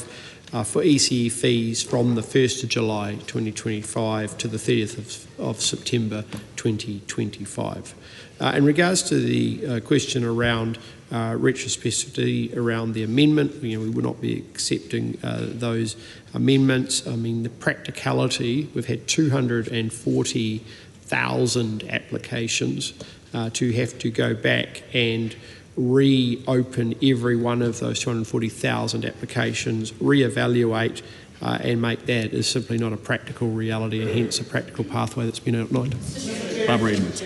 for ECE fees from the 1st of July 2025 to the 30th of September 2025. In regards to the question around retrospectivity around the amendment, we will not be accepting those amendments. I mean, the practicality, we've had 240,000 applications to have to go back and reopen every one of those 240,000 applications, reevaluate and make that is simply not a practical reality and hence a practical pathway that's been outlined. Barbara Edmonds.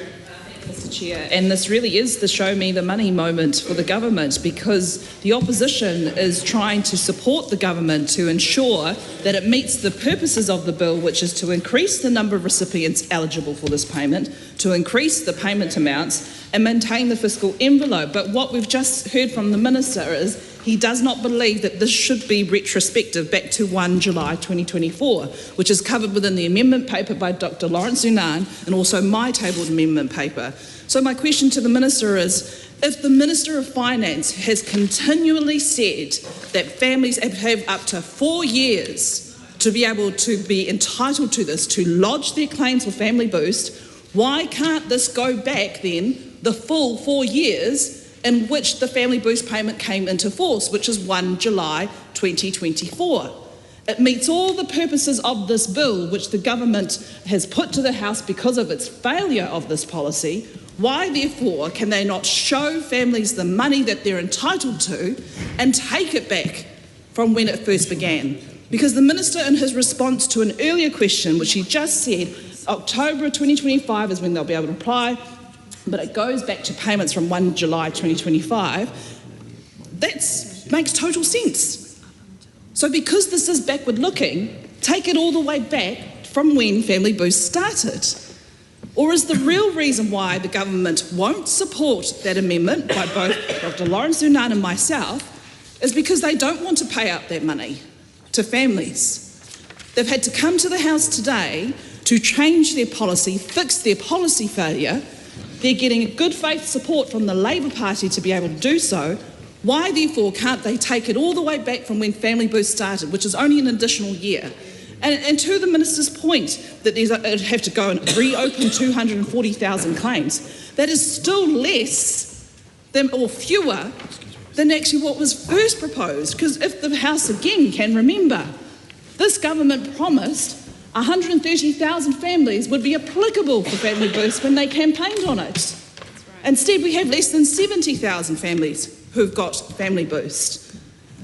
Mr. Chair, and this really is the show me the money moment for the government, because the opposition is trying to support the government to ensure that it meets the purposes of the bill, which is to increase the number of recipients eligible for this payment, to increase the payment amounts and maintain the fiscal envelope. But what we've just heard from the Minister is he does not believe that this should be retrospective back to 1 July 2024, which is covered within the amendment paper by Dr. Lawrence Unan and also my tabled amendment paper. So my question to the Minister is, if the Minister of Finance has continually said that families have up to 4 years to be able to be entitled to this, to lodge their claims for Family Boost, why can't this go back then the full 4 years in which the Family Boost payment came into force, which is 1 July 2024. It meets all the purposes of this bill, which the government has put to the House because of its failure of this policy. Why, therefore, can they not show families the money that they're entitled to and take it back from when it first began? Because the Minister, in his response to an earlier question, which he just said, October 2025 is when they'll be able to apply, but it goes back to payments from 1 July 2025, that makes total sense. So because this is backward looking, take it all the way back from when Family Boost started. Or is the real reason why the government won't support that amendment by both Dr. Lawrence Unan and myself is because they don't want to pay out that money to families. They've had to come to the House today to change their policy, fix their policy failure. They're getting good faith support from the Labour Party to be able to do so. Why, therefore, can't they take it all the way back from when Family Boost started, which is only an additional year? And to the Minister's point that they'd have to go and reopen 240,000 claims, that is still less than, or fewer than actually what was first proposed. Because if the House again can remember, this government promised 130,000 families would be applicable for Family Boost when they campaigned on it. Instead, we have less than 70,000 families who've got Family Boost.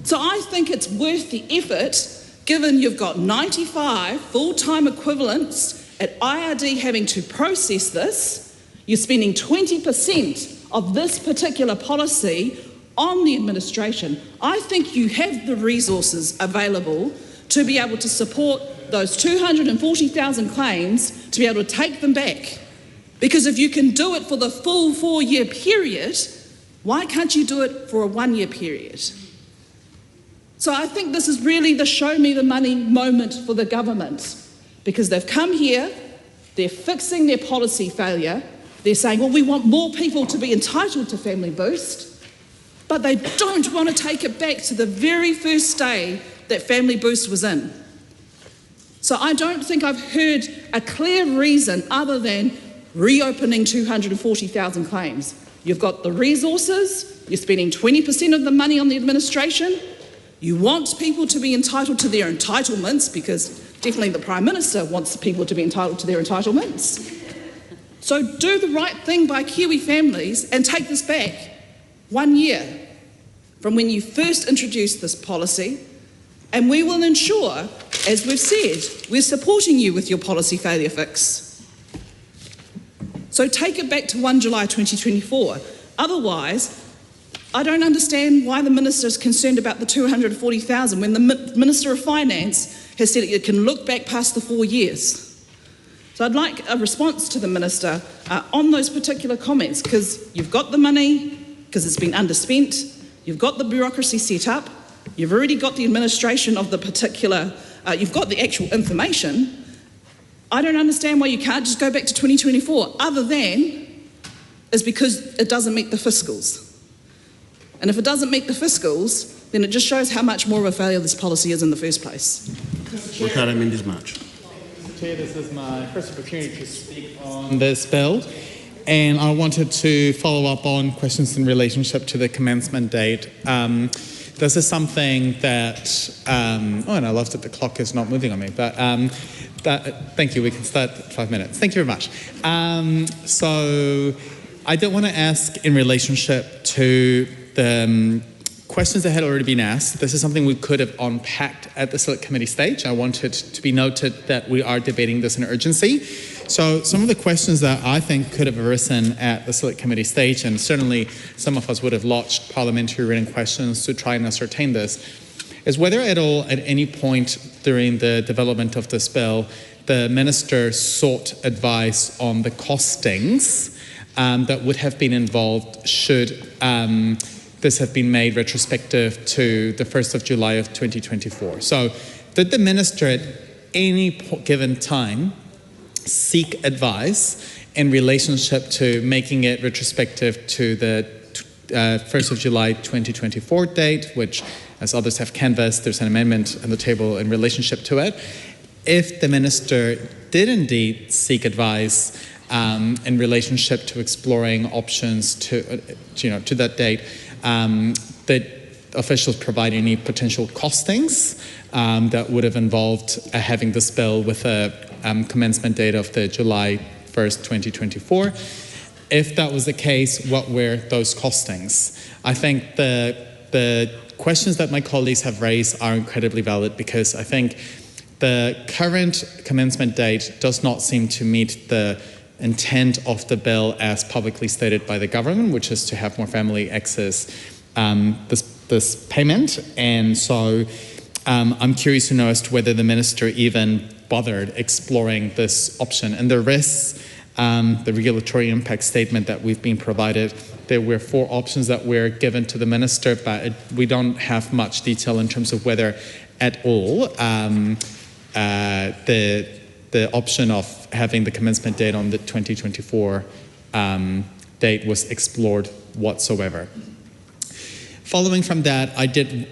So I think it's worth the effort, given you've got 95 full-time equivalents at IRD having to process this. You're spending 20% of this particular policy on the administration. I think you have the resources available to be able to support those 240,000 claims, to be able to take them back. Because if you can do it for the full 4-year period, why can't you do it for a 1-year period? So I think this is really the show me the money moment for the government, because they've come here, they're fixing their policy failure, they're saying, well, we want more people to be entitled to Family Boost, but they don't want to take it back to the very first day that Family Boost was in. So I don't think I've heard a clear reason other than reopening 240,000 claims. You've got the resources, you're spending 20% of the money on the administration, you want people to be entitled to their entitlements, because definitely the Prime Minister wants people to be entitled to their entitlements. So do the right thing by Kiwi families and take this back 1 year from when you first introduced this policy, and we will ensure, as we've said, we're supporting you with your policy failure fix. So take it back to 1 July 2024. Otherwise, I don't understand why the Minister is concerned about the 240,000 when the Minister of Finance has said it can look back past the 4 years. So I'd like a response to the Minister on those particular comments, because you've got the money, because it's been underspent, you've got the bureaucracy set up, you've already got the administration of the particular, you've got the actual information. I don't understand why you can't just go back to 2024, other than is because it doesn't meet the fiscals. And if it doesn't meet the fiscals, then it just shows how much more of a failure this policy is in the first place. Ricardo Mendes March. Mr. Chair, this is my first opportunity to speak on this bill, and I wanted to follow up on questions in relationship to the commencement date. This is something that, oh, and I love that the clock is not moving on me, but thank you, we can start at 5 minutes. Thank you very much. So I don't want to ask in relationship to the questions that had already been asked. This is something we could have unpacked at the Select Committee stage. I wanted to be noted that we are debating this in urgency. So some of the questions that I think could have arisen at the Select Committee stage, and certainly some of us would have lodged parliamentary written questions to try and ascertain this, is whether at all at any point during the development of this bill, the Minister sought advice on the costings that would have been involved should this have been made retrospective to the 1st of July of 2024. So did the Minister at any given time seek advice in relationship to making it retrospective to the 1st of July 2024 date, which, as others have canvassed, there's an amendment on the table in relationship to it. If the Minister did indeed seek advice in relationship to exploring options to that date, that officials provide any potential costings that would have involved having this bill with a commencement date of the July 1st, 2024. If that was the case, what were those costings? I think the questions that my colleagues have raised are incredibly valid, because I think the current commencement date does not seem to meet the intent of the bill as publicly stated by the government, which is to have more family access this payment. And so I'm curious to know as to whether the Minister even bothered exploring this option. And the rest, the regulatory impact statement that we've been provided, there were 4 options that were given to the Minister, but we don't have much detail in terms of whether at all the option of having the commencement date on the 2024 date was explored whatsoever. Following from that,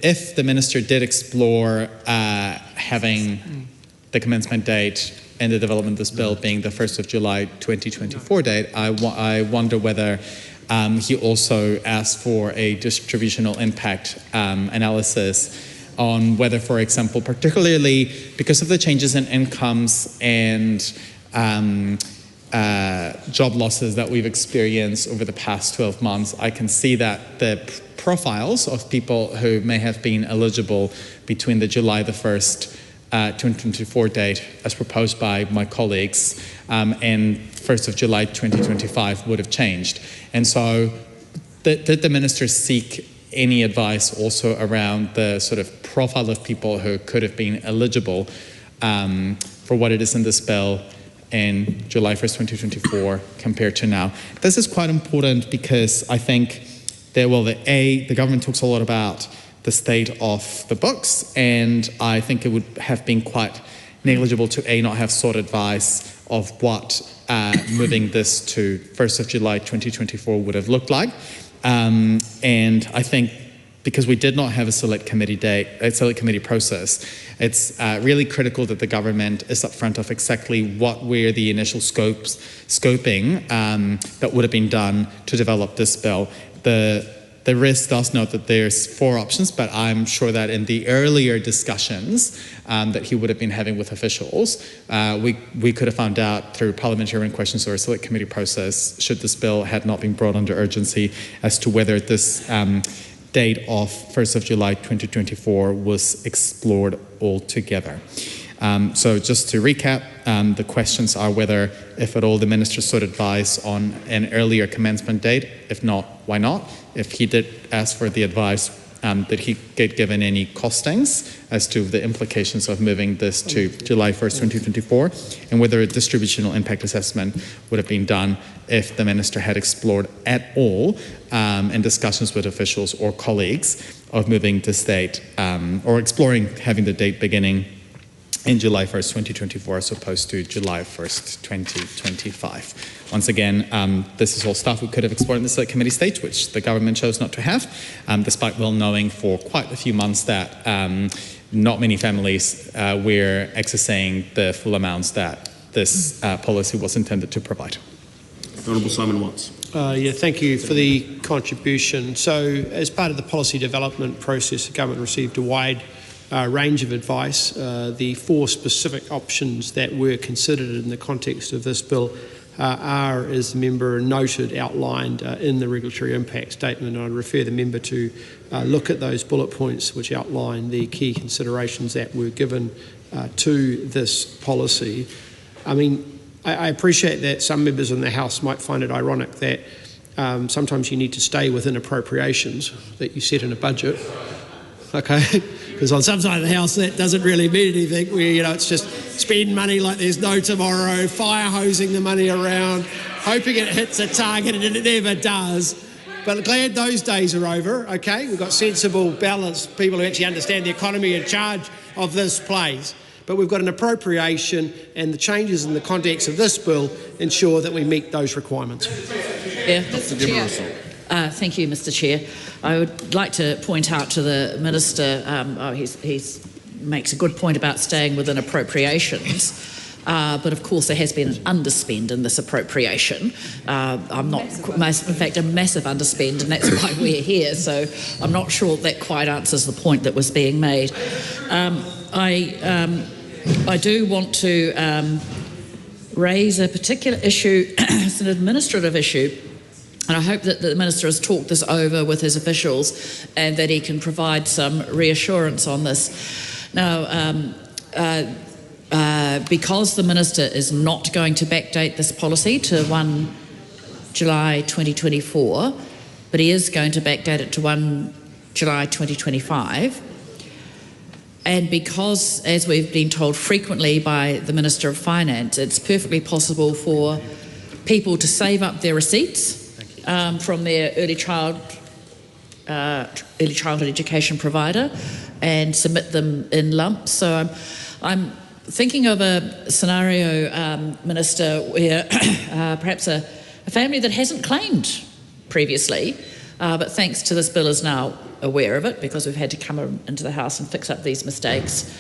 if the Minister did explore having the commencement date and the development of this bill being the 1st of July 2024 date, I wonder whether he also asked for a distributional impact analysis on whether, for example, particularly because of the changes in incomes and job losses that we've experienced over the past 12 months, I can see that the profiles of people who may have been eligible between the July the 1st 2024 date as proposed by my colleagues and 1st of July 2025 would have changed. And so did the Minister seek any advice also around the sort of profile of people who could have been eligible for what it is in this bill in July 1st, 2024 compared to now? This is quite important because I think that, well, the government talks a lot about the state of the books, and I think it would have been quite negligible to not have sought advice of what moving this to 1st of July 2024 would have looked like. And I think because we did not have a select committee process, it's really critical that the government is upfront of exactly what were the initial scoping that would have been done to develop this bill. The RIS does note that there's 4 options, but I'm sure that in the earlier discussions that he would have been having with officials, we could have found out through parliamentary questions or a select committee process, should this bill had not been brought under urgency, as to whether this date of 1st of July 2024 was explored altogether. So just to recap, the questions are whether, if at all, the Minister sought advice on an earlier commencement date. If not, why not? If he did ask for the advice, did he get given any costings as to the implications of moving this to July 1st, 2024, and whether a distributional impact assessment would have been done if the Minister had explored at all in discussions with officials or colleagues of moving this date or exploring having the date beginning in July 1st, 2024, as opposed to July 1st, 2025. Once again, this is all stuff we could have explored in the select committee stage, which the government chose not to have, despite well knowing for quite a few months that not many families were accessing the full amounts that this policy was intended to provide. Honourable Simon Watts. Thank you for the contribution. So, as part of the policy development process, the government received a wide range of advice. The 4 specific options that were considered in the context of this bill are, as the member noted, outlined in the regulatory impact statement. And I'd refer the member to look at those bullet points which outline the key considerations that were given to this policy. I mean, I appreciate that some members in the House might find it ironic that sometimes you need to stay within appropriations that you set in a budget, okay? Because on some side of the House that doesn't really mean anything, where, you know, it's just spend money like there's no tomorrow, fire hosing the money around, hoping it hits a target, and it never does. But glad those days are over, okay? We've got sensible, balanced people who actually understand the economy in charge of this place. But we've got an appropriation, and the changes in the context of this bill ensure that we meet those requirements. Yeah, Mr. Chair. Thank you, Mr. Chair. I would like to point out to the Minister, he makes a good point about staying within appropriations, but of course there has been an underspend in this appropriation. In fact, a massive underspend, and that's why we're here, so I'm not sure that quite answers the point that was being made. I do want to raise a particular issue. It's an administrative issue, and I hope that the Minister has talked this over with his officials and that he can provide some reassurance on this. Now, because the Minister is not going to backdate this policy to 1 July 2024, but he is going to backdate it to 1 July 2025, and because, as we've been told frequently by the Minister of Finance, it's perfectly possible for people to save up their receipts from their early childhood education provider and submit them in lumps. So I'm thinking of a scenario, Minister, where perhaps a family that hasn't claimed previously, but thanks to this bill is now aware of it because we've had to come into the House and fix up these mistakes,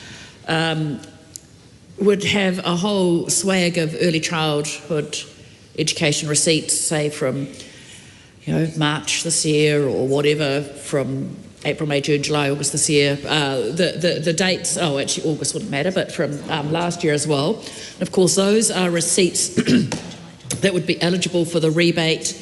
would have a whole swag of early childhood education receipts, say from March this year or whatever, from April, May, June, July, August this year. The dates, actually August wouldn't matter, but from last year as well. And of course, those are receipts that would be eligible for the rebate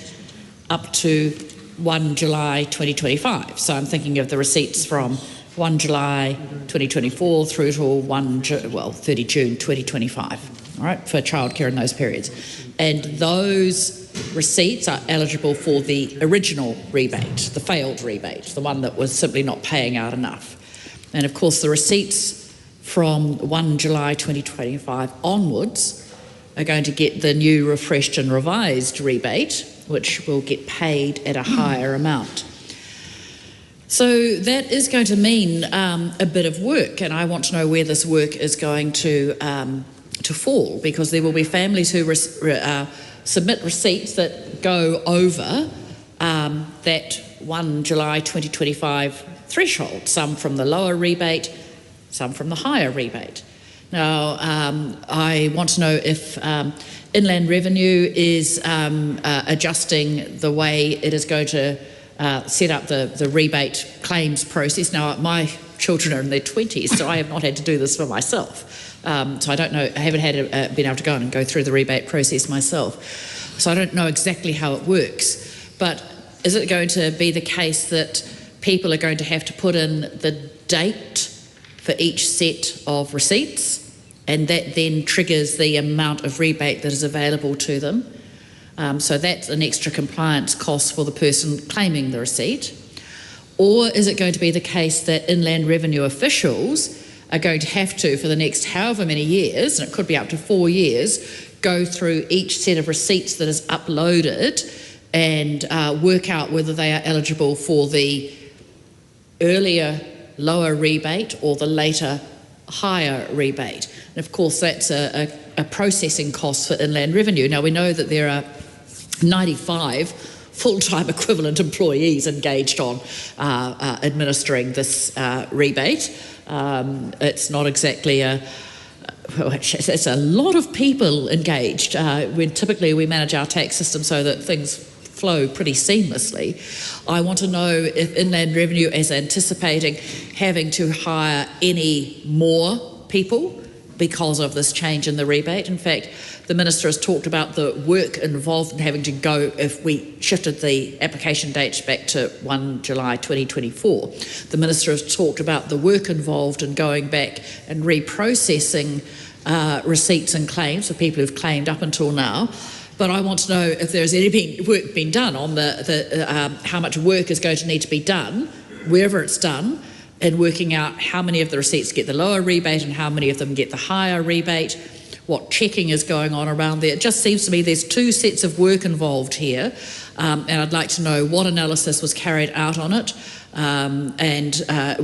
up to 1 July 2025. So I'm thinking of the receipts from 1 July 2024 through to 30 June 2025, all right, for childcare in those periods. And those receipts are eligible for the original rebate, the failed rebate, the one that was simply not paying out enough. And of course, the receipts from 1 July 2025 onwards are going to get the new refreshed and revised rebate, which will get paid at a higher amount. So that is going to mean a bit of work, and I want to know where this work is going to fall, because there will be families who submit receipts that go over that 1 July 2025 threshold, some from the lower rebate, some from the higher rebate. Now, I want to know if Inland Revenue is adjusting the way it is going to set up the rebate claims process. Now, my children are in their 20s, so I have not had to do this for myself. So I don't know, I haven't been able to go and go through the rebate process myself. So I don't know exactly how it works. But is it going to be the case that people are going to have to put in the date for each set of receipts, and that then triggers the amount of rebate that is available to them? So that's an extra compliance cost for the person claiming the receipt. Or is it going to be the case that Inland Revenue officials are going to have to, for the next however many years, and it could be up to 4 years, go through each set of receipts that is uploaded and work out whether they are eligible for the earlier lower rebate or the later higher rebate? And of course that's a processing cost for Inland Revenue. Now we know that there are 95 full-time equivalent employees engaged on administering this rebate. It's not exactly it's a lot of people engaged. When typically we manage our tax system so that things flow pretty seamlessly. I want to know if Inland Revenue is anticipating having to hire any more people because of this change in the rebate. In fact, the Minister has talked about the work involved in having to go if we shifted the application dates back to 1 July 2024. The Minister has talked about the work involved in going back and reprocessing receipts and claims for people who've claimed up until now. But I want to know if there's any work been done on how much work is going to need to be done, wherever it's done, in working out how many of the receipts get the lower rebate and how many of them get the higher rebate, what checking is going on around there. It just seems to me there's two sets of work involved here, and I'd like to know what analysis was carried out on it, and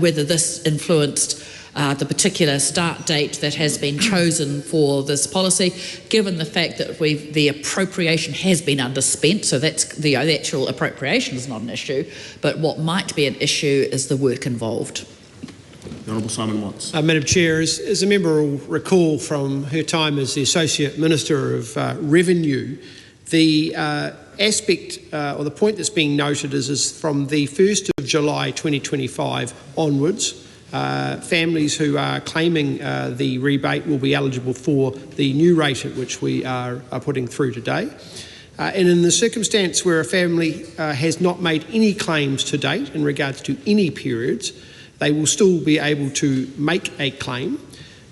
whether this influenced the particular start date that has been chosen for this policy, given the fact that the appropriation has been underspent, so that's the actual appropriation is not an issue, but what might be an issue is the work involved. The Honourable Simon Watts. Madam Chair, as a member will recall from her time as the Associate Minister of Revenue, the aspect or the point that's being noted is from the 1st of July 2025 onwards, families who are claiming the rebate will be eligible for the new rate at which we are putting through today. And in the circumstance where a family has not made any claims to date in regards to any periods, they will still be able to make a claim.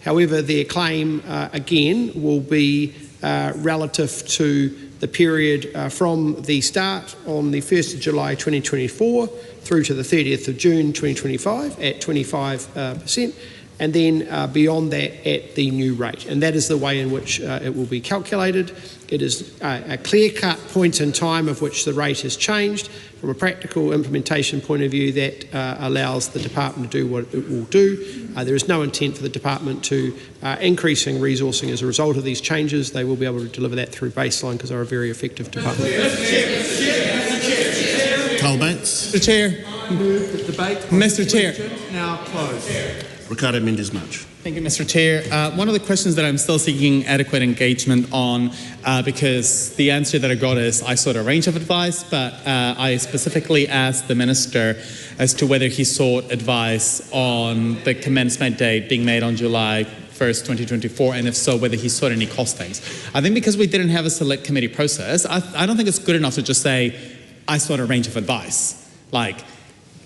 However, their claim, again, will be relative to the period from the start on the 1st of July 2024 through to the 30th of June 2025 at 25%, and then beyond that at the new rate. And that is the way in which it will be calculated. It is a clear-cut point in time of which the rate has changed. From a practical implementation point of view, that allows the department to do what it will do. There is no intent for the department to increasing resourcing as a result of these changes. They will be able to deliver that through baseline because they're a very effective department. Carl Bates. Mr. Chair. Mr. Chair. Now closed. Ricardo Mendes-March. Thank you, Mr. Chair. One of the questions that I'm still seeking adequate engagement on, because the answer that I got is I sought a range of advice, but I specifically asked the Minister as to whether he sought advice on the commencement date being made on July 1st, 2024, and if so, whether he sought any costings. I think because we didn't have a select committee process, I don't think it's good enough to just say, I sought a range of advice.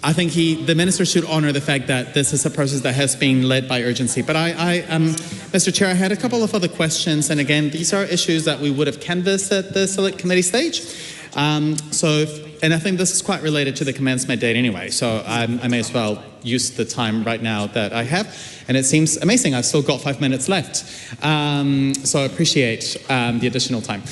I think the Minister should honour the fact that this is a process that has been led by urgency. But Mr. Chair, I had a couple of other questions, and again, these are issues that we would have canvassed at the Select Committee stage. And I think this is quite related to the commencement date anyway, so I may as well use the time right now that I have. And it seems amazing, I've still got 5 minutes left. So I appreciate the additional time.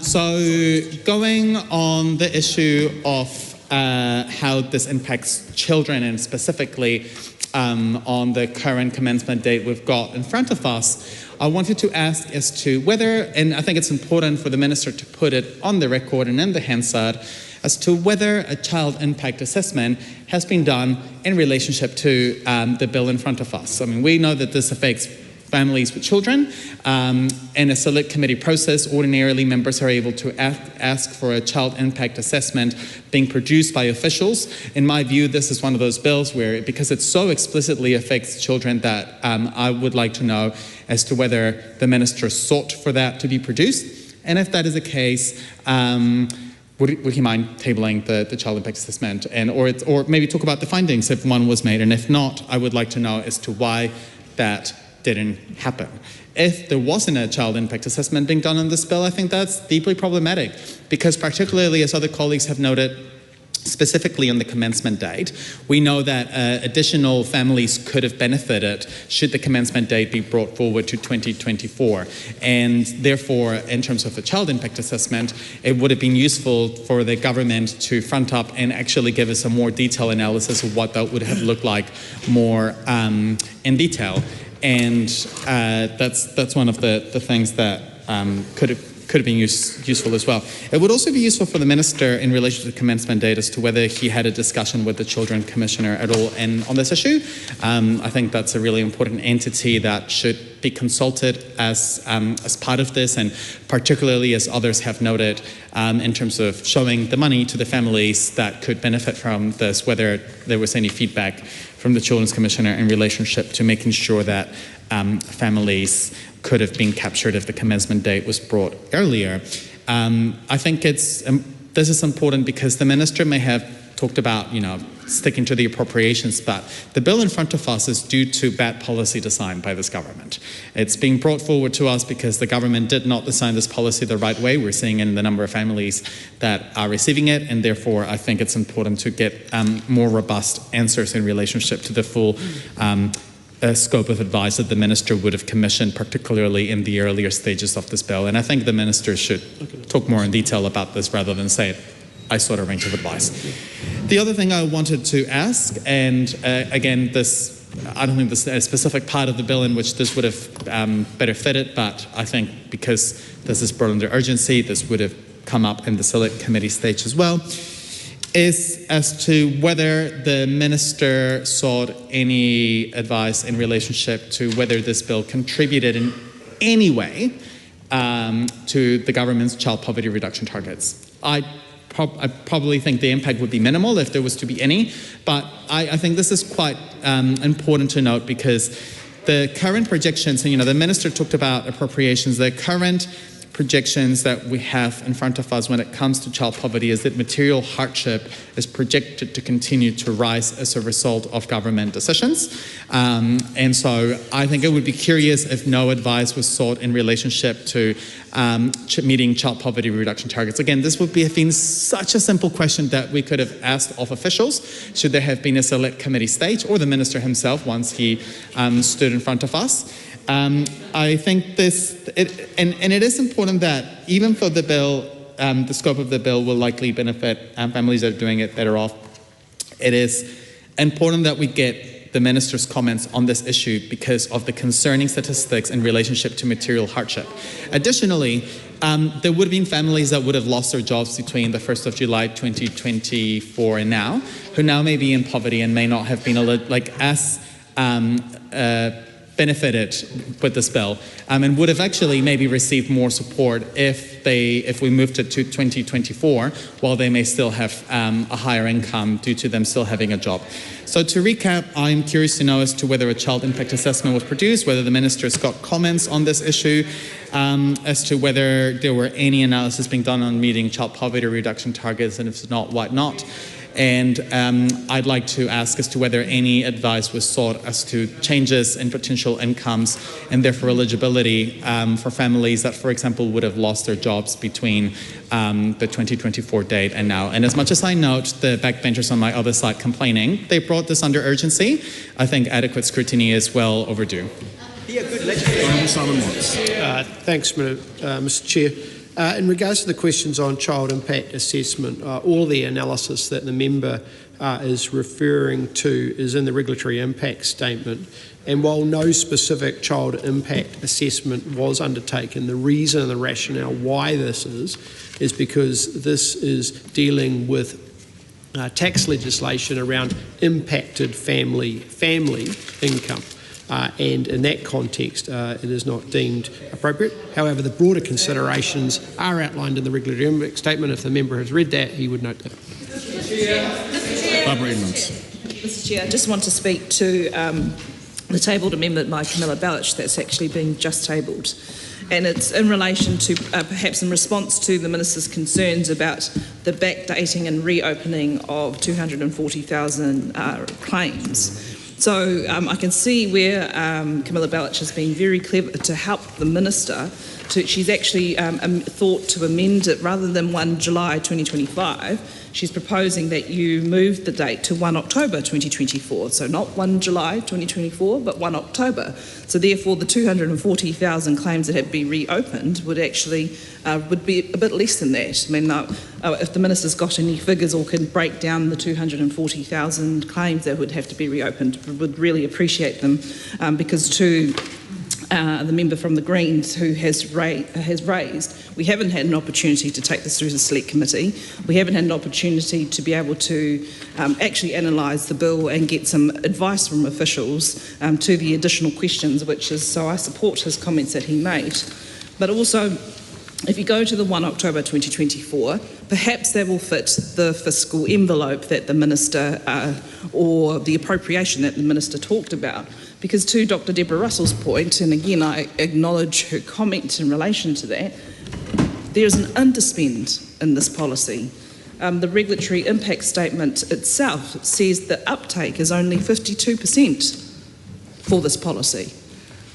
So going on the issue of how this impacts children, and specifically on the current commencement date we've got in front of us, I wanted to ask as to whether, and I think it's important for the Minister to put it on the record and in the Hansard, as to whether a child impact assessment has been done in relationship to the bill in front of us. I mean, we know that this affects families with children. In a select committee process, ordinarily members are able to ask for a child impact assessment being produced by officials. In my view, this is one of those bills where, because it so explicitly affects children, that I would like to know as to whether the Minister sought for that to be produced. And if that is the case, would he mind tabling the child impact assessment, or maybe talk about the findings if one was made? And if not, I would like to know as to why that didn't happen. If there wasn't a child impact assessment being done on this bill, I think that's deeply problematic, because particularly, as other colleagues have noted, specifically on the commencement date, we know that additional families could have benefited should the commencement date be brought forward to 2024. And therefore, in terms of the child impact assessment, it would have been useful for the government to front up and actually give us a more detailed analysis of what that would have looked like more in detail. And that's one of the things that could have been useful as well. It would also be useful for the Minister in relation to the commencement date as to whether he had a discussion with the Children Commissioner at all on this issue. I think that's a really important entity that should be consulted as part of this, and particularly as others have noted, in terms of showing the money to the families that could benefit from this, whether there was any feedback from the Children's Commissioner in relationship to making sure that families could have been captured if the commencement date was brought earlier. I think this is important because the Minister may have talked about, sticking to the appropriations, but the bill in front of us is due to bad policy design by this government. It's being brought forward to us because the government did not design this policy the right way. We're seeing it in the number of families that are receiving it, and therefore I think it's important to get more robust answers in relationship to the full scope of advice that the Minister would have commissioned, particularly in the earlier stages of this bill. And I think the Minister should talk more in detail about this rather than say, I sought a range of advice. The other thing I wanted to ask, and again, I don't think this is a specific part of the bill in which this would have better fitted, but I think because this is brought under urgency, this would have come up in the Select Committee stage as well, is as to whether the Minister sought any advice in relationship to whether this bill contributed in any way to the government's child poverty reduction targets. I probably think the impact would be minimal if there was to be any, but I think this is quite important to note because the current projections, and the Minister talked about appropriations, the current projections that we have in front of us when it comes to child poverty is that material hardship is projected to continue to rise as a result of government decisions. And so I think it would be curious if no advice was sought in relationship to meeting child poverty reduction targets. Again, this would have been such a simple question that we could have asked of officials should there have been a Select Committee stage, or the Minister himself once he stood in front of us. I think it is important that even though the bill, the scope of the bill will likely benefit families that are doing it better off, it is important that we get the Minister's comments on this issue because of the concerning statistics in relationship to material hardship. Additionally, there would have been families that would have lost their jobs between the 1st of July 2024 and now, who now may be in poverty and may not have been benefited with this bill, and would have actually maybe received more support if we moved it to 2024, while they may still have a higher income due to them still having a job. So to recap, I'm curious to know as to whether a child impact assessment was produced, whether the Minister's got comments on this issue, as to whether there were any analysis being done on meeting child poverty reduction targets, and if not, why not? And I'd like to ask as to whether any advice was sought as to changes in potential incomes and therefore eligibility for families that, for example, would have lost their jobs between the 2024 date and now. And as much as I note the backbenchers on my other side complaining, they brought this under urgency. I think adequate scrutiny is well overdue. Be a good legislator. Thanks, Mr. Chair. In regards to the questions on child impact assessment, all the analysis that the member is referring to is in the regulatory impact statement. And while no specific child impact assessment was undertaken, the reason and the rationale why this is because this is dealing with tax legislation around impacted family income. And in that context, it is not deemed appropriate. However, the broader considerations are outlined in the regulatory impact statement. If the member has read that, he would note that. Barbara Edmonds. Mr. Chair, I just want to speak to the tabled amendment by Camilla Bellich that's actually been just tabled. And it's in relation to, perhaps in response to the Minister's concerns about the backdating and reopening of 240,000 claims. So I can see where Camilla Bellich has been very clever to help the Minister. She's actually thought to amend it rather than 1 July 2025. She's proposing that you move the date to 1 October 2024. So not 1 July 2024, but 1 October. So therefore the 240,000 claims that have been reopened would actually would be a bit less than that. I mean, if the Minister's got any figures or can break down the 240,000 claims that would have to be reopened, would really appreciate them because to the member from the Greens who has raised, we haven't had an opportunity to take this through the Select Committee. We haven't had an opportunity to be able to actually analyse the bill and get some advice from officials to the additional questions, so I support his comments that he made. But also, if you go to the 1 October 2024, perhaps that will fit the fiscal envelope that the Minister, or the appropriation that the Minister talked about. Because to Dr Deborah Russell's point, and again I acknowledge her comment in relation to that, there is an underspend in this policy. The regulatory impact statement itself says the uptake is only 52% for this policy.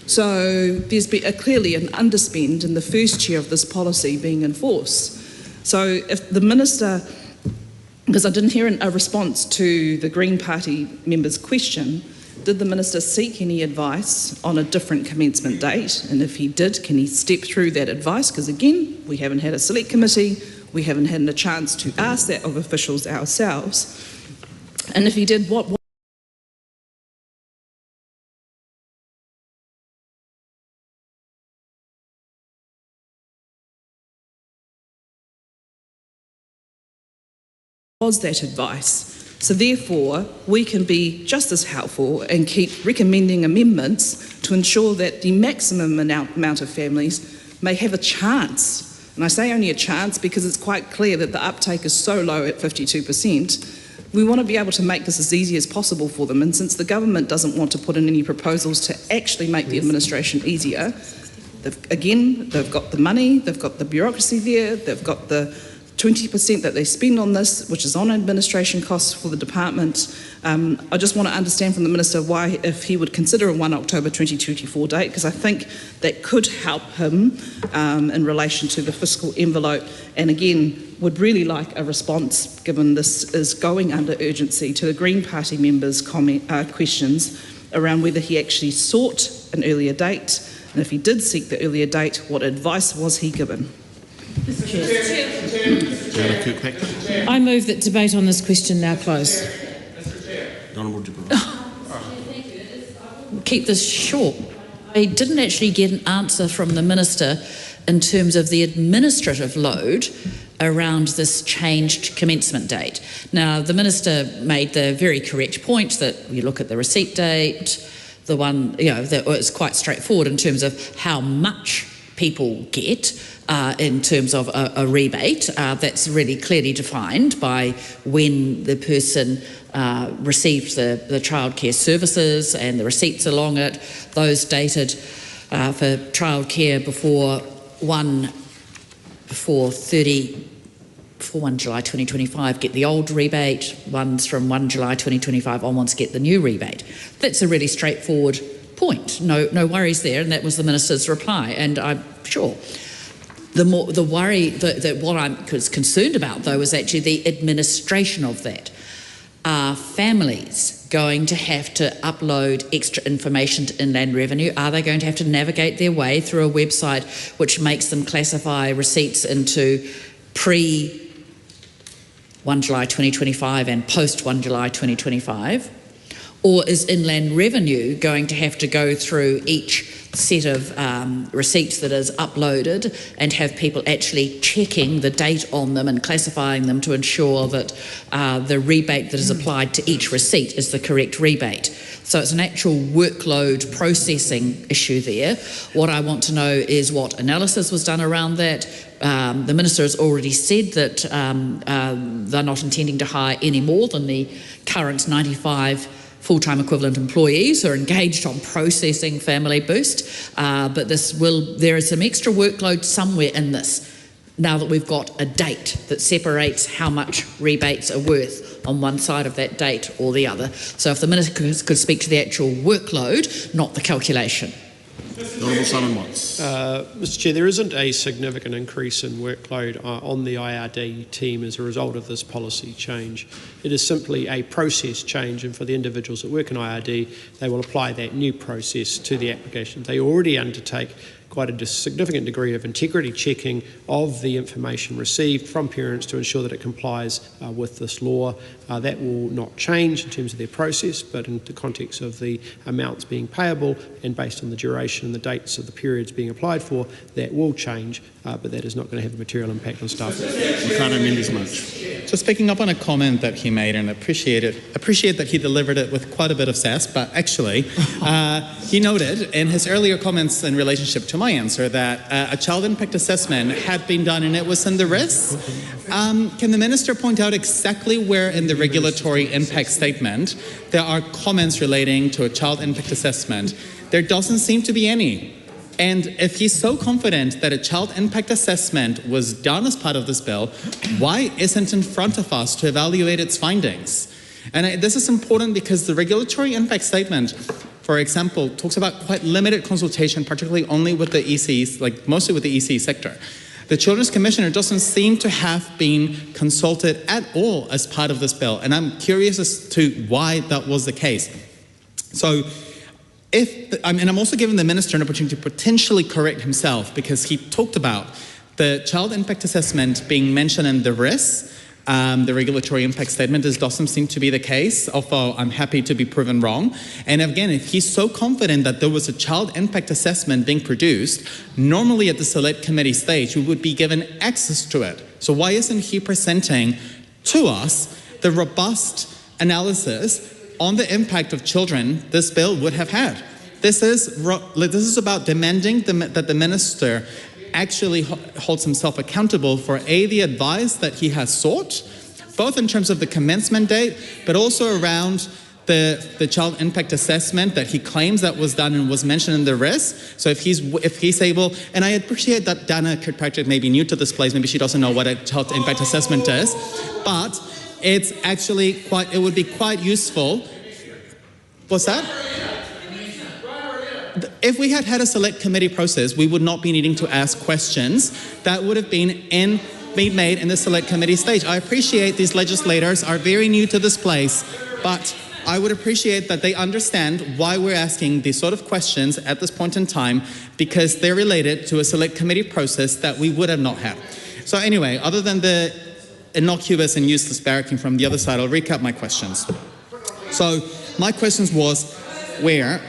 So there's been clearly an underspend in the first year of this policy being enforced. So if the Minister, because I didn't hear a response to the Green Party member's question, did the Minister seek any advice on a different commencement date? And if he did, can he step through that advice? Because again, we haven't had a Select Committee, we haven't had a chance to ask that of officials ourselves. And if he did, what was that advice? So therefore, we can be just as helpful and keep recommending amendments to ensure that the maximum amount of families may have a chance. And I say only a chance because it's quite clear that the uptake is so low at 52%. We want to be able to make this as easy as possible for them. And since the government doesn't want to put in any proposals to actually make the administration easier, they've got the money, they've got the bureaucracy there, they've got the 20% that they spend on this, which is on administration costs for the department. I just want to understand from the Minister why, if he would consider a 1 October 2024 date, because I think that could help him in relation to the fiscal envelope, and again, would really like a response, given this is going under urgency, to the Green Party members' questions around whether he actually sought an earlier date, and if he did seek the earlier date, what advice was he given? I move that debate on this question now close. Keep this short. I didn't actually get an answer from the Minister in terms of the administrative load around this changed commencement date. Now, the Minister made the very correct point that you look at the receipt date, the one, that was quite straightforward in terms of how much people get in terms of a rebate. That's really clearly defined by when the person received the childcare services and the receipts along it. Those dated for childcare before 1 July 2025 get the old rebate, ones from 1 July 2025 onwards get the new rebate. That's a really straightforward point. No worries there, and that was the Minister's reply. And I'm sure the worry that what I was concerned about, though, was actually the administration of that. Are families going to have to upload extra information to Inland Revenue? Are they going to have to navigate their way through a website which makes them classify receipts into pre-1 July 2025 and post-1 July 2025? Or is Inland Revenue going to have to go through each set of receipts that is uploaded and have people actually checking the date on them and classifying them to ensure that the rebate that is applied to each receipt is the correct rebate? So it's an actual workload processing issue there. What I want to know is what analysis was done around that. The Minister has already said that they're not intending to hire any more than the current 95 full-time equivalent employees who are engaged on processing Family Boost, but there is some extra workload somewhere in this, now that we've got a date that separates how much rebates are worth on one side of that date or the other. So if the Minister could speak to the actual workload, not the calculation. Honourable Simon Watts. Mr Chair, there isn't a significant increase in workload on the IRD team as a result of this policy change. It is simply a process change, and for the individuals that work in IRD, they will apply that new process to the application. They already undertake quite a significant degree of integrity checking of the information received from parents to ensure that it complies with this law. That will not change in terms of their process, but in the context of the amounts being payable and based on the duration and the dates of the periods being applied for, that will change, but that is not going to have a material impact on staff. Just picking up on a comment that he made, and appreciate that he delivered it with quite a bit of sass, but actually he noted in his earlier comments in relationship to my answer that a child impact assessment had been done and it was in the RIS. Can the Minister point out exactly where in the regulatory impact statement there are comments relating to a child impact assessment? There doesn't seem to be any. And if he's so confident that a child impact assessment was done as part of this bill, why isn't in front of us to evaluate its findings? And this is important because the regulatory impact statement, for example, talks about quite limited consultation, particularly only with the ECs, like mostly with the EC sector. The Children's Commissioner doesn't seem to have been consulted at all as part of this bill, and I'm curious as to why that was the case. So, and I'm also giving the Minister an opportunity to potentially correct himself, because he talked about the child impact assessment being mentioned in the RIS, the regulatory impact statement. This doesn't seem to be the case, although I'm happy to be proven wrong. And again, if he's so confident that there was a child impact assessment being produced, normally at the select committee stage, we would be given access to it. So why isn't he presenting to us the robust analysis on the impact of children this bill would have had? This is about demanding that the Minister actually holds himself accountable for the advice that he has sought, both in terms of the commencement date, but also around the child impact assessment that he claims that was done and was mentioned in the RIS. So if he's able, and I appreciate that Dana Kirkpatrick may be new to this place, maybe she doesn't know what a child impact assessment is, but it's actually it would be quite useful. What's that? If we had had a select committee process, we would not be needing to ask questions that would have been made in the select committee stage. I appreciate these legislators are very new to this place, but I would appreciate that they understand why we're asking these sort of questions at this point in time, because they're related to a select committee process that we would have not had. So anyway, other than the innocuous and useless barracking from the other side, I'll recap my questions. So my questions was, where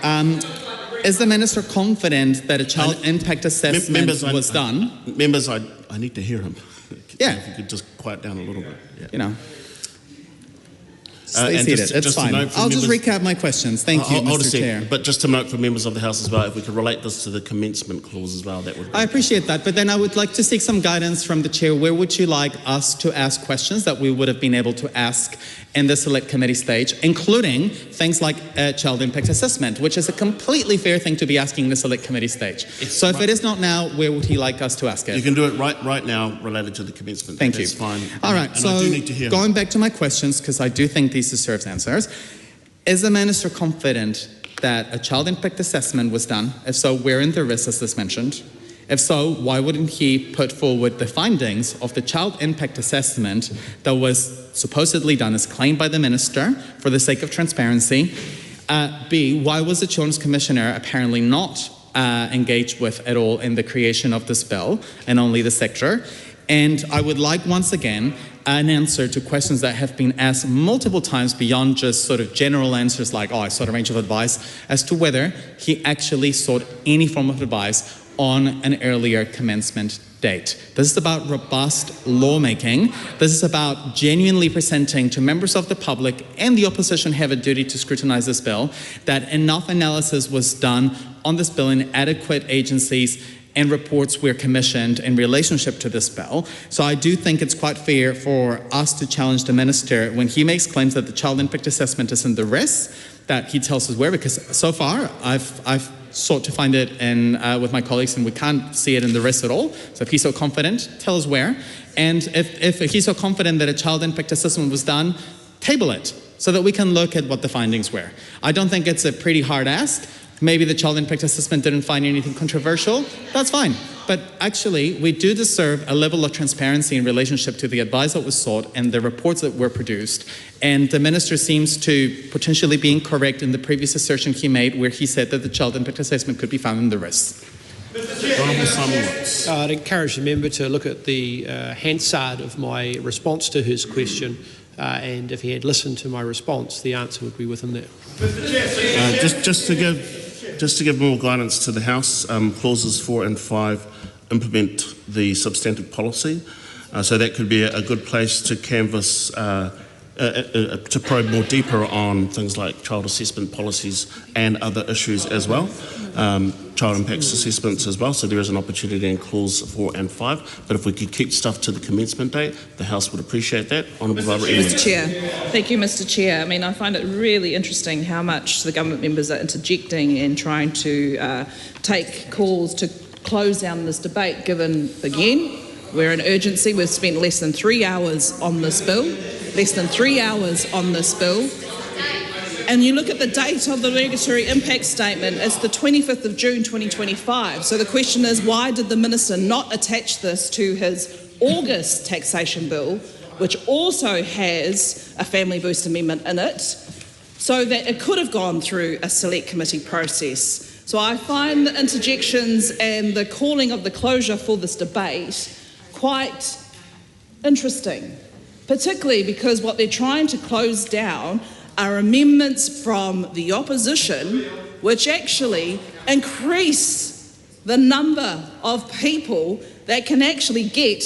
is the Minister confident that a child impact assessment was done? Members, I need to hear him. Yeah. If you could just quiet down a little bit. Yeah. You know. Stay seated. It's fine. I'll just recap my questions. Thank you, Mr. Chair. But just to note for members of the House as well, if we could relate this to the commencement clause as well, that would be... I appreciate that, but then I would like to seek some guidance from the Chair. Where would you like us to ask questions that we would have been able to ask in the select committee stage, including things like a child impact assessment, which is a completely fair thing to be asking in the select committee stage. So if it is not now, where would he like us to ask it? You can do it right now related to the commencement. Thank you. That's fine. All right, and so I do need to hear going back to my questions, because I do think these deserve answers. Is the Minister confident that a child impact assessment was done? If so, where in the RIS is this mentioned? If so, why wouldn't he put forward the findings of the child impact assessment that was supposedly done as claimed by the Minister for the sake of transparency? B, why was the Children's Commissioner apparently not engaged with at all in the creation of this bill, and only the sector? And I would like, once again, an answer to questions that have been asked multiple times beyond just sort of general answers like, I sought a range of advice, as to whether he actually sought any form of advice on an earlier commencement date. This is about robust lawmaking. This is about genuinely presenting to members of the public and the opposition have a duty to scrutinize this bill, that enough analysis was done on this bill in adequate agencies and reports were commissioned in relationship to this bill. So I do think it's quite fair for us to challenge the Minister when he makes claims that the child impact assessment is in the RIS, that he tells us where, because so far I've sought to find it in, with my colleagues, and we can't see it in the RIS at all. So if he's so confident, tell us where. And if he's so confident that a child impact assessment was done, table it so that we can look at what the findings were. I don't think it's a pretty hard ask. Maybe the child impact assessment didn't find anything controversial. That's fine. But actually, we do deserve a level of transparency in relationship to the advice that was sought and the reports that were produced. And the Minister seems to potentially be incorrect in the previous assertion he made, where he said that the child impact assessment could be found in the RIS. Honourable Seymour Luxon. I'd encourage the member to look at the Hansard of my response to his question, and if he had listened to my response, the answer would be within there. Just to give more guidance to the House, clauses 4 and 5 implement the substantive policy, so that could be a good place to canvass, to probe more deeper on things like child assessment policies and other issues as well, child impacts assessments as well, so there is an opportunity in clause 4 and 5, but if we could keep stuff to the commencement date, the House would appreciate that. Honourable Barbara Mr Chair. Thank you, Mr Chair. I mean, I find it really interesting how much the government members are interjecting and trying to take calls to close down this debate, given, again, we're in urgency. We've spent less than 3 hours on this bill, and you look at the date of the regulatory impact statement, it's the 25th of June 2025. So the question is, why did the Minister not attach this to his August taxation bill, which also has a family boost amendment in it, so that it could have gone through a select committee process? So I find the interjections and the calling of the closure for this debate quite interesting, particularly because what they're trying to close down are amendments from the opposition which actually increase the number of people that can actually get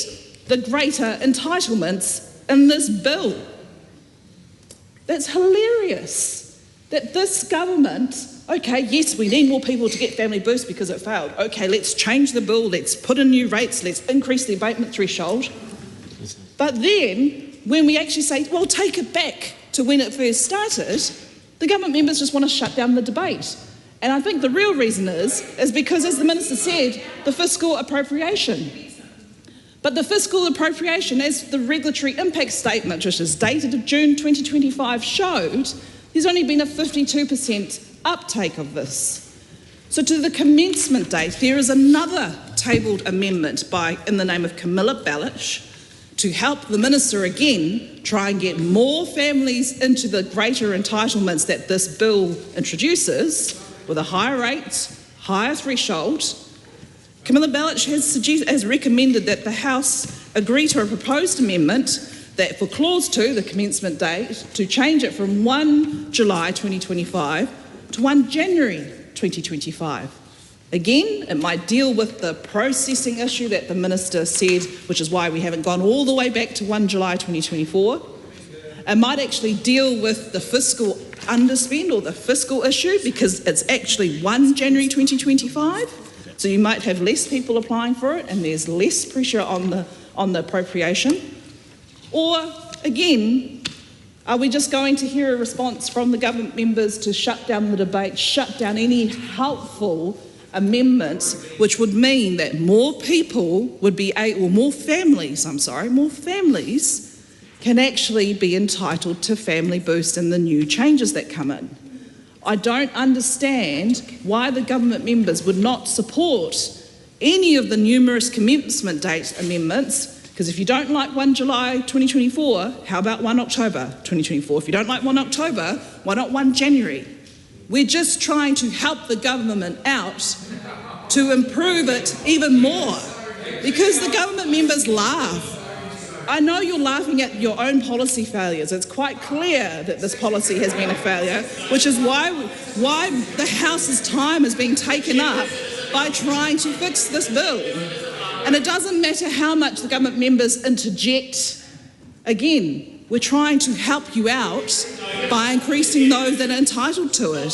the greater entitlements in this bill. That's hilarious that this government, okay, yes, we need more people to get family boost because it failed. Okay, let's change the bill, let's put in new rates, let's increase the abatement threshold. But then, when we actually say, well, take it back to when it first started, the government members just want to shut down the debate. And I think the real reason is because, as the Minister said, the fiscal appropriation. But the fiscal appropriation, as the regulatory impact statement, which is dated of June 2025, showed, there's only been a 52% uptake of this. So to the commencement date, there is another tabled amendment in the name of Camilla Bellich to help the Minister again try and get more families into the greater entitlements that this bill introduces with a higher rate, higher threshold. Camilla Bellich has recommended that the House agree to a proposed amendment that for clause 2, the commencement date, to change it from 1 July 2025 to 1 January 2025. Again, it might deal with the processing issue that the Minister said, which is why we haven't gone all the way back to 1 July 2024. It might actually deal with the fiscal underspend or the fiscal issue because it's actually 1 January 2025. So you might have less people applying for it and there's less pressure on the appropriation. Or, again, are we just going to hear a response from the government members to shut down the debate, shut down any helpful amendments, which would mean that more people would be more families can actually be entitled to family boost in the new changes that come in. I don't understand why the government members would not support any of the numerous commencement date amendments, because if you don't like 1 July 2024, how about 1 October 2024? If you don't like 1 October, why not 1 January? We're just trying to help the government out to improve it even more, because the government members laugh. I know you're laughing at your own policy failures. It's quite clear that this policy has been a failure, which is why the House's time is being taken up by trying to fix this bill. And it doesn't matter how much the government members interject. Again, we're trying to help you out by increasing those that are entitled to it.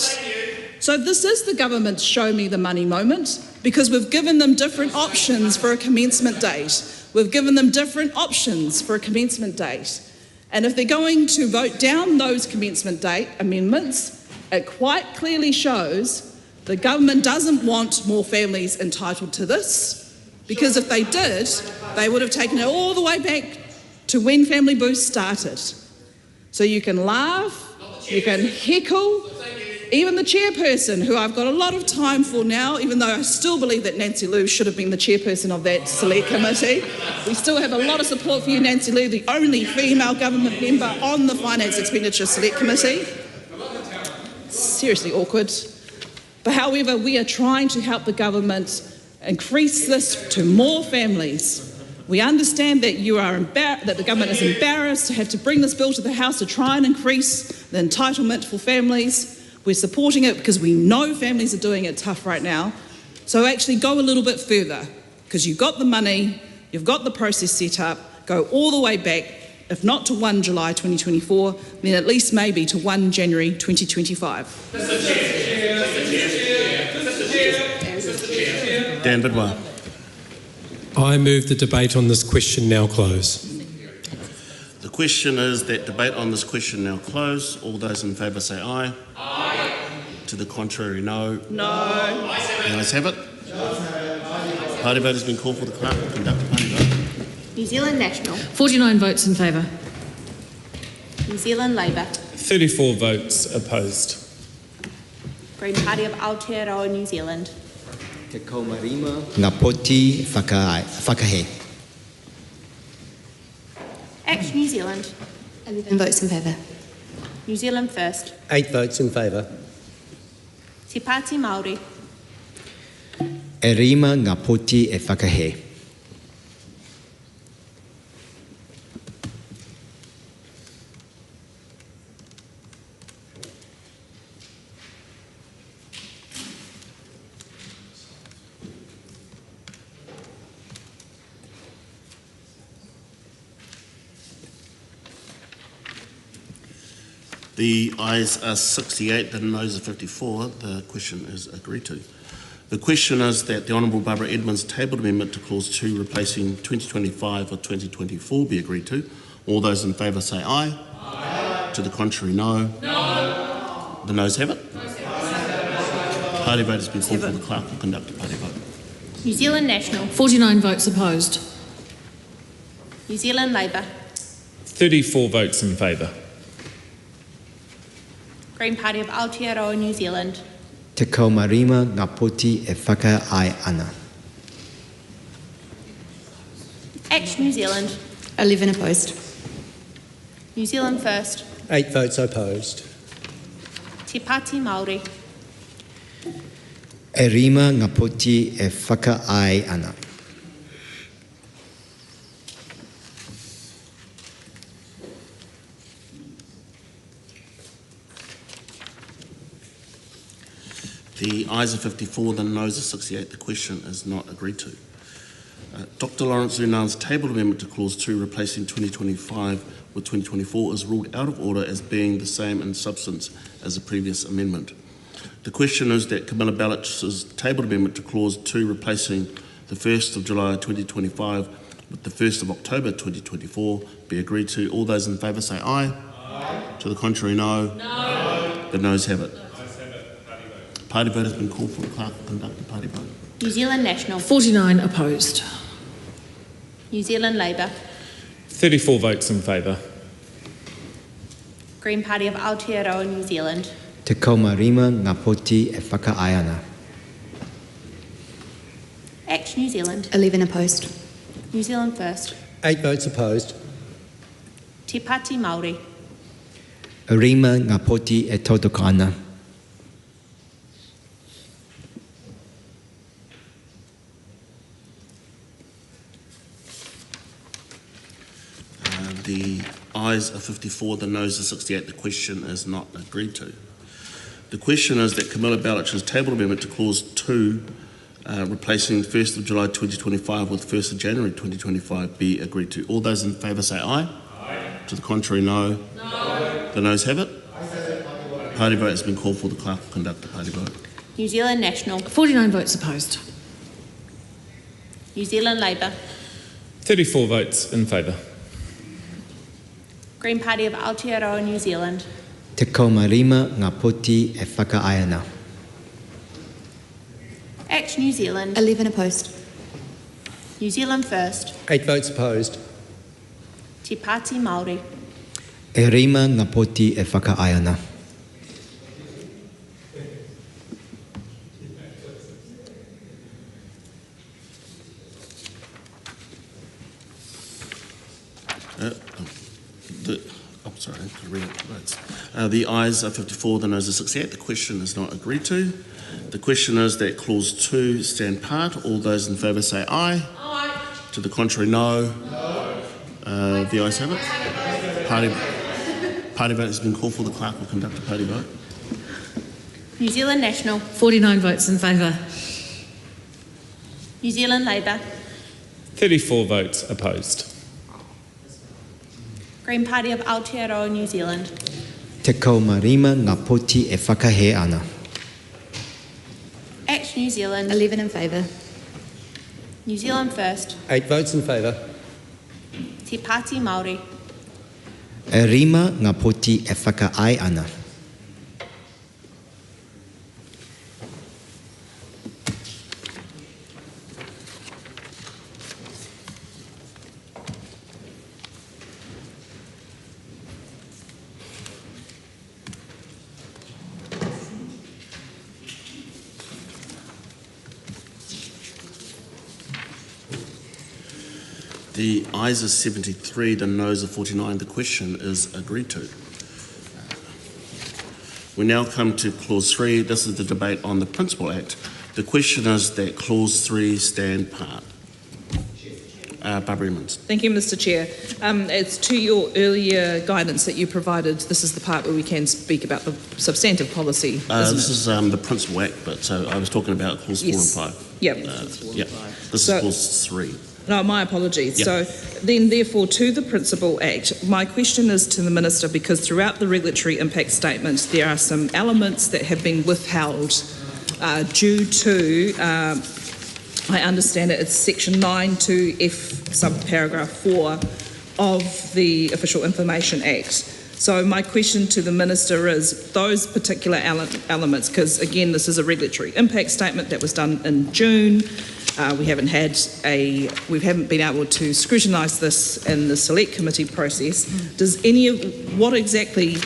So this is the government's show me the money moment, because we've given them different options for a commencement date. We've given them different options for a commencement date. And if they're going to vote down those commencement date amendments, it quite clearly shows the government doesn't want more families entitled to this, because if they did, they would have taken it all the way back to when Family Boost started. So you can laugh, you can heckle, even the chairperson, who I've got a lot of time for now, even though I still believe that Nancy Liu should have been the chairperson of that select committee. We still have a lot of support for you, Nancy Liu, the only female government member on the Finance Expenditure Select Committee. Seriously awkward. But however, we are trying to help the government increase this to more families. We understand that that the government is embarrassed to have to bring this bill to the House to try and increase the entitlement for families. We're supporting it because we know families are doing it tough right now. So actually go a little bit further, because you've got the money, you've got the process set up, go all the way back, if not to 1 July 2024, then at least maybe to 1 January 2025. Dan Bidwell. I move the debate on this question now close. The question is that debate on this question now close. All those in favour say aye. Aye. To the contrary, no. No. The ayes have it. Party vote has been called for the clerk to conduct a party vote. New Zealand National. 49 votes in favour. New Zealand Labour. 34 votes opposed. Green Party of Aotearoa, New Zealand. Te kaumarima ngā poti whakahe. Action New Zealand. 11 votes in favour. New Zealand First. 8 votes in favour. Te Pāti Māori. E rima ngā poti e whakahe. The ayes are 68, the noes are 54. The question is agreed to. The question is that the Honourable Barbara Edmonds' tabled amendment to Clause 2 replacing 2025 with 2024 be agreed to. All those in favour say aye. Aye. To the contrary, no. No. The noes have it. Party vote has been called for the clerk will conduct a party vote. New Zealand National. 49 votes opposed. New Zealand Labour. 34 votes in favour. Green Party of Aotearoa, New Zealand. Te kaumarima ngā poti e whakaai ana. Action New Zealand. 11 opposed. New Zealand First. 8 votes opposed. Te Pāti Māori. E rima ngā poti e whakaai ana. The ayes are 54, the noes are 68. The question is not agreed to. Dr Lawrence Unan's tabled amendment to Clause 2 replacing 2025 with 2024 is ruled out of order as being the same in substance as the previous amendment. The question is that Camilla Ballich's tabled amendment to Clause 2 replacing the 1st of July 2025 with the 1st of October 2024 be agreed to. All those in favour say aye. Aye. To the contrary, no. No. The noes have it. Party vote has been called for the clerk to conduct a party vote. New Zealand National. 49 opposed. New Zealand Labour. 34 votes in favour. Green Party of Aotearoa, New Zealand. Te kaumarima ngā poti e whakaai ana. Action New Zealand. 11 opposed. New Zealand First. 8 votes opposed. Te Pāti Māori. E rima ngā poti e tautoko ana. The ayes are 54, the noes are 68. The question is not agreed to. The question is that Camilla Ballich's tabled amendment to Clause 2 replacing 1st of July 2025 with 1st of January 2025 be agreed to. All those in favour say aye. Aye. To the contrary, no. No. The noes have it. Party vote has been called for. The clerk will conduct the party vote. New Zealand National. 49 votes opposed. New Zealand Labour. 34 votes in favour. Green Party of Aotearoa, New Zealand. Te kaumarima ngā poti e whakaai ana. Action New Zealand. 11 opposed. New Zealand First. 8 votes opposed. Te Pāti Māori. E rima ngā poti e whakaai ana. read it. The ayes are 54, the noes are 68. The question is not agreed to. The question is that clause 2 stand part. All those in favour say aye. Aye. To the contrary, no. No. The ayes have it. Party vote has been called for. The clerk will conduct a party vote. New Zealand National. 49 votes in favour. New Zealand Labour. 34 votes opposed. Green Party of Aotearoa, New Zealand. Te kaumarima ngā poti e whakahe ana. Act New Zealand. 11 in favour. New Zealand First. 8 votes in favour. Te Pāti Māori. E rima ngā poti e whakaai ana. The ayes are 73, the noes are 49. The question is agreed to. We now come to clause 3. This is the debate on the Principal Act. The question is that clause 3 stand part. Barbara Emmons. Thank you, Mr. Chair. As to your earlier guidance that you provided, this is the part where we can speak about the substantive policy. This is the Principal Act, but so I was talking about clause 4 and 5. Yep. This is clause 3. No, my apologies. Yep. So then, therefore, to the Principal Act, my question is to the Minister, because throughout the regulatory impact statement, there are some elements that have been withheld due to, I understand it's section 9 to F subparagraph 4 of the Official Information Act. So my question to the Minister is those particular elements, because again, this is a regulatory impact statement that was done in June. We haven't been able to scrutinise this in the select committee process. What exactly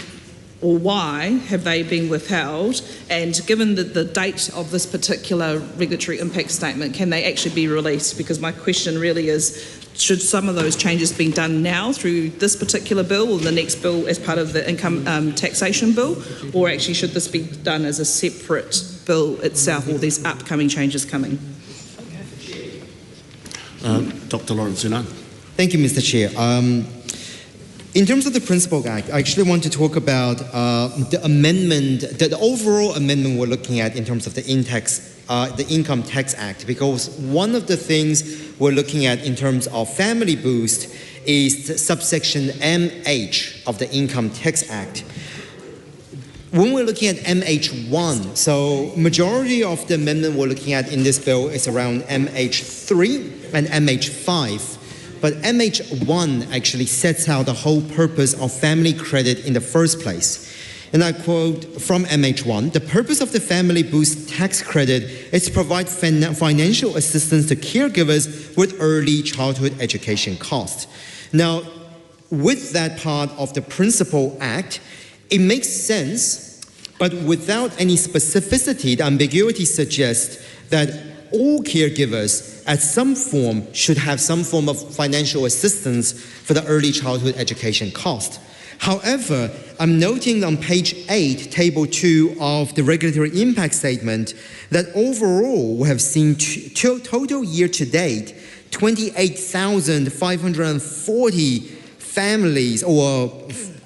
or why have they been withheld? And given the date of this particular regulatory impact statement, can they actually be released? Because my question really is, should some of those changes be done now through this particular bill or the next bill as part of the income taxation bill? Or actually should this be done as a separate bill itself, or these upcoming changes coming? Dr. Lawrence Sunan. Thank you, Mr. Chair. In terms of the Principal Act, I actually want to talk about the amendment, the overall amendment we're looking at in terms of the Income Tax Act, because one of the things we're looking at in terms of family boost is subsection MH of the Income Tax Act. When we're looking at MH1, so majority of the amendment we're looking at in this bill is around MH3 and MH5. But MH1 actually sets out the whole purpose of family credit in the first place. And I quote from MH1, the purpose of the Family Boost Tax Credit is to provide financial assistance to caregivers with early childhood education costs. Now, with that part of the Principal Act, it makes sense, but without any specificity, the ambiguity suggests that all caregivers at some form should have some form of financial assistance for the early childhood education cost. However, I'm noting on page 8, table 2 of the regulatory impact statement that overall we have seen total year to date 28,540 families or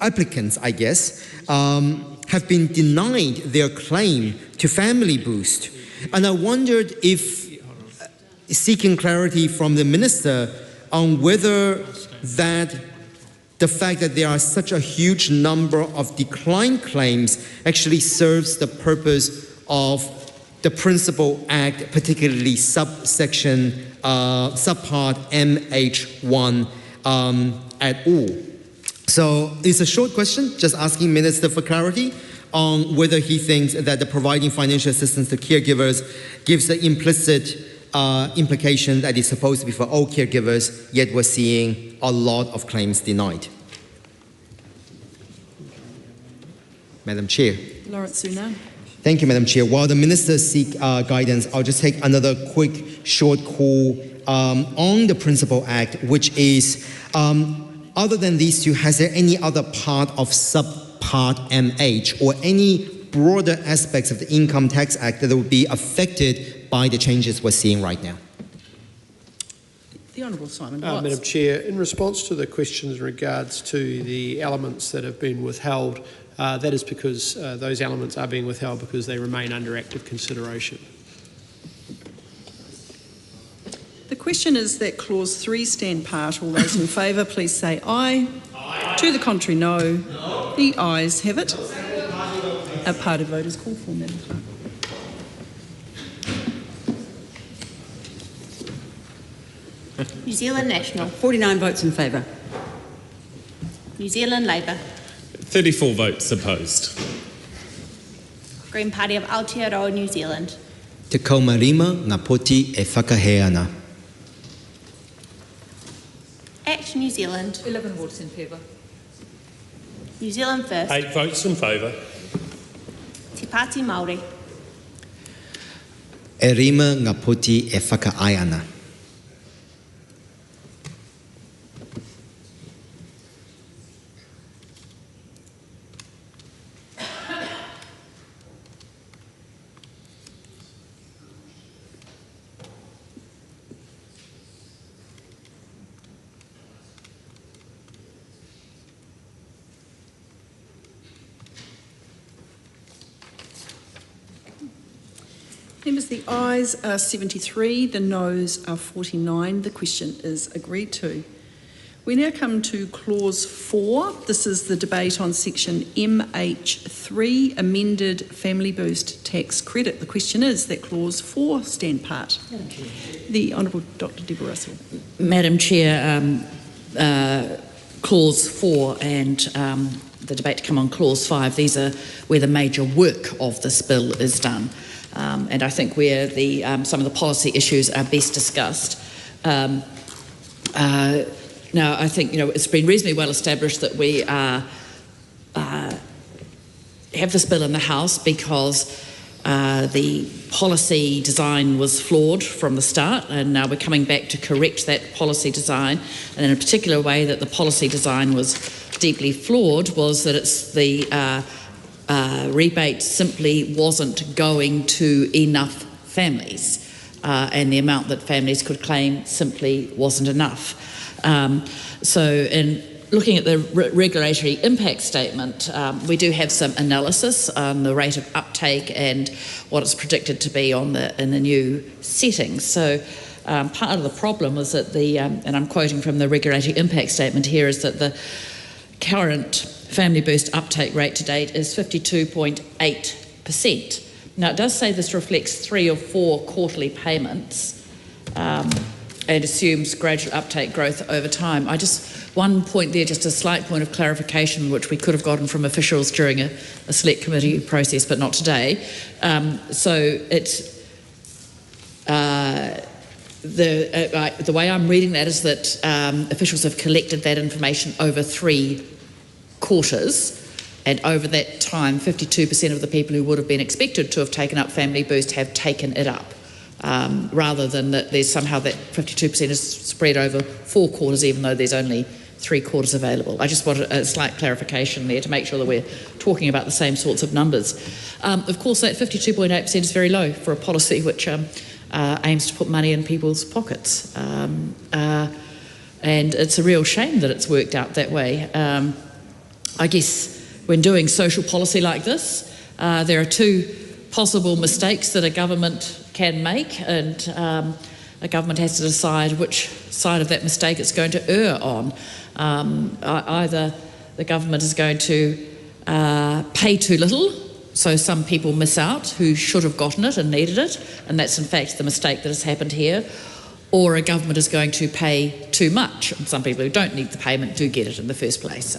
applicants, I guess, have been denied their claim to Family Boost. And I wondered if seeking clarity from the Minister on whether that the fact that there are such a huge number of declined claims actually serves the purpose of the Principal Act, particularly subpart MH1 at all. So it's a short question, just asking Minister for clarity on whether he thinks that the providing financial assistance to caregivers gives the implicit implication that it's supposed to be for all caregivers, yet we're seeing a lot of claims denied. Madam Chair. Lawrence Sunan. Thank you, Madam Chair. While the Minister seeks guidance, I'll just take another quick, short call on the Principal Act, which is Other than these two, has there any other part of subpart MH or any broader aspects of the Income Tax Act that would be affected by the changes we're seeing right now? The Honourable Simon Watts. Madam Chair, in response to the questions in regards to the elements that have been withheld, that is because those elements are being withheld because they remain under active consideration. The question is that Clause 3 stand part. All those in favour, please say aye. Aye. To the contrary, no. No. The ayes have it. A party vote is called for, Madam Clerk. New Zealand National. 49 votes in favour. New Zealand Labour. 34 votes opposed. Green Party of Aotearoa, New Zealand. Te kaumarima ngā poti e whakahea ana. ACT New Zealand. 11 votes in favour. New Zealand First. 8 votes in favour. Te Pāti Māori. E rima ngā poti e whakaai ana. Members, the ayes are 73, the noes are 49. The question is agreed to. We now come to Clause 4. This is the debate on Section MH3, Amended Family Boost Tax Credit. The question is that Clause 4 stand part. The Honourable Dr Deborah Russell. Madam Chair, Clause 4 and the debate to come on Clause 5, these are where the major work of this bill is done. And I think where the some of the policy issues are best discussed. Now, I think it's been reasonably well established that we have this bill in the House because the policy design was flawed from the start, and now we're coming back to correct that policy design. And in a particular way that the policy design was deeply flawed was that it's the rebate simply wasn't going to enough families, and the amount that families could claim simply wasn't enough. So in looking at the regulatory impact statement, we do have some analysis on the rate of uptake and what it's predicted to be in the new settings. So part of the problem is that and I'm quoting from the regulatory impact statement here, is that the current family boost uptake rate to date is 52.8%. Now, it does say this reflects 3 or 4 quarterly payments and assumes gradual uptake growth over time. One point there, just a slight point of clarification, which we could have gotten from officials during a select committee process, but not today. The way I'm reading that is that officials have collected that information over 3 quarters, and over that time 52% of the people who would have been expected to have taken up Family Boost have taken it up, rather than that there's somehow that 52% is spread over 4 quarters even though there's only 3 quarters available. I just wanted a slight clarification there to make sure that we're talking about the same sorts of numbers. Of course, that 52.8% is very low for a policy which aims to put money in people's pockets, and it's a real shame that it's worked out that way. I guess when doing social policy like this, there are 2 possible mistakes that a government can make, and a government has to decide which side of that mistake it's going to err on. Either the government is going to pay too little, so some people miss out who should have gotten it and needed it, and that's in fact the mistake that has happened here, or a government is going to pay too much, and some people who don't need the payment do get it in the first place.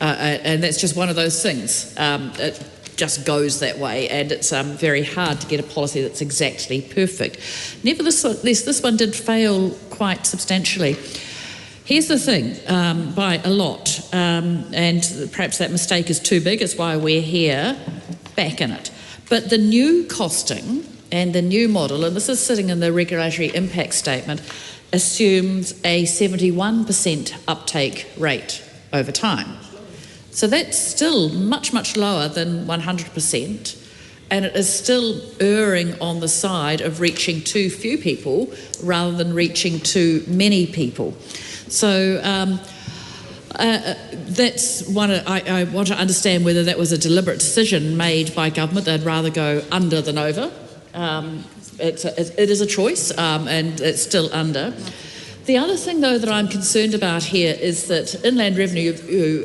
And that's just one of those things. It just goes that way, and it's very hard to get a policy that's exactly perfect. Nevertheless, this one did fail quite substantially. Here's the thing, by a lot, and perhaps that mistake is too big, it's why we're here back in it. But the new costing and the new model, and this is sitting in the regulatory impact statement, assumes a 71% uptake rate over time. So that's still much, much lower than 100%, and it is still erring on the side of reaching too few people rather than reaching too many people. So that's one. I want to understand whether that was a deliberate decision made by government. They'd rather go under than over. It is a choice, and it's still under. The other thing, though, that I'm concerned about here is that Inland Revenue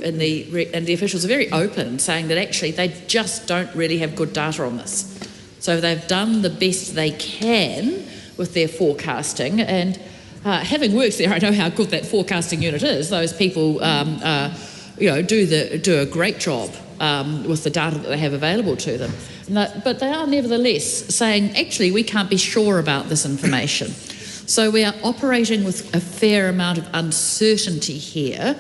and the officials are very open, saying that actually they just don't really have good data on this. So they've done the best they can with their forecasting, and having worked there, I know how good that forecasting unit is. Those people, do a great job with the data that they have available to them. But they are nevertheless saying, actually, we can't be sure about this information. So we are operating with a fair amount of uncertainty here.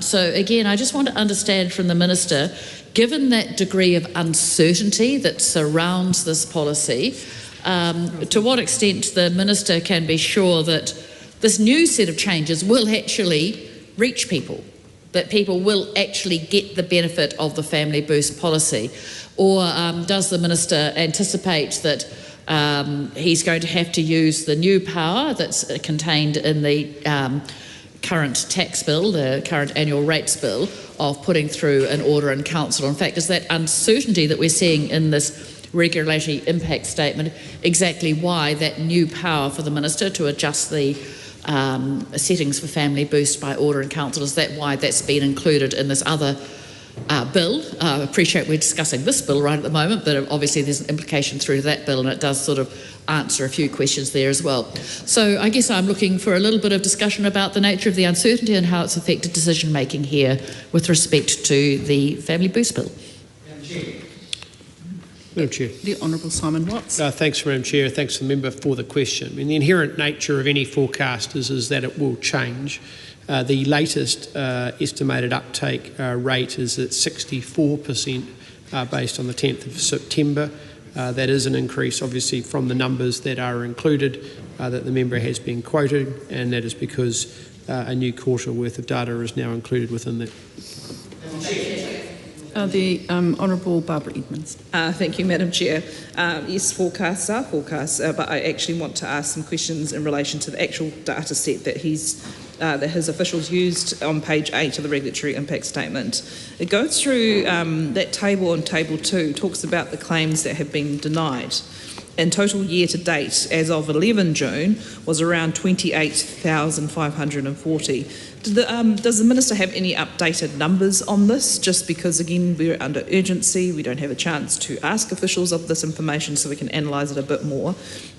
So again, I just want to understand from the Minister, given that degree of uncertainty that surrounds this policy, to what extent the Minister can be sure that this new set of changes will actually reach people, that people will actually get the benefit of the Family Boost policy? Or does the Minister anticipate that he's going to have to use the new power that's contained in the current tax bill, the current annual rates bill, of putting through an order in council? In fact, is that uncertainty that we're seeing in this regulatory impact statement exactly why that new power for the Minister to adjust the settings for Family Boost by order in council, is that why that's been included in this other bill? I appreciate we're discussing this bill right at the moment, but obviously there's an implication through to that bill, and it does sort of answer a few questions there as well. So I guess I'm looking for a little bit of discussion about the nature of the uncertainty and how it's affected decision making here with respect to the Family Boost bill. Madam Chair. The Honourable Simon Watts. Thanks, Madam Chair. Thanks to the member for the question. I mean, the inherent nature of any forecast is that it will change. The latest estimated uptake rate is at 64% based on the 10th of September. That is an increase, obviously, from the numbers that are included that the member has been quoted, and that is because a new quarter worth of data is now included within that. The Honourable Barbara Edmonds. Thank you, Madam Chair. Yes, forecasts are forecasts, but I actually want to ask some questions in relation to the actual data set that his officials used on page 8 of the regulatory impact statement. It goes through that table on table 2, talks about the claims that have been denied. And total year to date, as of 11 June, was around 28,540. Does the Minister have any updated numbers on this? Just because, again, we're under urgency, we don't have a chance to ask officials of this information so we can analyse it a bit more.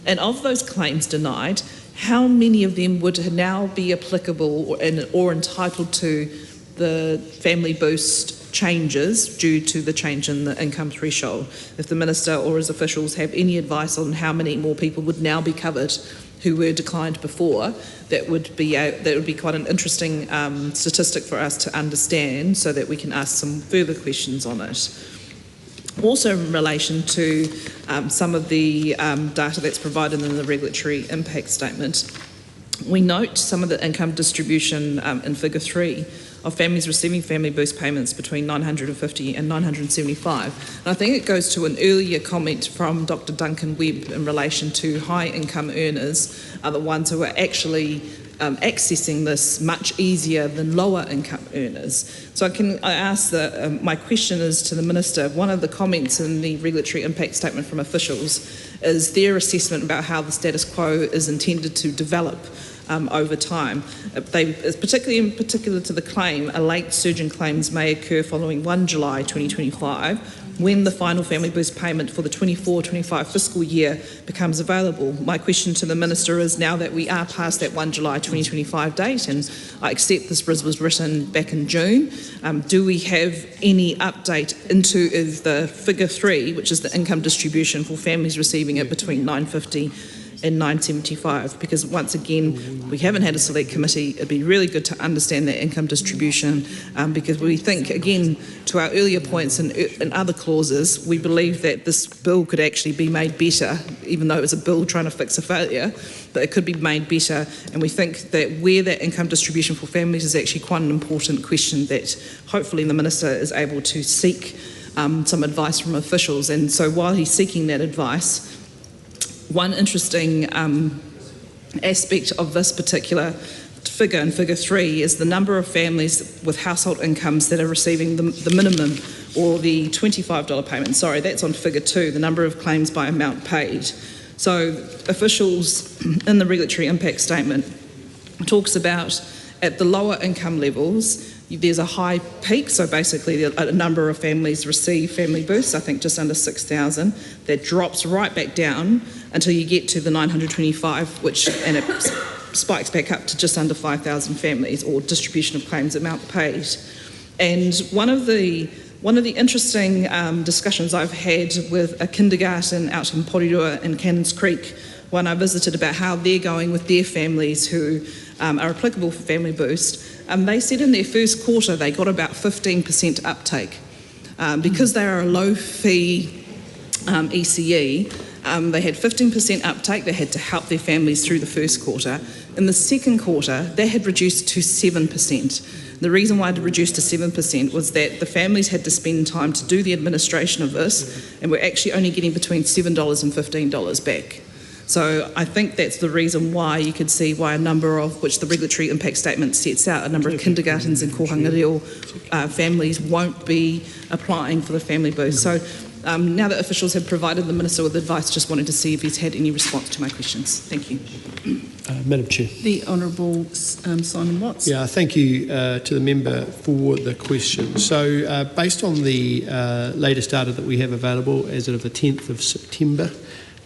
And of those claims denied, how many of them would now be applicable or entitled to the Family Boost changes due to the change in the income threshold? If the Minister or his officials have any advice on how many more people would now be covered who were declined before, that would be quite an interesting statistic for us to understand, so that we can ask some further questions on it. Also, in relation to some of the data that's provided in the regulatory impact statement, we note some of the income distribution in Figure 3 of families receiving Family Boost payments between 950 and 975. And I think it goes to an earlier comment from Dr. Duncan Webb in relation to high income earners are the ones who are actually accessing this much easier than lower income earners. So I ask my question is to the Minister. One of the comments in the regulatory impact statement from officials is their assessment about how the status quo is intended to develop over time. Particularly in particular to the claim, a late surge in claims may occur following 1 July 2025, when the final Family Boost payment for the 24-25 fiscal year becomes available. My question to the Minister is, now that we are past that 1 July 2025 date, and I accept this was written back in June, do we have any update into the Figure 3, which is the income distribution for families receiving it between 950 and $9.75, because once again we haven't had a select committee. It'd be really good to understand that income distribution, because we think, again, to our earlier points and other clauses, we believe that this bill could actually be made better, even though it was a bill trying to fix a failure, but it could be made better. And we think that where that income distribution for families is actually quite an important question that hopefully the Minister is able to seek some advice from officials. And so while he's seeking that advice, one interesting aspect of this particular figure in figure 3 is the number of families with household incomes that are receiving the minimum or the $25 payment. Sorry, that's on figure 2, the number of claims by amount paid. So officials in the regulatory impact statement talks about at the lower income levels, there's a high peak, so basically a number of families receive family boosts, I think just under 6,000, that drops right back down until you get to the 925, and it spikes back up to just under 5,000 families, or distribution of claims amount paid. And one of the interesting discussions I've had with a kindergarten out in Aotearoa in Cannons Creek when I visited about how they're going with their families who are applicable for family boost, they said in their first quarter they got about 15% uptake. Because they are a low fee ECE, they had 15% uptake. They had to help their families through the first quarter. In the second quarter, they had reduced to 7%. The reason why it reduced to 7% was that the families had to spend time to do the administration of this, and we're actually only getting between $7 and $15 back. So I think that's the reason why you could see why a number of, which the regulatory impact statement sets out, a number of kindergartens in Kohanga families won't be applying for the family boost. So now that officials have provided the Minister with advice, just wanted to see if he's had any response to my questions. Thank you. Madam Chair. The Honourable Simon Watts. Yeah, thank you to the member for the question. So based on the latest data that we have available as of the 10th of September,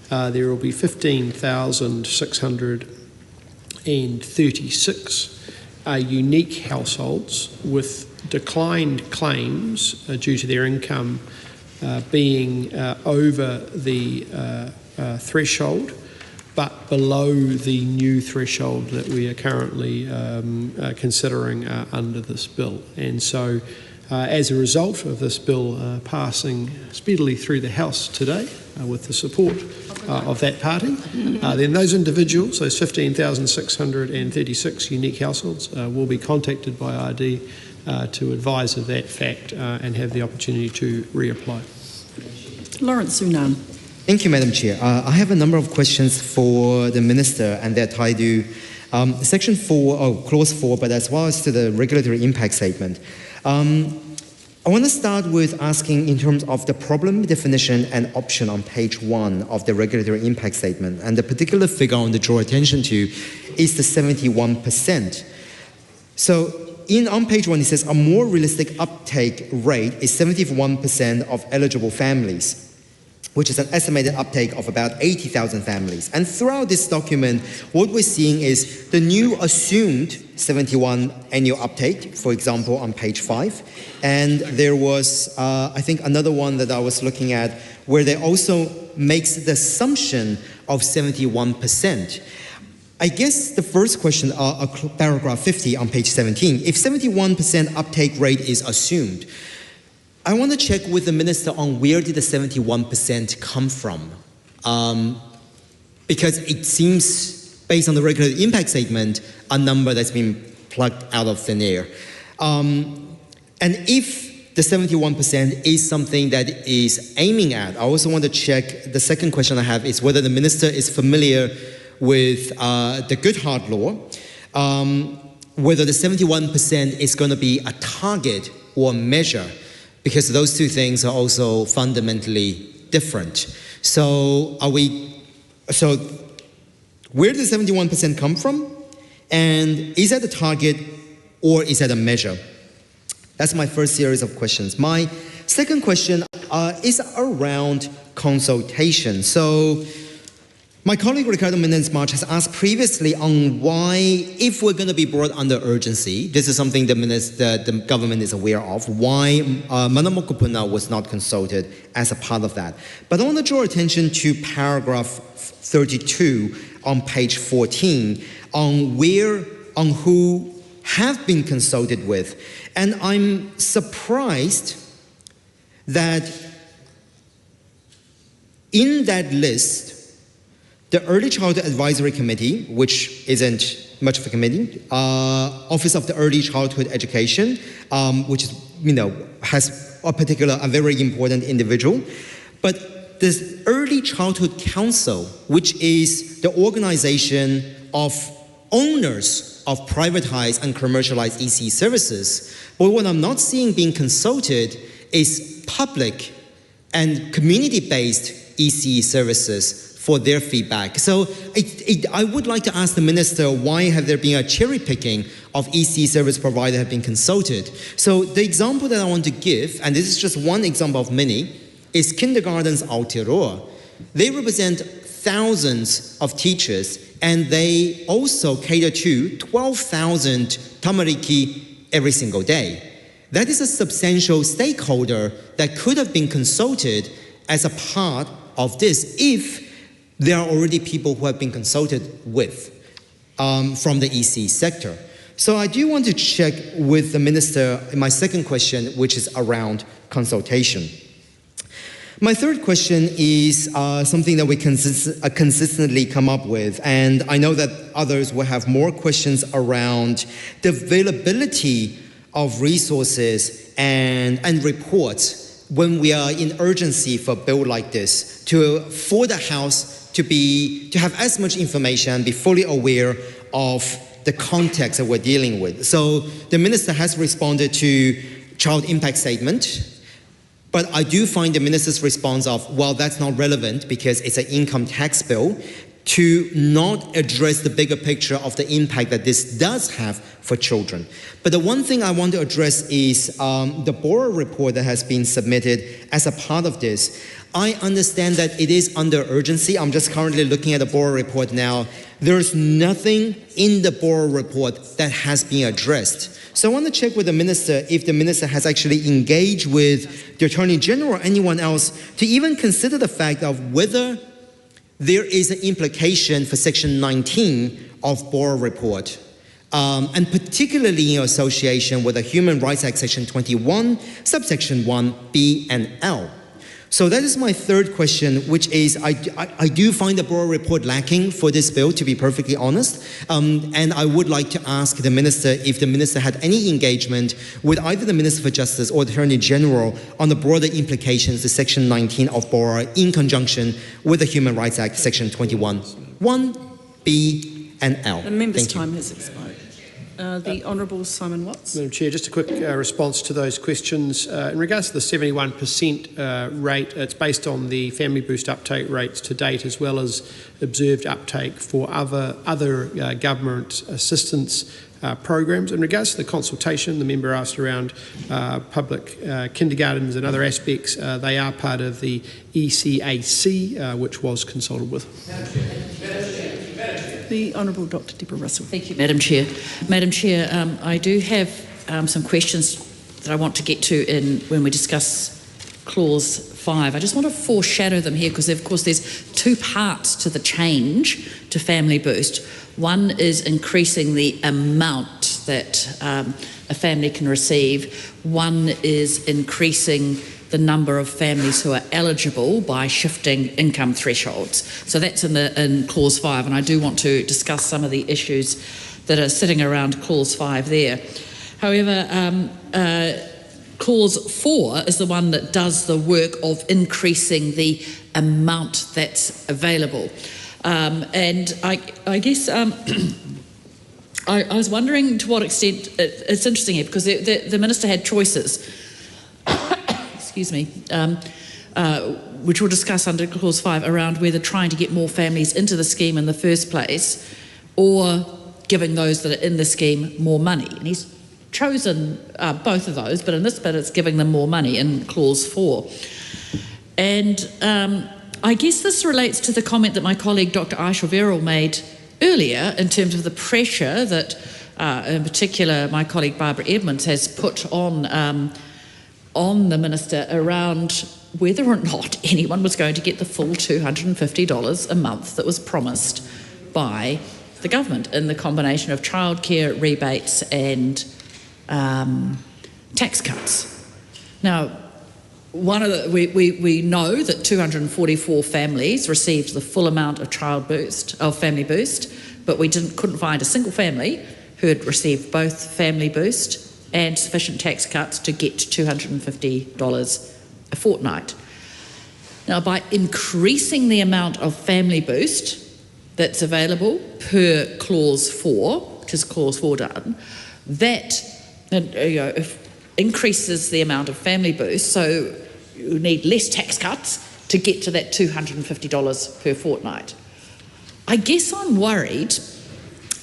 there will be 15,636 unique households with declined claims due to their income being over the threshold, but below the new threshold that we are currently considering under this bill. And so as a result of this bill passing speedily through the House today with the support of that party, then those individuals, those 15,636 unique households, will be contacted by ID to advise of that fact and have the opportunity to reapply. Lawrence Sunan. Thank you, Madam Chair. I have a number of questions for the Minister, and they're tied to Section 4, Clause 4, but as well as to the regulatory impact statement. I want to start with asking in terms of the problem definition and option on page 1 of the regulatory impact statement, and the particular figure I want to draw attention to is the 71%. So on page 1 it says a more realistic uptake rate is 71% of eligible families, which is an estimated uptake of about 80,000 families. And throughout this document, what we're seeing is the new assumed 71 annual uptake, for example, on page 5. And there was, I think, another one that I was looking at where they also makes the assumption of 71%. I guess the first question, paragraph 50 on page 17, if 71% uptake rate is assumed, I want to check with the Minister on where did the 71% come from? Because it seems, based on the regular impact statement, a number that's been plucked out of thin air. And if the 71% is something that is aiming at, I also want to check, the second question I have is whether the Minister is familiar with the Goodhart law, whether the 71% is going to be a target or a measure, because those two things are also fundamentally different. So where does 71% come from? And is that a target or is that a measure? That's my first series of questions. My second question is around consultation. So My colleague Ricardo Menendez-March has asked previously on why, if we're going to be brought under urgency, this is something the government is aware of, why Mana Mokopuna was not consulted as a part of that. But I want to draw attention to paragraph 32 on page 14 on who have been consulted with. And I'm surprised that in that list, the Early Childhood Advisory Committee, which isn't much of a committee, Office of the Early Childhood Education, which is, has a very important individual, but this Early Childhood Council, which is the organization of owners of privatized and commercialized EC services, but what I'm not seeing being consulted is public and community-based EC services for their feedback. So I would like to ask the Minister, why have there been a cherry picking of EC service providers have been consulted? So the example that I want to give, and this is just one example of many, is kindergartens Aotearoa. They represent thousands of teachers, and they also cater to 12,000 tamariki every single day. That is a substantial stakeholder that could have been consulted as a part of this if there are already people who have been consulted with from the EC sector. So I do want to check with the Minister in my second question, which is around consultation. My third question is something that we consistently come up with, and I know that others will have more questions around the availability of resources and reports when we are in urgency for a bill like this, for the House to have as much information and be fully aware of the context that we're dealing with. So the Minister has responded to child impact statement, but I do find the Minister's response of, well, that's not relevant because it's an income tax bill, to not address the bigger picture of the impact that this does have for children. But the one thing I want to address is the Bora report that has been submitted as a part of this. I understand that it is under urgency. I'm just currently looking at the Bora report now. There's nothing in the Bora report that has been addressed. So I want to check with the Minister if the Minister has actually engaged with the Attorney General or anyone else to even consider the fact of whether there is an implication for Section 19 of Bora report, and particularly in association with the Human Rights Act Section 21, subsection 1, B and L. So that is my third question, which is I do find the Bora report lacking for this bill, to be perfectly honest, and I would like to ask the Minister if the Minister had any engagement with either the Minister for Justice or the Attorney General on the broader implications to Section 19 of Bora in conjunction with the Human Rights Act Section 21, 1, B and L. The member's time has expired. The Honourable Simon Watts. Madam Chair, just a quick response to those questions. In regards to the 71% rate, it's based on the Family Boost uptake rates to date, as well as observed uptake for other government assistance programs. In regards to the consultation, the member asked around public kindergartens and other aspects. They are part of the ECAC, which was consulted with. The Honourable Dr. Deborah Russell. Thank you, Madam Chair. Madam Chair, I do have some questions that I want to get to when we discuss Clause 5. I just want to foreshadow them here because, of course, there's two parts to the change to Family Boost. One is increasing the amount that a family can receive. One is increasing the number of families who are eligible by shifting income thresholds. So that's in Clause 5, and I do want to discuss some of the issues that are sitting around Clause 5 there. However, Clause 4 is the one that does the work of increasing the amount that's available. And I guess I was wondering to what extent, it's interesting here because the Minister had choices, excuse me, which we'll discuss under Clause 5 around whether trying to get more families into the scheme in the first place or giving those that are in the scheme more money. And he's chosen both of those, but in this bit it's giving them more money in Clause 4. And I guess this relates to the comment that my colleague Dr. Aotearoa made earlier in terms of the pressure that, in particular, my colleague Barbara Edmonds has put on the Minister around whether or not anyone was going to get the full $250 a month that was promised by the government in the combination of childcare rebates and tax cuts. Now, we know that 244 families received the full amount of Family Boost, but we couldn't find a single family who had received both Family Boost and sufficient tax cuts to get to $250 a fortnight. Now, by increasing the amount of Family Boost that's available per Clause 4, which is Clause 4 done, that increases the amount of Family Boost, so you need less tax cuts to get to that $250 per fortnight. I guess I'm worried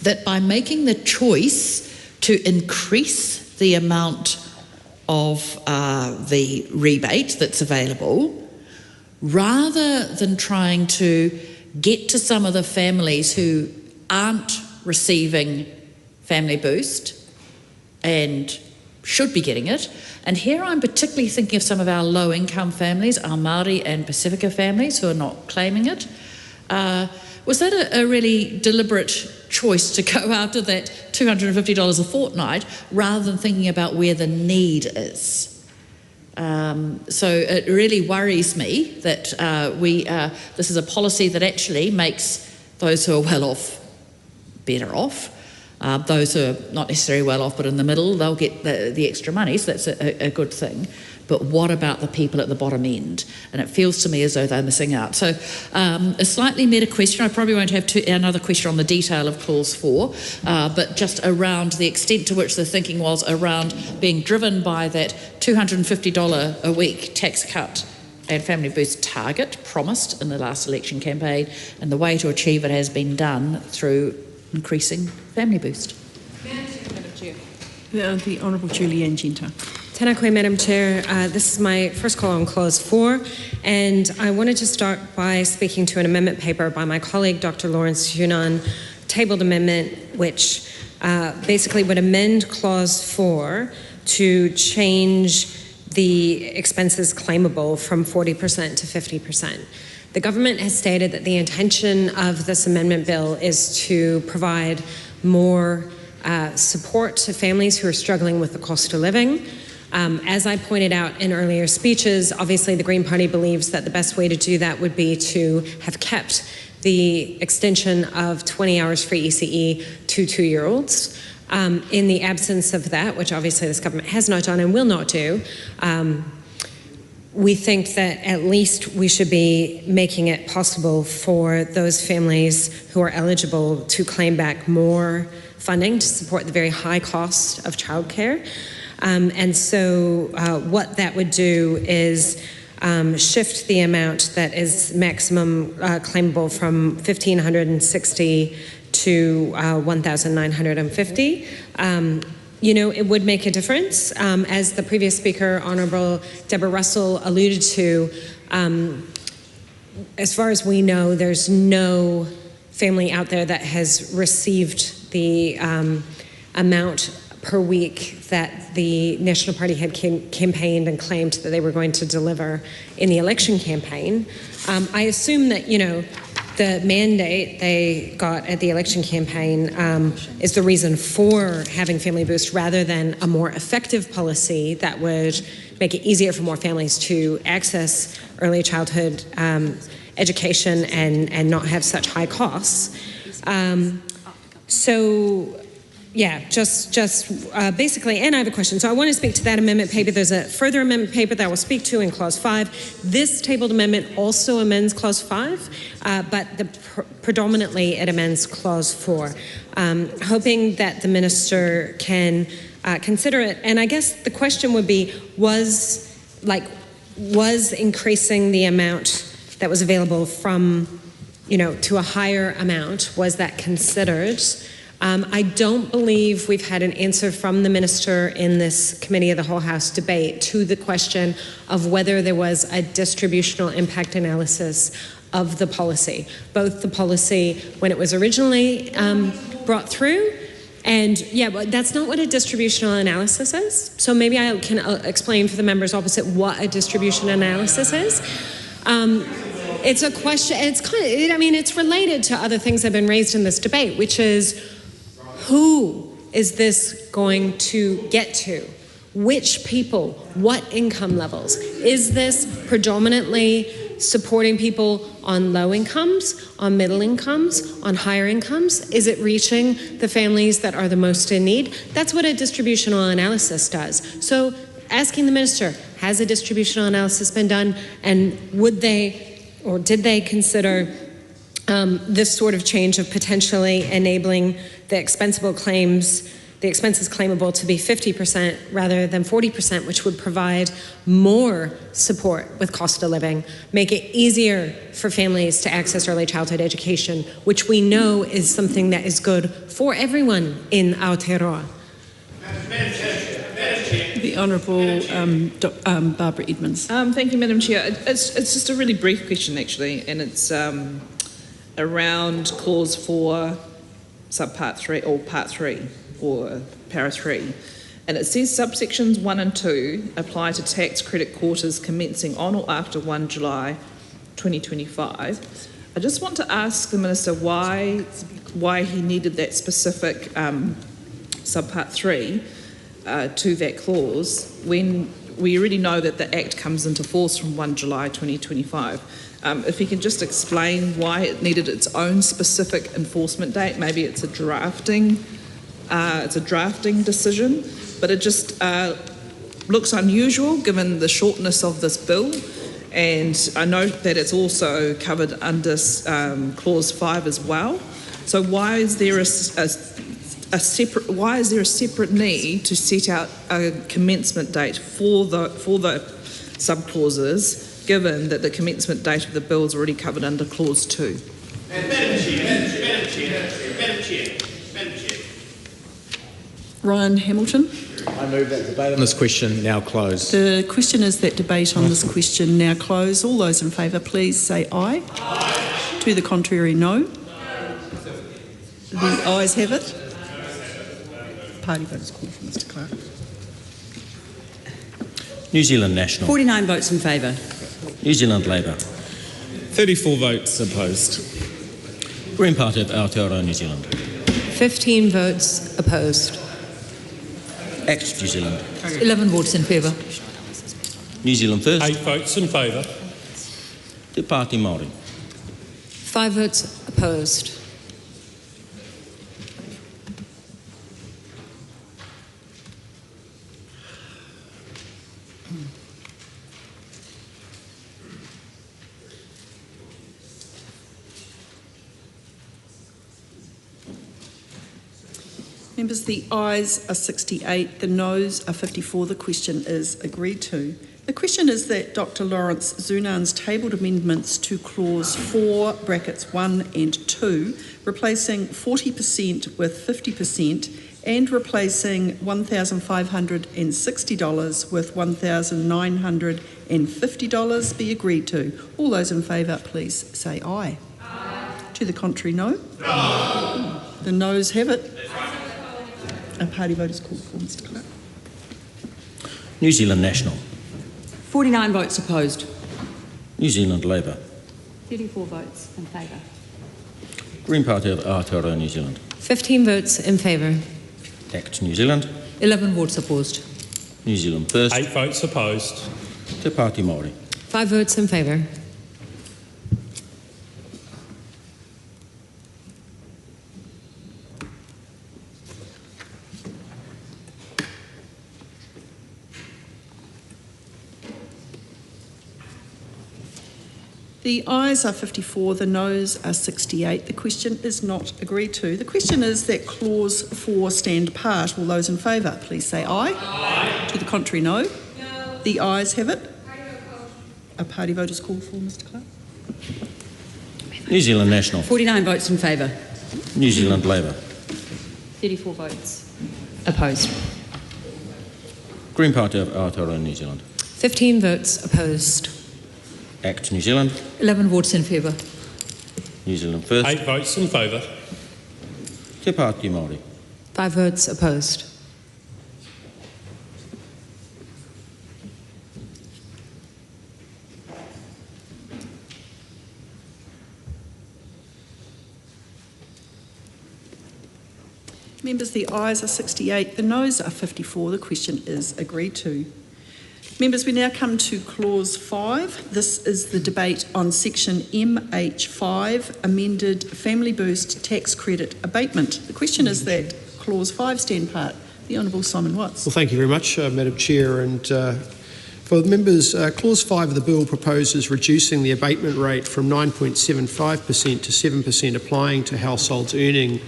that by making the choice to increase the amount of the rebate that's available, rather than trying to get to some of the families who aren't receiving Family Boost and should be getting it. And here I'm particularly thinking of some of our low-income families, our Māori and Pacifica families who are not claiming it. Was that a really deliberate choice to go after that $250 a fortnight rather than thinking about where the need is? So it really worries me that this is a policy that actually makes those who are well off better off. Those who are not necessarily well off but in the middle, they'll get the extra money, so that's a good thing. But what about the people at the bottom end? And it feels to me as though they're missing out. So a slightly meta question. I probably won't have another question on the detail of Clause 4, but just around the extent to which the thinking was around being driven by that $250 a week tax cut and Family Boost target promised in the last election campaign, and the way to achieve it has been done through increasing Family Boost. The Honourable Julianne Genter. Tēnā koe, Madam Chair. This is my first call on Clause 4, and I wanted to start by speaking to an amendment paper by my colleague, Dr. Lawrence Hunan, tabled amendment, which basically would amend Clause 4 to change the expenses claimable from 40% to 50%. The government has stated that the intention of this amendment bill is to provide more support to families who are struggling with the cost of living. As I pointed out in earlier speeches, obviously the Green Party believes that the best way to do that would be to have kept the extension of 20 hours free ECE to 2-year-olds. In the absence of that, which obviously this government has not done and will not do, we think that at least we should be making it possible for those families who are eligible to claim back more funding to support the very high cost of childcare. And so what that would do is shift the amount that is maximum claimable from $1,560 to $1,950. You know, it would make a difference. As the previous speaker, Honourable Deborah Russell, alluded to, as far as we know, there's no family out there that has received the amount per week that the National Party had campaigned and claimed that they were going to deliver in the election campaign. I assume that, you know, the mandate they got at the election campaign is the reason for having Family Boost rather than a more effective policy that would make it easier for more families to access early childhood education and not have such high costs. So yeah, just basically, and I have a question. So I want to speak to that amendment paper. There's a further amendment paper that I will speak to in Clause 5. This tabled amendment also amends Clause 5, but predominantly it amends Clause 4. Hoping that the Minister can consider it. And I guess the question would be, was increasing the amount that was available from, you know, to a higher amount, was that considered I don't believe we've had an answer from the Minister in this Committee of the Whole House debate to the question of whether there was a distributional impact analysis of the policy, both the policy when it was originally brought through, and yeah, but that's not what a distributional analysis is. So maybe I can explain for the members opposite what a distribution analysis is. It's a question, it's kind of, I mean, it's related to other things that have been raised in this debate, which is who is this going to get to? Which people? What income levels? Is this predominantly supporting people on low incomes, on middle incomes, on higher incomes? Is it reaching the families that are the most in need? That's what a distributional analysis does. So asking the Minister, has a distributional analysis been done, and would they or did they consider this sort of change of potentially enabling the expenses claimable to be 50% rather than 40%, which would provide more support with cost of living, make it easier for families to access early childhood education, which we know is something that is good for everyone in Aotearoa. The Honourable Barbara Edmonds. Thank you, Madam Chair. It's just a really brief question, actually, and it's around Clause 4, Subpart 3, or Part 3, or Para 3. And it says subsections 1 and 2 apply to tax credit quarters commencing on or after 1 July 2025. I just want to ask the Minister why he needed that specific Subpart 3 to that clause when we already know that the Act comes into force from 1 July 2025. If he can just explain why it needed its own specific enforcement date. Maybe it's a drafting decision, but it just looks unusual given the shortness of this bill. And I note that it's also covered under Clause 5 as well. So why is there a separate need to set out a commencement date for the subclauses, given that the commencement date of the bill is already covered under Clause 2? Madam Chair. Ryan Hamilton. I move that debate on this question now closed. The question is that debate on this question now closed. All those in favour, please say aye. Aye. To the contrary, no. The ayes have it. Party vote is called for Mr Clark. New Zealand National. 49 votes in favour. New Zealand Labour. 34 votes opposed. Green Party of Aotearoa, New Zealand. 15 votes opposed. Act New Zealand. 11 votes in favour. New Zealand First. 8 votes in favour. Te Pāti Māori. 5 votes opposed. Members, the ayes are 68, the noes are 54. The question is agreed to. The question is that Dr Lawrence Zunan's tabled amendments to Clause 4, brackets 1 and 2, replacing 40% with 50% and replacing $1,560 with $1,950 be agreed to. All those in favour, please say aye. Aye. To the contrary, no? No. The noes have it. A party vote is called for, Mr Clark. New Zealand National. 49 votes opposed. New Zealand Labour. 34 votes in favour. Green Party of Aotearoa, New Zealand. 15 votes in favour. Act New Zealand. 11 votes opposed. New Zealand First. 8 votes opposed. Te Pāti Māori. 5 votes in favour. The ayes are 54, the noes are 68. The question is not agreed to. The question is that Clause 4 stand part. All those in favour, please say aye. Aye. To the contrary, no. No. The ayes have it. A party vote is called for, Mr Clark. New Zealand National. 49 votes in favour. New Zealand Labour. 34 votes opposed. Green Party of Aotearoa, New Zealand. 15 votes opposed. ACT New Zealand. 11 votes in favour. New Zealand First. 8 votes in favour. Te Pāti Māori. 5 votes opposed. Members, the ayes are 68, the noes are 54. The question is agreed to. Members, we now come to Clause 5. This is the debate on Section MH5, Amended Family Boost Tax Credit Abatement. The question is that Clause 5 stand part. The Honourable Simon Watts. Well, thank you very much, Madam Chair. And for the members, Clause 5 of the bill proposes reducing the abatement rate from 9.75% to 7%, applying to households earning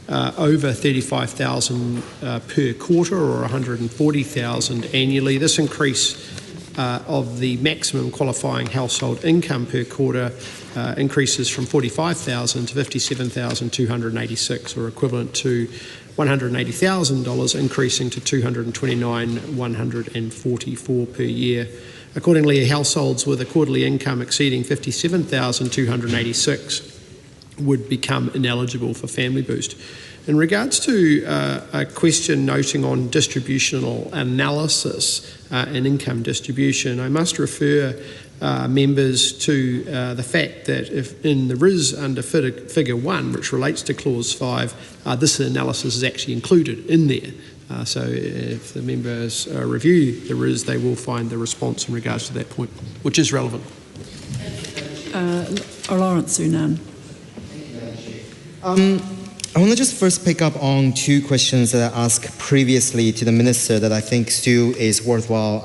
over $35,000 per quarter or $140,000 annually. This increase of the maximum qualifying household income per quarter increases from $45,000 to $57,286, or equivalent to $180,000, increasing to $229,144 per year. Accordingly, households with a quarterly income exceeding $57,286 would become ineligible for Family Boost. In regards to a question noting on distributional analysis and income distribution, I must refer members to the fact that if in the RIS under Figure 1, which relates to Clause 5, this analysis is actually included in there. So if the members review the RIS, they will find the response in regards to that point, which is relevant. Lawrence Unan. I want to just first pick up on two questions that I asked previously to the Minister that I think still is worthwhile.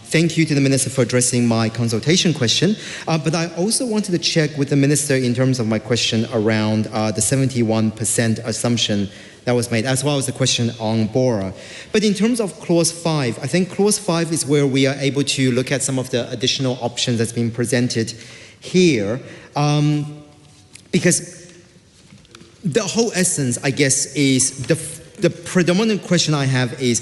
Thank you to the Minister for addressing my consultation question, but I also wanted to check with the Minister in terms of my question around the 71% assumption that was made, as well as the question on Bora. But in terms of Clause 5, I think Clause 5 is where we are able to look at some of the additional options that's been presented here, because the whole essence, I guess, is the predominant question I have is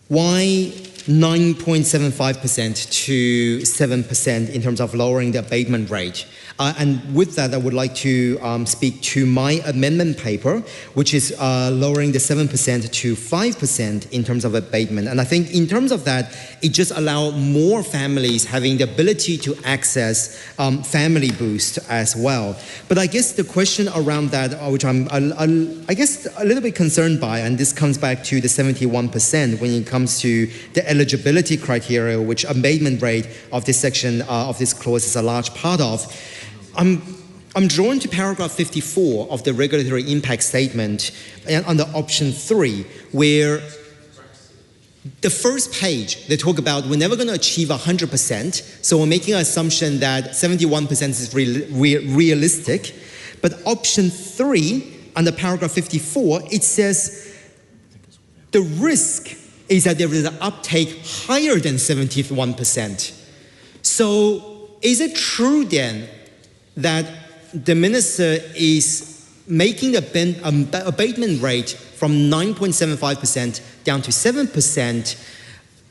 why 9.75% to 7% in terms of lowering the abatement rate? And with that, I would like to speak to my amendment paper, which is lowering the 7% to 5% in terms of abatement. And I think in terms of that, it just allows more families having the ability to access Family Boost as well. But I guess the question around that, which I'm I guess a little bit concerned by, and this comes back to the 71% when it comes to the eligibility criteria, which abatement rate of this section of this clause is a large part of. I'm drawn to paragraph 54 of the regulatory impact statement and under option 3, where the first page, they talk about we're never going to achieve 100%, so we're making an assumption that 71% is realistic. But option 3, under paragraph 54, it says the risk is that there is an uptake higher than 71%. So is it true then that the Minister is making the abatement rate from 9.75% down to 7%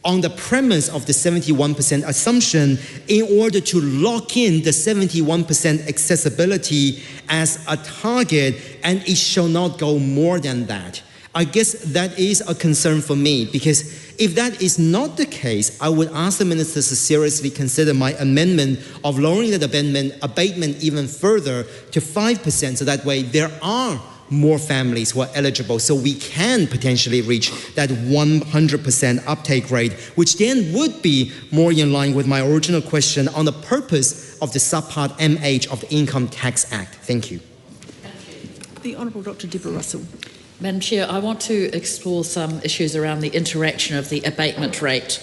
on the premise of the 71% assumption in order to lock in the 71% accessibility as a target, and it shall not go more than that? I guess that is a concern for me, because if that is not the case, I would ask the Minister to seriously consider my amendment of lowering the abatement even further to 5%, so that way there are more families who are eligible, so we can potentially reach that 100% uptake rate, which then would be more in line with my original question on the purpose of the subpart MH of the Income Tax Act. Thank you. The Honourable Dr. Deborah Russell. Madam Chair, I want to explore some issues around the interaction of the abatement rate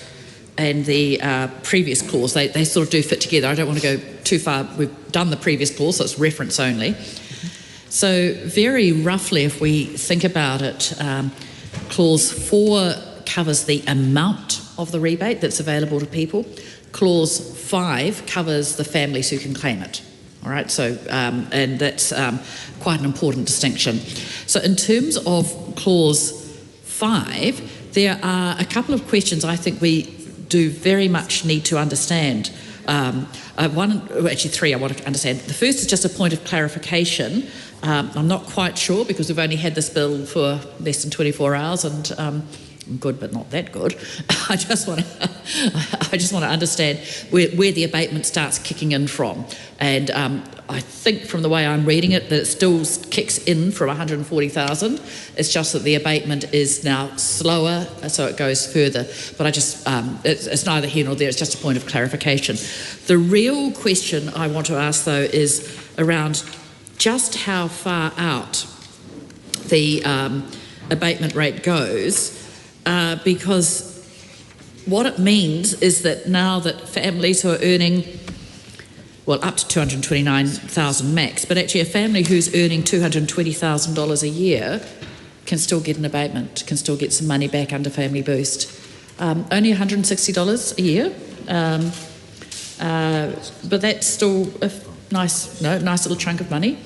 and the previous clause. They sort of do fit together. I don't want to go too far. We've done the previous clause, so it's reference only. So very roughly, if we think about it, Clause 4 covers the amount of the rebate that's available to people. Clause 5 covers the families who can claim it. All right, so and that's quite an important distinction. So in terms of clause 5, there are a couple of questions I think we do very much need to understand. Actually three I want to understand. The first is just a point of clarification. I'm not quite sure because we've only had this bill for less than 24 hours and good but not that good. I just want to understand where the abatement starts kicking in from. And I think from the way I'm reading it that it still kicks in from 140,000. It's just that the abatement is now slower, so it goes further. But I just, it's neither here nor there, it's just a point of clarification. The real question I want to ask though is around just how far out the abatement rate goes, because what it means is that now that families who are earning, well, up to 229,000 max, but actually a family who's earning $220,000 a year can still get an abatement, can still get some money back under Family Boost. Only $160 a year, but that's still a nice little chunk of money.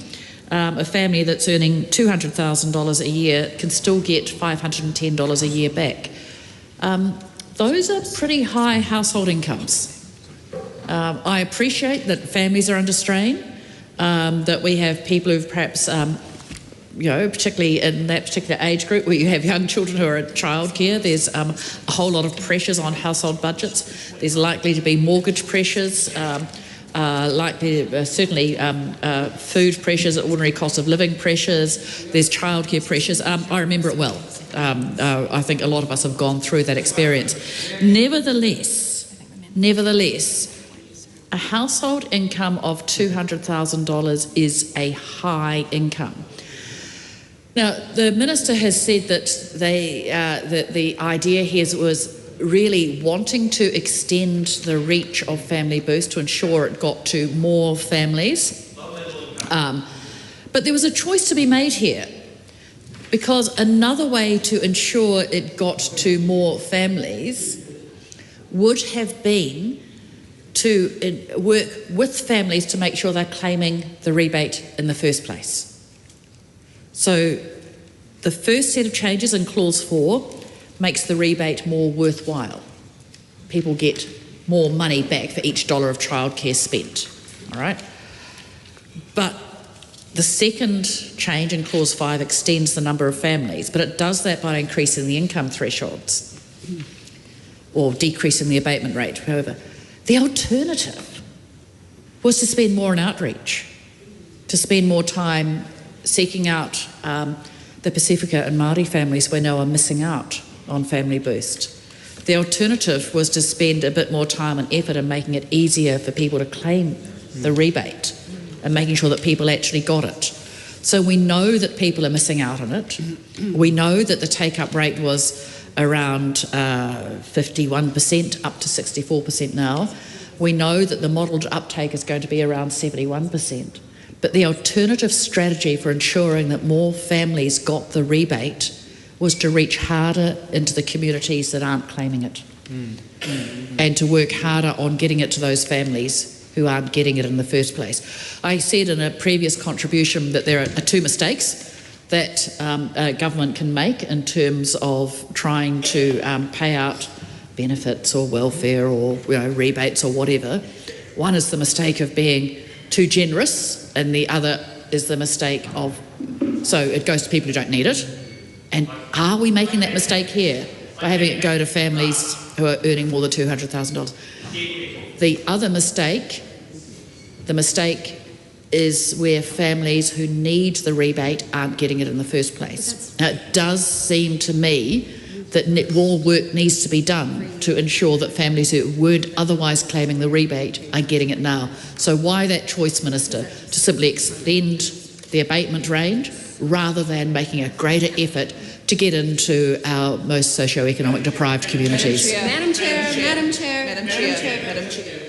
A family that's earning $200,000 a year can still get $510 a year back. Those are pretty high household incomes. I appreciate that families are under strain, that we have people who've perhaps, particularly in that particular age group where you have young children who are at childcare, there's a whole lot of pressures on household budgets. There's likely to be mortgage pressures, certainly food pressures, ordinary cost of living pressures, there's childcare pressures. I remember it well. I think a lot of us have gone through that experience. Nevertheless, a household income of $200,000 is a high income. Now, the Minister has said that that the idea here was really wanting to extend the reach of Family Boost to ensure it got to more families. But there was a choice to be made here, because another way to ensure it got to more families would have been to work with families to make sure they're claiming the rebate in the first place. So the first set of changes in Clause 4 makes the rebate more worthwhile. People get more money back for each dollar of childcare spent, all right? But the second change in Clause 5 extends the number of families, but it does that by increasing the income thresholds or decreasing the abatement rate, however. The alternative was to spend more on outreach, to spend more time seeking out the Pacifica and Māori families we know are missing out on Family Boost. The alternative was to spend a bit more time and effort in making it easier for people to claim the rebate and making sure that people actually got it. So we know that people are missing out on it. We know that the take-up rate was around 51%, up to 64% now. We know that the modelled uptake is going to be around 71%. But the alternative strategy for ensuring that more families got the rebate was to reach harder into the communities that aren't claiming it, and to work harder on getting it to those families who aren't getting it in the first place. I said in a previous contribution that there are two mistakes that a government can make in terms of trying to pay out benefits or welfare or rebates or whatever. One is the mistake of being too generous, and the other is the mistake of, so it goes to people who don't need it. And are we making that mistake here by having it go to families who are earning more than $200,000? The other mistake, is where families who need the rebate aren't getting it in the first place. Now, it does seem to me that more work needs to be done to ensure that families who weren't otherwise claiming the rebate are getting it now. So why that choice, Minister, to simply extend the abatement range rather than making a greater effort to get into our most socio-economic deprived communities? Madam Chair. Sorry, Madam Chair.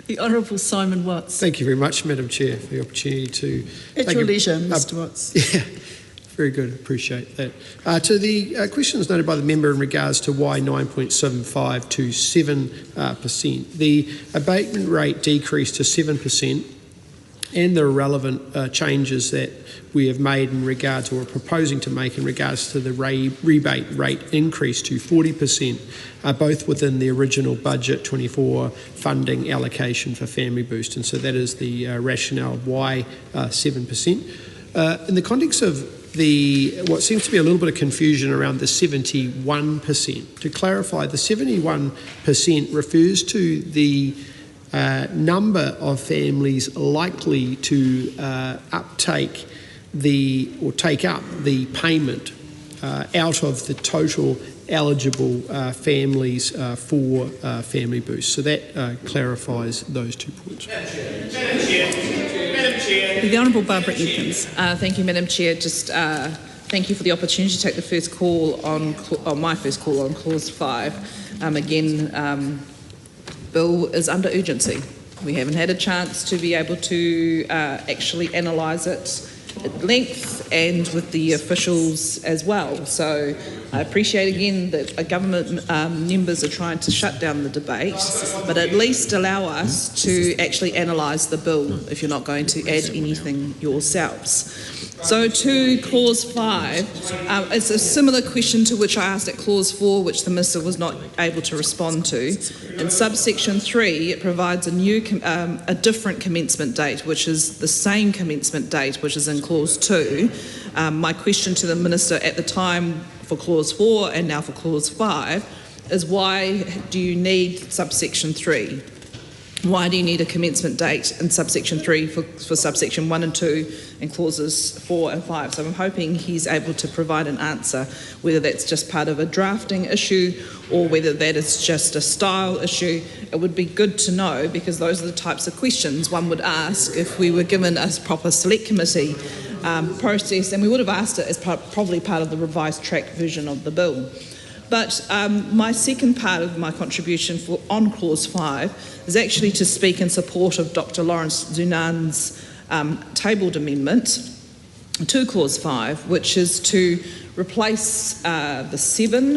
The Honourable Simon Watts. Thank you very much, Madam Chair, for the opportunity to... At your leisure, Mr Watts. Yeah, very good, appreciate that. To the questions noted by the member in regards to why 9.75 to 7%, the abatement rate decreased to 7%. and the relevant changes that we have made in regards, or are proposing to make in regards to the rebate rate increase to 40%, are both within the original budget 24 funding allocation for Family Boost, and so that is the rationale why 7%. In the context of what seems to be a little bit of confusion around the 71%. To clarify, the 71% refers to the number of families likely to take up the payment out of the total eligible families for Family Boost. So that clarifies those 2 points. The Honourable Barbara Edkins. Thank you, Madam Chair. Just thank you for the opportunity to take the first call on my first call on Clause 5. Bill is under urgency. We haven't had a chance to be able to actually analyse it at length and with the officials as well. So I appreciate again that government members are trying to shut down the debate, but at least allow us to actually analyse the bill if you're not going to add anything yourselves. So to Clause 5, it's a similar question to which I asked at Clause 4, which the Minister was not able to respond to. In subsection 3, it provides a different commencement date, which is the same commencement date, which is in Clause 2. My question to the Minister at the time for Clause 4 and now for Clause 5 is, why do you need subsection 3? Why do you need a commencement date in subsection 3 for subsection 1 and 2 and clauses 4 and 5? So I'm hoping he's able to provide an answer, whether that's just part of a drafting issue or whether that is just a style issue. It would be good to know, because those are the types of questions one would ask if we were given a proper select committee process, and we would have asked it as probably part of the revised track version of the bill. But my second part of my contribution on Clause 5 is actually to speak in support of Dr. Lawrence Zunan's tabled amendment to Clause 5, which is to replace the 7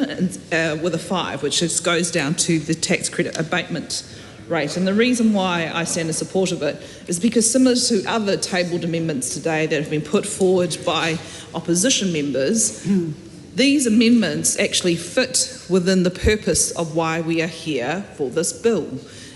with a 5, which goes down to the tax credit abatement rate. And the reason why I stand in support of it is because, similar to other tabled amendments today that have been put forward by opposition members, these amendments actually fit within the purpose of why we are here for this bill.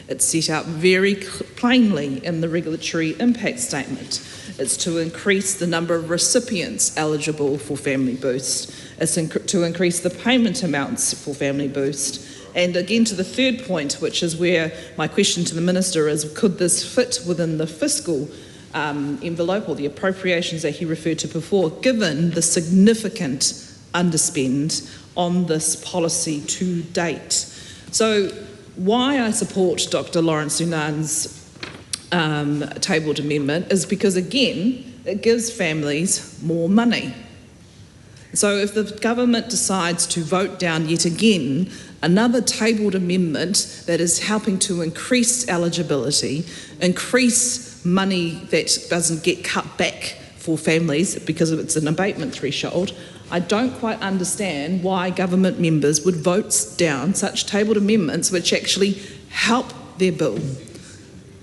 It's set out very plainly in the regulatory impact statement. It's to increase the number of recipients eligible for Family Boost. It's to increase the payment amounts for Family Boost. And again, to the third point, which is where my question to the Minister is, could this fit within the fiscal envelope or the appropriations that he referred to before, given the significant underspend on this policy to date? So why I support Dr. Lawrence Zunan's tabled amendment is because, again, it gives families more money. So if the government decides to vote down yet again another tabled amendment that is helping to increase eligibility, increase money that doesn't get cut back for families because it's an abatement threshold, I don't quite understand why government members would vote down such tabled amendments which actually help their bill.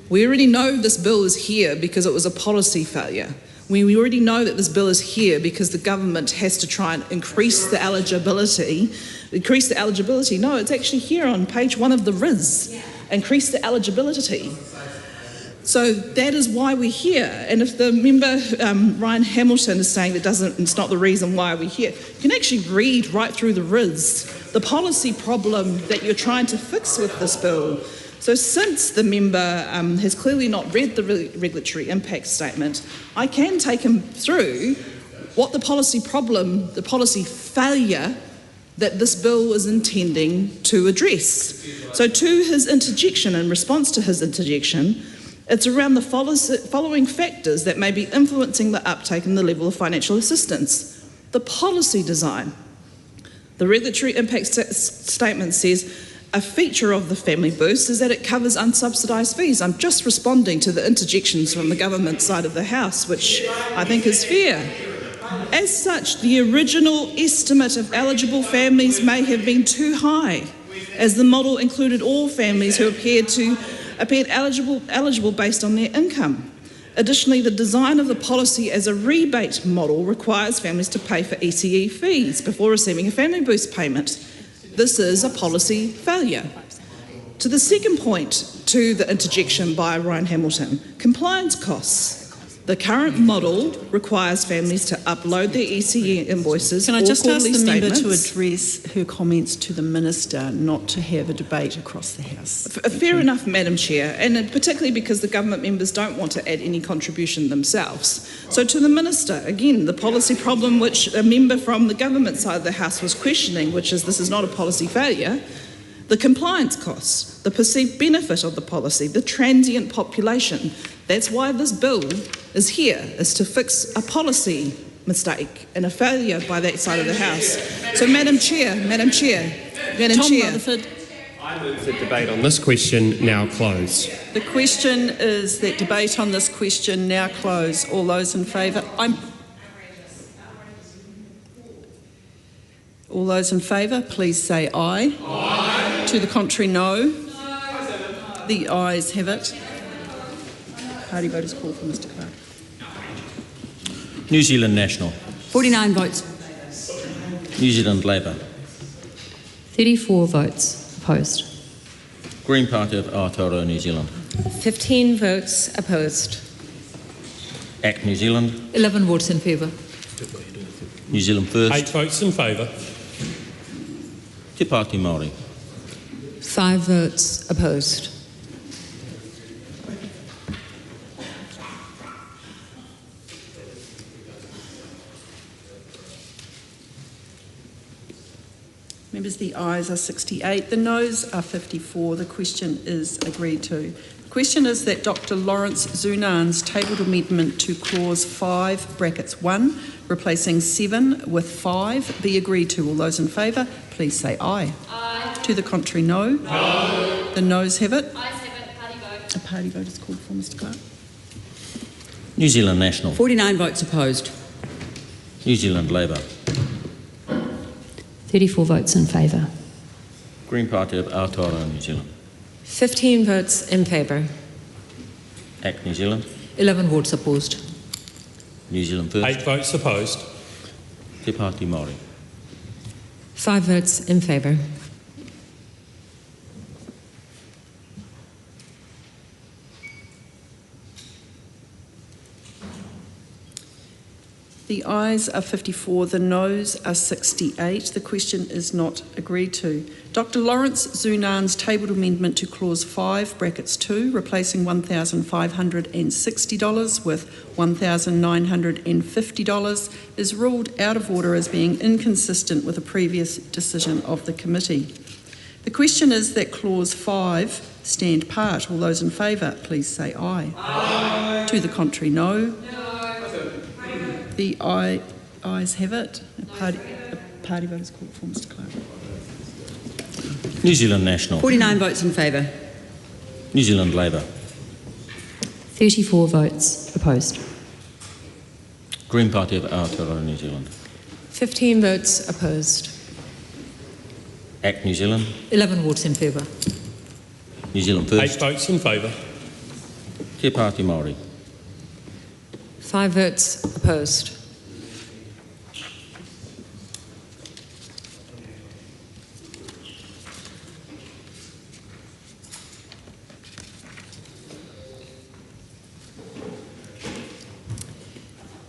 We already know this bill is here because it was a policy failure. We already know that this bill is here because the government has to try and increase the eligibility. Increase the eligibility? No, it's actually here on page 1 of the RIS. Increase the eligibility. So that is why we're here. And if the member, Ryan Hamilton, is saying it's not the reason why we're here, you can actually read right through the RIS the policy problem that you're trying to fix with this bill. So since the member has clearly not read the regulatory impact statement, I can take him through what the policy problem, the policy failure that this bill is intending to address. So to his interjection, in response to his interjection, it's around the following factors that may be influencing the uptake and the level of financial assistance. The policy design. The regulatory impact statement says a feature of the Family Boost is that it covers unsubsidised fees. I'm just responding to the interjections from the government side of the House, which I think is fair. As such, the original estimate of eligible families may have been too high, as the model included all families who appeared eligible based on their income. Additionally, the design of the policy as a rebate model requires families to pay for ECE fees before receiving a family boost payment. This is a policy failure. To the second point to the interjection by Ryan Hamilton, compliance costs. The current model requires families to upload their ECE invoices. Can I just ask the member to statements. address her comments to the Minister, not to have a debate across the House? Fair enough, Madam Chair, and particularly because the government members don't want to add any contribution themselves. So to the Minister, again, the policy problem which a member from the government side of the House was questioning, which is this is not a policy failure, the compliance costs, the perceived benefit of the policy, the transient population. That's why this bill is here, is to fix a policy mistake and a failure by that side of the House. So Madam Chair. Rutherford. I move that debate on this question now close. The question is that debate on this question now close. All those in favour? All those in favour, please say aye. Aye. To the contrary, no. No. The ayes have it. Party vote is called for Mr Clark. New Zealand National. 49 votes. New Zealand Labour. 34 votes opposed. Green Party of Aotearoa, New Zealand. 15 votes opposed. ACT New Zealand. 11 votes in favour. New Zealand First. 8 votes in favour. Te Pāti Māori. 5 votes opposed. Members, the ayes are 68, the noes are 54. The question is agreed to. The question is that Dr Lawrence Zunan's tabled amendment to clause 5, brackets 1, replacing 7 with 5, be agreed to. All those in favour, please say aye. Aye. To the contrary, no. No. The noes have it. Ayes have it. Party vote. A party vote is called for, Mr Clark. New Zealand National. 49 votes opposed. New Zealand Labour. 34 votes in favour. Green Party of Aotearoa, New Zealand. 15 votes in favour. ACT New Zealand. 11 votes opposed. New Zealand First. 8 votes opposed. Te Pāti Māori. 5 votes in favour. The ayes are 54, the noes are 68. The question is not agreed to. Dr Lawrence Zunan's tabled amendment to clause 5, brackets 2, replacing $1,560 with $1,950 is ruled out of order as being inconsistent with a previous decision of the committee. The question is that clause 5 stand part. All those in favour, please say aye. Aye. To the contrary, no. No. The ayes have it. A party vote is called for, Mr Clark. New Zealand National. 49 votes in favour. New Zealand Labour. 34 votes opposed. Green Party of Aotearoa, New Zealand. 15 votes opposed. ACT New Zealand. 11 votes in favour. New Zealand First. 8 votes in favour. Te Pāti Māori. 5 votes opposed.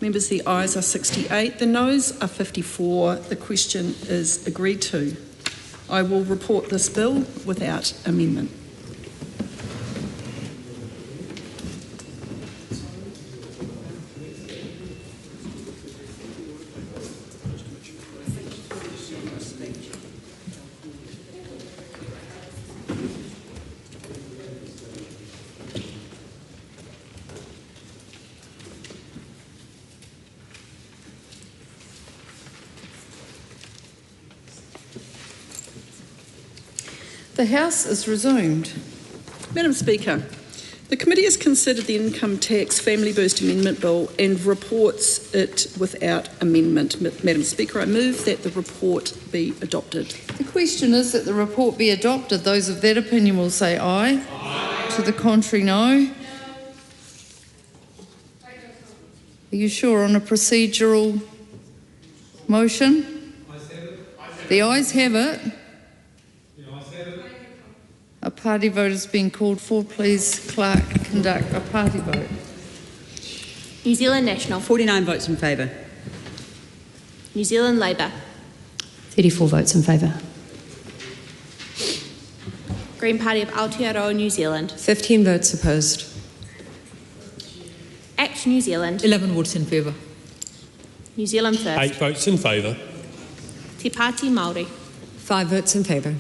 Members, the ayes are 68, the noes are 54. The question is agreed to. I will report this bill without amendment. The House is resumed. Madam Speaker, the committee has considered the Income Tax Family Boost Amendment Bill and reports it without amendment. Madam Speaker, I move that the report be adopted. The question is that the report be adopted. Those of that opinion will say aye. Aye. To the contrary, no. Are you sure on a procedural motion? The ayes have it. A party vote has been called for. Please, Clerk, conduct a party vote. New Zealand National. 49 votes in favour. New Zealand Labour. 34 votes in favour. Green Party of Aotearoa, New Zealand. 15 votes opposed. ACT New Zealand. 11 votes in favour. New Zealand First. 8 votes in favour. Te Pāti Māori. 5 votes in favour.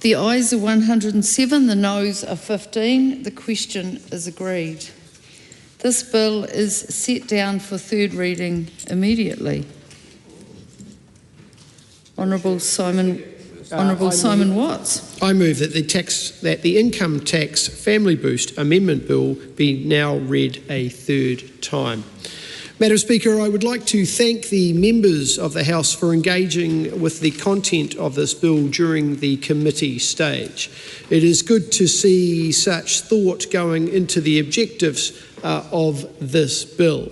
The ayes are 107, the noes are 15. The question is agreed. This bill is set down for third reading immediately. Honourable Simon Watts. I move that the Income Tax Family Boost Amendment Bill be now read a third time. Madam Speaker, I would like to thank the members of the House for engaging with the content of this bill during the committee stage. It is good to see such thought going into the objectives of this bill.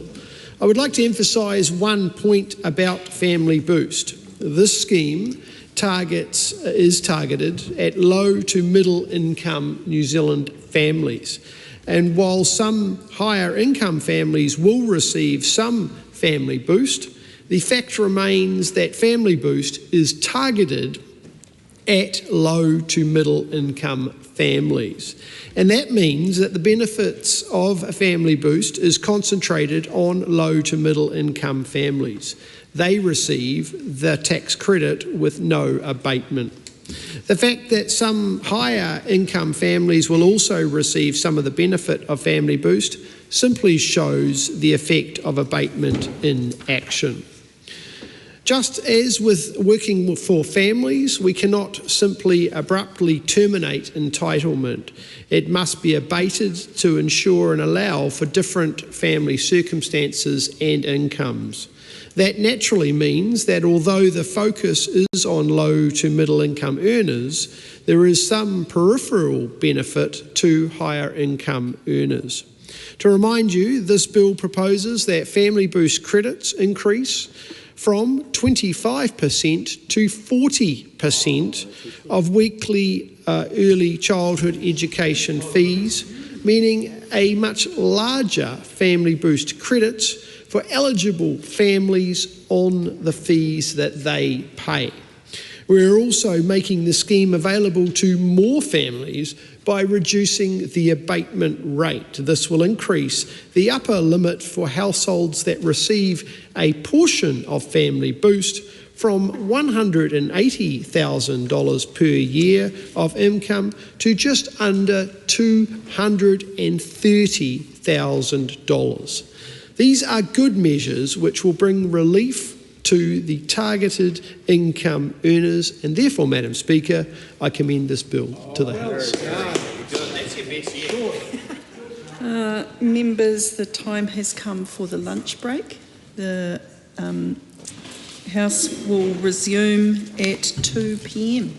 I would like to emphasise one point about Family Boost. This scheme is targeted at low to middle income New Zealand families. And while some higher income families will receive some Family Boost, the fact remains that Family Boost is targeted at low to middle income families. And that means that the benefits of a Family Boost is concentrated on low to middle income families. They receive the tax credit with no abatement. The fact that some higher income families will also receive some of the benefit of Family Boost simply shows the effect of abatement in action. Just as with working for families, we cannot simply abruptly terminate entitlement. It must be abated to ensure and allow for different family circumstances and incomes. That naturally means that although the focus is on low to middle income earners, there is some peripheral benefit to higher income earners. To remind you, this bill proposes that Family Boost credits increase from 25% to 40% of weekly early childhood education fees, meaning a much larger Family Boost credits for eligible families on the fees that they pay. We're also making the scheme available to more families by reducing the abatement rate. This will increase the upper limit for households that receive a portion of Family Boost from $180,000 per year of income to just under $230,000. These are good measures which will bring relief to the targeted income earners, and therefore, Madam Speaker, I commend this bill to the House. Members, the time has come for the lunch break. The House will resume at 2 p.m.